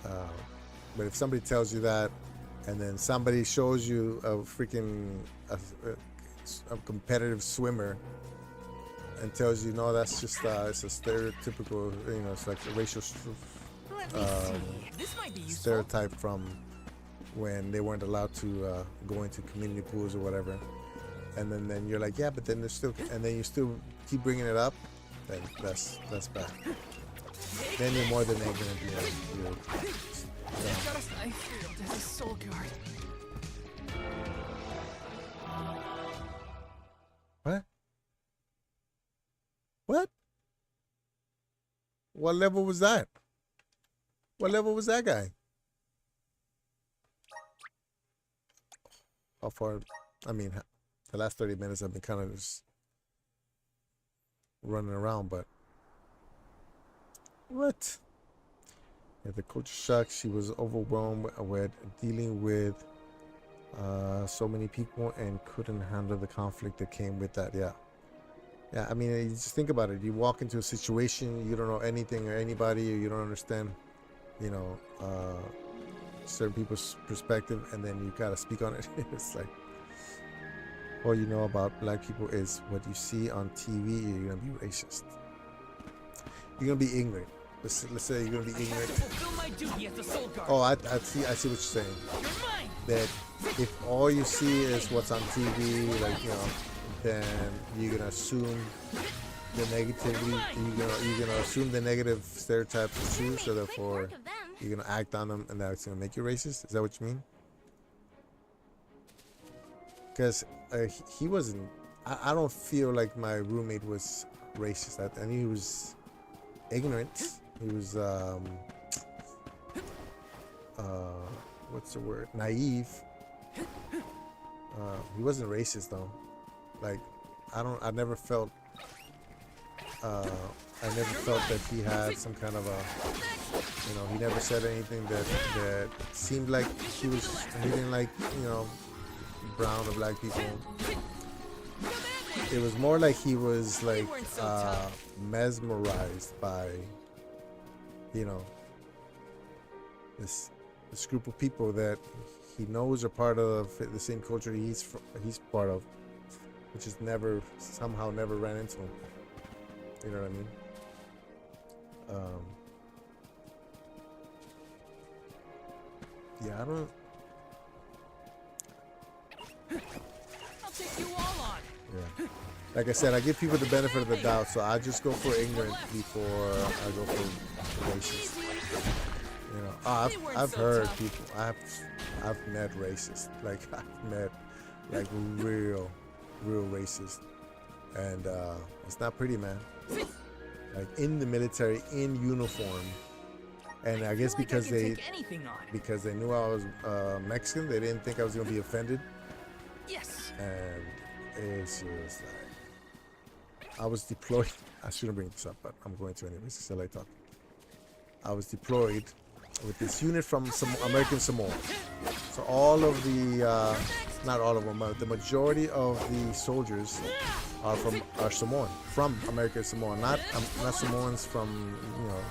Speaker 1: but if somebody tells you that, and then somebody shows you a freaking a competitive swimmer and tells you no, that's just it's a stereotypical, you know, it's like a racial stereotype from when they weren't allowed to go into community pools or whatever, and then you're like, yeah, but then there's still, and then you still keep bringing it up, then that's bad. Then you're more than ignorant.
Speaker 15: There's a Soul Guard.
Speaker 1: What? What level was that? What level was that guy? how far. I mean, the last 30 minutes I've been kind of just running around, but what? Yeah, the culture shock. She was overwhelmed with dealing with so many people and couldn't handle the conflict that came with that. Yeah, I mean, you just think about it. You walk into a situation, you don't know anything or anybody, or you don't understand, you know, certain people's perspective, and then you gotta speak on it. It's like, all you know about black people is what you see on TV. You're gonna be racist. You're gonna be ignorant. Let's say you're gonna be ignorant. Oh, I see what you're saying. That if all you see is what's on TV, like, you know, then you're gonna assume the negativity. You're gonna assume the negative stereotypes are true, so therefore you're gonna act on them, and that's gonna make you racist. Is that what you mean? Because he wasn't. I don't feel like my roommate was racist. I knew he was ignorant. He was what's the word? Naive. He wasn't racist though. Like, I never felt that he had some kind of a, you know, he never said anything that seemed like he didn't like, you know, brown or black people. It was more like he was like mesmerized by, you know, this group of people that he knows are part of the same culture he's part of, which is somehow never ran into him. You know what I mean? Yeah, I don't.
Speaker 3: I'll take you all on.
Speaker 1: Yeah. Like I said, I give people the benefit of the doubt, so I just go for ignorant before I go for racist. You know, I've heard people. I've met racists. Like, I've met like real racist, and it's not pretty, man. Like, in the military, in uniform, and I guess because they knew I was Mexican, they didn't think I was gonna be offended.
Speaker 3: Yes.
Speaker 1: And it's just like, I was deployed. I shouldn't bring this up, but I'm going to anyways. It's LA talk. I was deployed with this unit from American Samoa. So all of the, not all of them, but the majority of the soldiers are Samoan, from American Samoa, not Samoans from, you know,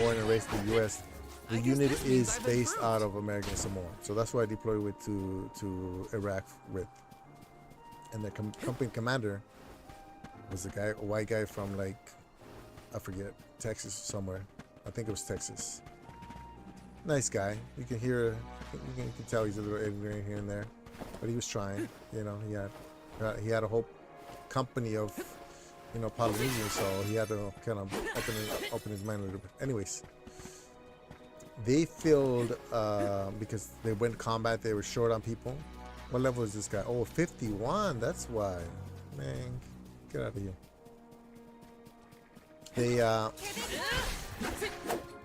Speaker 1: born and raised in the U.S. The unit is based out of American Samoa, so that's why I deployed with to Iraq with. And the company commander was a white guy from, like, I forget, Texas somewhere. I think it was Texas. Nice guy. You can tell he's a little ignorant here and there, but he was trying. You know, he had a whole company of, you know, Polynesians, so he had to kind of open his mind a little bit. Anyways, they filled because they went combat. They were short on people. What level is this guy? Oh, 51. That's why. Man, get out of here.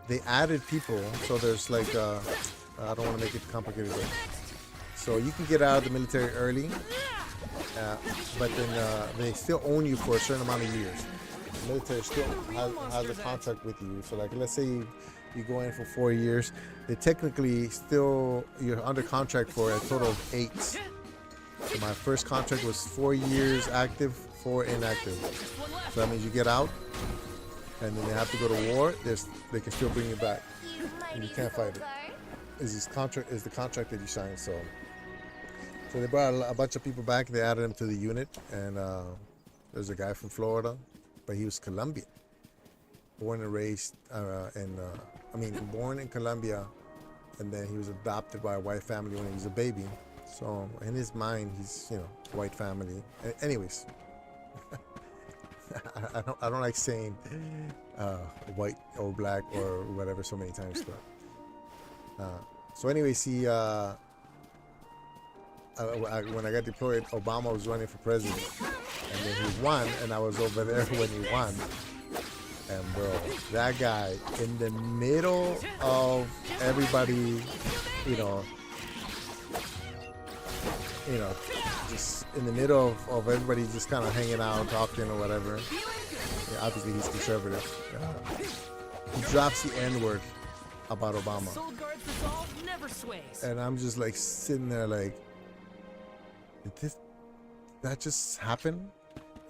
Speaker 1: They added people, so there's like I don't want to make it complicated, but so you can get out of the military early, but then they still own you for a certain amount of years. The military still has a contract with you. So, like, let's say you go in for 4 years, they technically you're under contract for a total of 8. So my first contract was 4 years active, 4 inactive. So that means you get out, and then they have to go to war. They can still bring you back, and you can't fight it. Is the contract that you signed? So they brought a bunch of people back. They added them to the unit, and there's a guy from Florida, but he was Colombian, born and raised born in Colombia, and then he was adopted by a white family when he was a baby. So in his mind, he's, you know, white family. Anyways. I don't like saying white or black or whatever so many times, but so anyways, he when I got deployed, Obama was running for president, and then he won, and I was over there when he won. And bro, that guy in the middle of everybody, you know, you know, just in the middle of everybody just kind of hanging out, talking or whatever. Yeah, obviously he's conservative. He drops the N-word about Obama.
Speaker 3: Soul Guard's resolve never sways.
Speaker 1: And I'm just like sitting there like, did that just happen?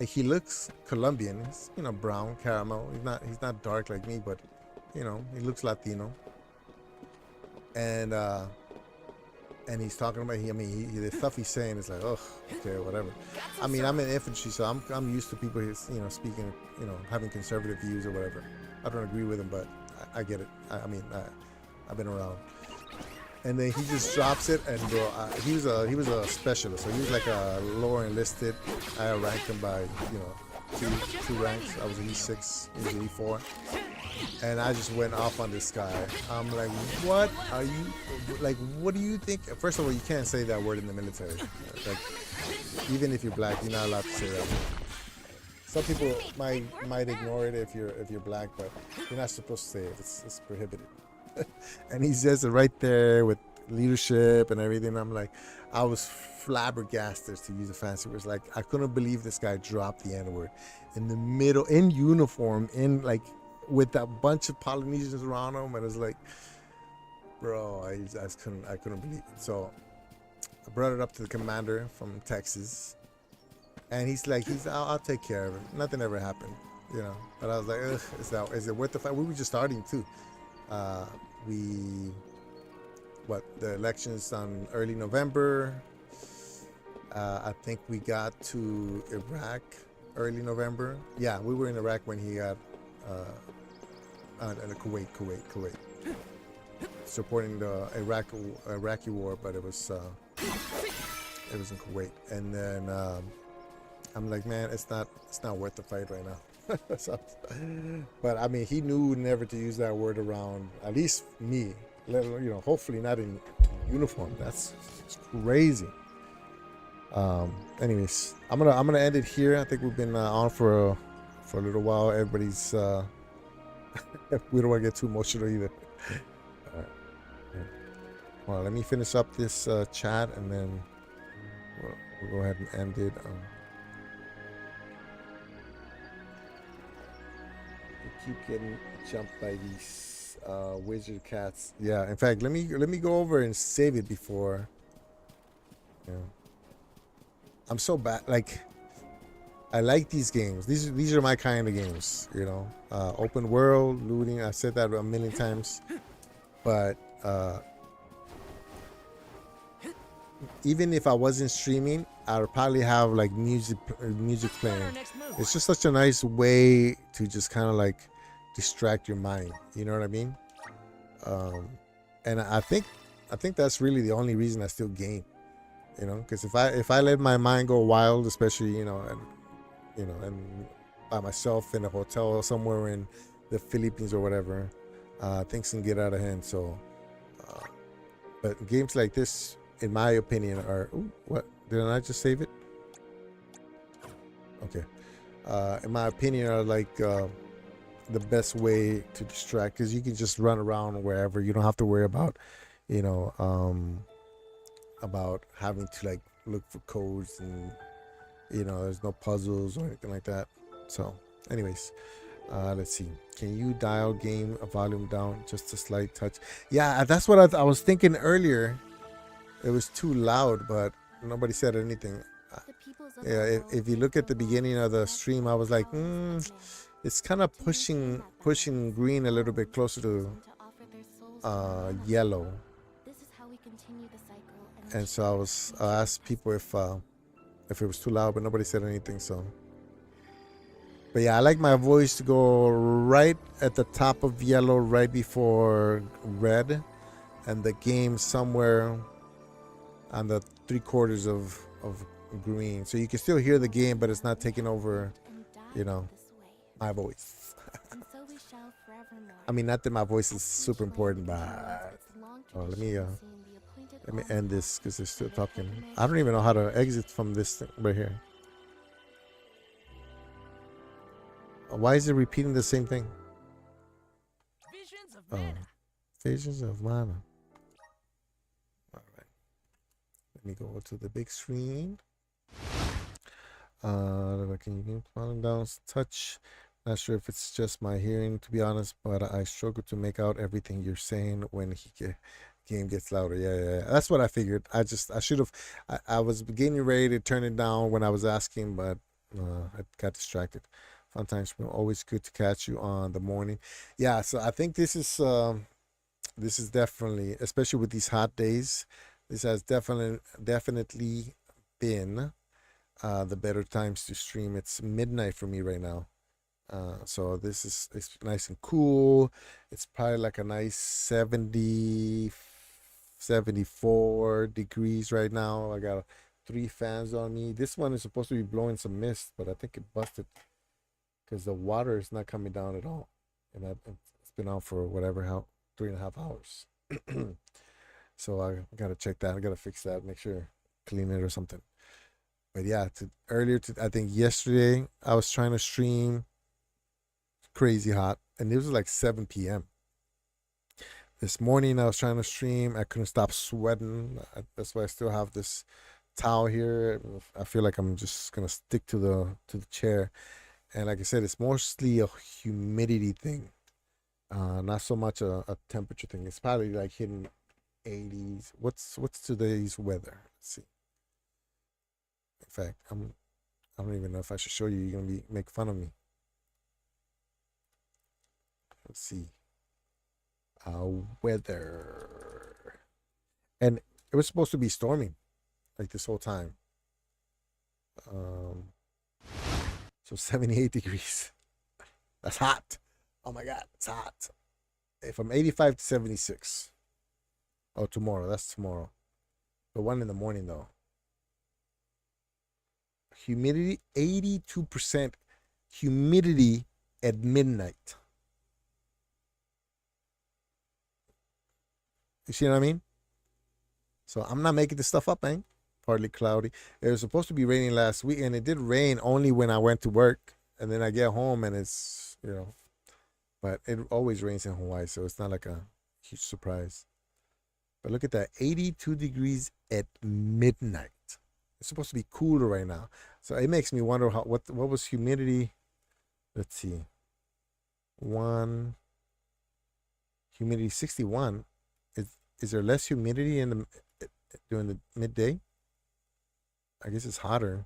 Speaker 1: Like, he looks Colombian. He's, you know, brown, caramel. He's not dark like me, but, you know, he looks Latino. And he's talking about, the stuff he's saying is like, oh, okay, whatever. I mean, I'm in infantry, so I'm used to people, you know, speaking, you know, having conservative views or whatever. I don't agree with him, but I get it. I've been around. And then he just drops it, and bro, he was a specialist, so he was like a lower enlisted. I ranked him by, you know, two ranks. I was an E6, he was an E4, and I just went off on this guy. I'm like, what are you, like, what do you think? First of all, you can't say that word in the military. Like, even if you're black, you're not allowed to say that word. Some people might ignore it if you're black, but you're not supposed to say it. It's prohibited. And he says it right there with leadership and everything. I'm like, I was flabbergasted, to use a fancy word. Like, I couldn't believe this guy dropped the N-word in the middle, in uniform, in like with a bunch of Polynesians around him, and it's like, bro, I couldn't believe it. So I brought it up to the commander from Texas, and he's like, I'll take care of it. Nothing ever happened, you know. But I was like, ugh, is it worth the fight? We were just starting too. The elections on early November. I think we got to Iraq early November. Yeah, we were in Iraq when he got and Kuwait, supporting the Iraqi war, but it was in Kuwait. And then I'm like, man, it's not worth the fight right now. So, but I mean, he knew never to use that word around, at least me, let alone, you know, hopefully not in uniform. It's crazy. Anyways, I'm gonna end it here. I think we've been on for a little while. Everybody's we don't want to get too emotional either. All right. Yeah. Well, let me finish up this chat, and then we'll go ahead and end it. Keep getting jumped by these wizard cats. Yeah, in fact, let me go over and save it before. Yeah, I'm so bad. Like, I like these games. These are my kind of games. You know, open world, looting. I said that a million times, but even if I wasn't streaming, I would probably have like music playing. It's just such a nice way to just kind of like distract your mind, you know what I mean? And I think that's really the only reason I still game, you know, because if I let my mind go wild, especially and by myself in a hotel somewhere in the Philippines or whatever, things can get out of hand. So but games like this, in my opinion, are what didn't I just save it? Okay, in my opinion, are like the best way to distract, because you can just run around wherever. You don't have to worry about, you know, about having to like look for codes, and you know, there's no puzzles or anything like that. So anyways, let's see, can you dial game volume down just a slight touch? Yeah, that's what I was thinking earlier. It was too loud, but nobody said anything. Yeah, if you look at the beginning of the stream, I was like, it's kind of pushing green a little bit closer to yellow. And so I asked people if it was too loud, but nobody said anything. So, but yeah, I like my voice to go right at the top of yellow, right before red, and the game somewhere on the 3/4 of green, so you can still hear the game, but it's not taking over, you know, my voice. I mean, not that my voice is super important, but let me end this because they're still talking. I don't even know how to exit from this thing right here. Why is it repeating the same thing? Visions of Mana. All right. Let me go to the big screen. Can you falling down touch? Not sure if it's just my hearing, to be honest, but I struggle to make out everything you're saying when game gets louder. Yeah. That's what I figured. I should have. I was getting ready to turn it down when I was asking, but I got distracted. Fun times. Always good to catch you on the morning. Yeah. So I think this is definitely, especially with these hot days, this has definitely been the better times to stream. It's midnight for me right now. So it's nice and cool. It's probably like a nice 70, 74 degrees right now. I got 3 fans on me. This one is supposed to be blowing some mist, but I think it busted because the water is not coming down at all. And it's been out for whatever, 3.5 hours. So I gotta check that. I gotta fix that, make sure, clean it or something. But yeah, I think yesterday I was trying to stream crazy hot, and it was like 7 p.m. This morning I was trying to stream. I couldn't stop sweating. That's why I still have this towel here. I feel like I'm just gonna stick to the chair. And like I said, it's mostly a humidity thing, not so much a temperature thing. It's probably like hitting 80s. What's today's weather? Let's see. In fact, I don't even know if I should show you. You're gonna make fun of me. Let's see. Weather. And it was supposed to be storming like this whole time. So 78 degrees. That's hot. Oh my God, it's hot. From 85 to 76. Oh, tomorrow. That's tomorrow. The one in the morning though. Humidity, 82% humidity at midnight. You see what I mean? So I'm not making this stuff up, man. Partly cloudy. It was supposed to be raining last week, and it did rain only when I went to work. And then I get home, and it's, but it always rains in Hawaii, so it's not like a huge surprise. But look at that, 82 degrees at midnight. It's supposed to be cooler right now. So it makes me wonder what was humidity. Let's see. Humidity 61. Is there less humidity during the midday? I guess it's hotter.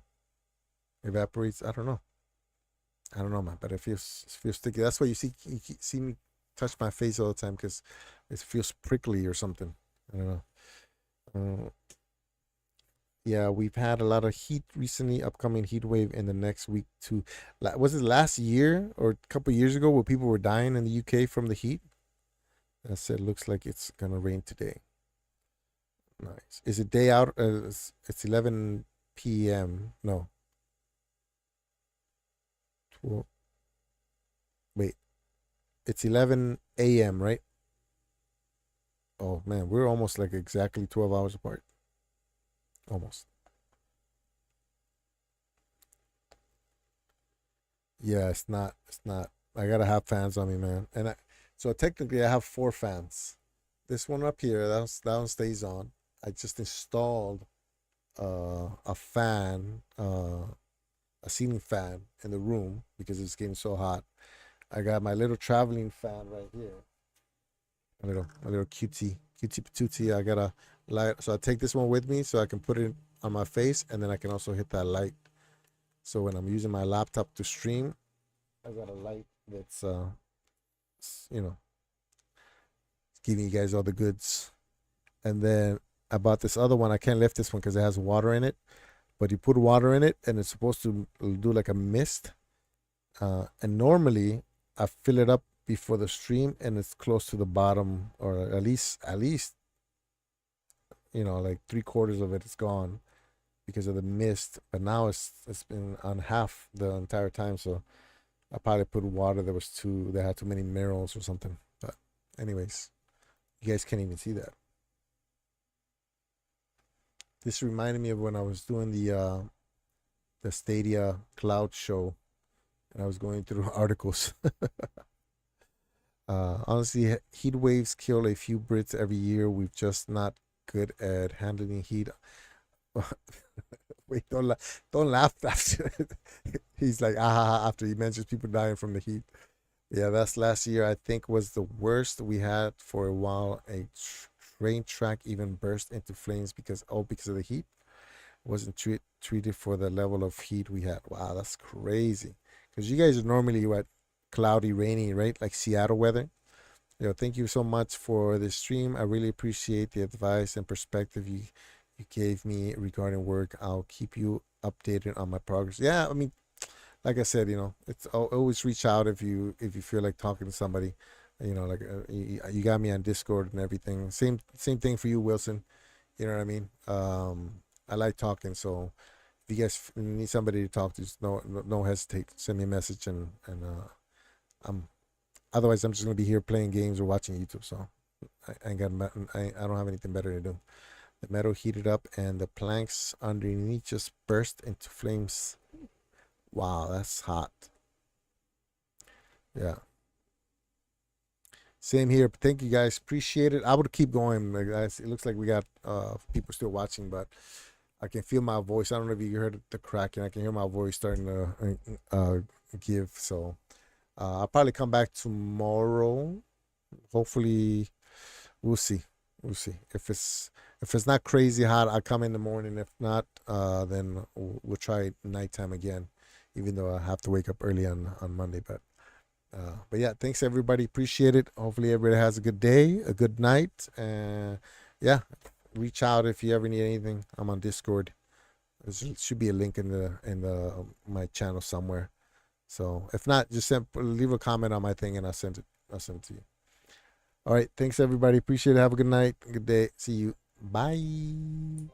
Speaker 1: Evaporates. I don't know, man. But it feels sticky. That's why you see me touch my face all the time, because it feels prickly or something. I don't know. Yeah, we've had a lot of heat recently. Upcoming heat wave in the next week too. Was it last year or a couple years ago where people were dying in the UK from the heat? I said, looks like it's gonna rain today. Nice. Is it day out? It's 11 p.m. No. 12. Wait. It's 11 a.m., right? Oh man, we're almost like exactly 12 hours apart. Almost. Yeah, it's not. I gotta have fans on me, man. So technically I have 4 fans. This one up here, that one stays on. I just installed a fan, a ceiling fan in the room because it's getting so hot. I got my little traveling fan right here. A little cutie patootie. I got a light, so I take this one with me so I can put it on my face, and then I can also hit that light. So when I'm using my laptop to stream, I got a light that's giving you guys all the goods. And then I bought this other one. I can't lift this one because it has water in it, but you put water in it and it's supposed to do like a mist. And normally I fill it up before the stream and it's close to the bottom, or at least like 3/4 of it is gone because of the mist. But now it's been on half the entire time, so I probably put water that had too many minerals or something. But anyways, you guys can't even see that. This reminded me of when I was doing the Stadia cloud show, and I was going through articles. Honestly, heat waves kill a few Brits every year. We're just not good at handling heat. Wait, don't laugh after. He's like, ah, after he mentions people dying from the heat. Yeah, that's last year. I think was the worst we had for a while. A train track even burst into flames because of the heat. Wasn't treated for the level of heat we had. Wow, that's crazy. Because you guys are normally what, cloudy, rainy, right? Like Seattle weather. Thank you so much for this stream. I really appreciate the advice and perspective you gave me regarding work. I'll keep you updated on my progress. Yeah, I mean, like I said, it's always reach out if you feel like talking to somebody. Like you got me on Discord and everything. Same thing for you, Wilson. You know what I mean? I like talking, so if you guys need somebody to talk to, just no hesitate. Send me a message, and otherwise I'm just gonna be here playing games or watching YouTube. So I don't have anything better to do. The metal heated up and the planks underneath just burst into flames. Wow, that's hot. Yeah. Same here. Thank you guys. Appreciate it. I would keep going. It looks like we got people still watching, but I can feel my voice. I don't know if you heard the cracking. I can hear my voice starting to give. So I'll probably come back tomorrow. Hopefully, we'll see. We'll see. If it's not crazy hot, I'll come in the morning. If not, then we'll try nighttime again. Even though I have to wake up early on Monday, but yeah, thanks everybody. Appreciate it. Hopefully everybody has a good day, a good night, and yeah, reach out if you ever need anything. I'm on Discord. There should be a link in the my channel somewhere. So if not, just leave a comment on my thing and I'll send it to you. All right, thanks everybody. Appreciate it. Have a good night, good day. See you. Bye.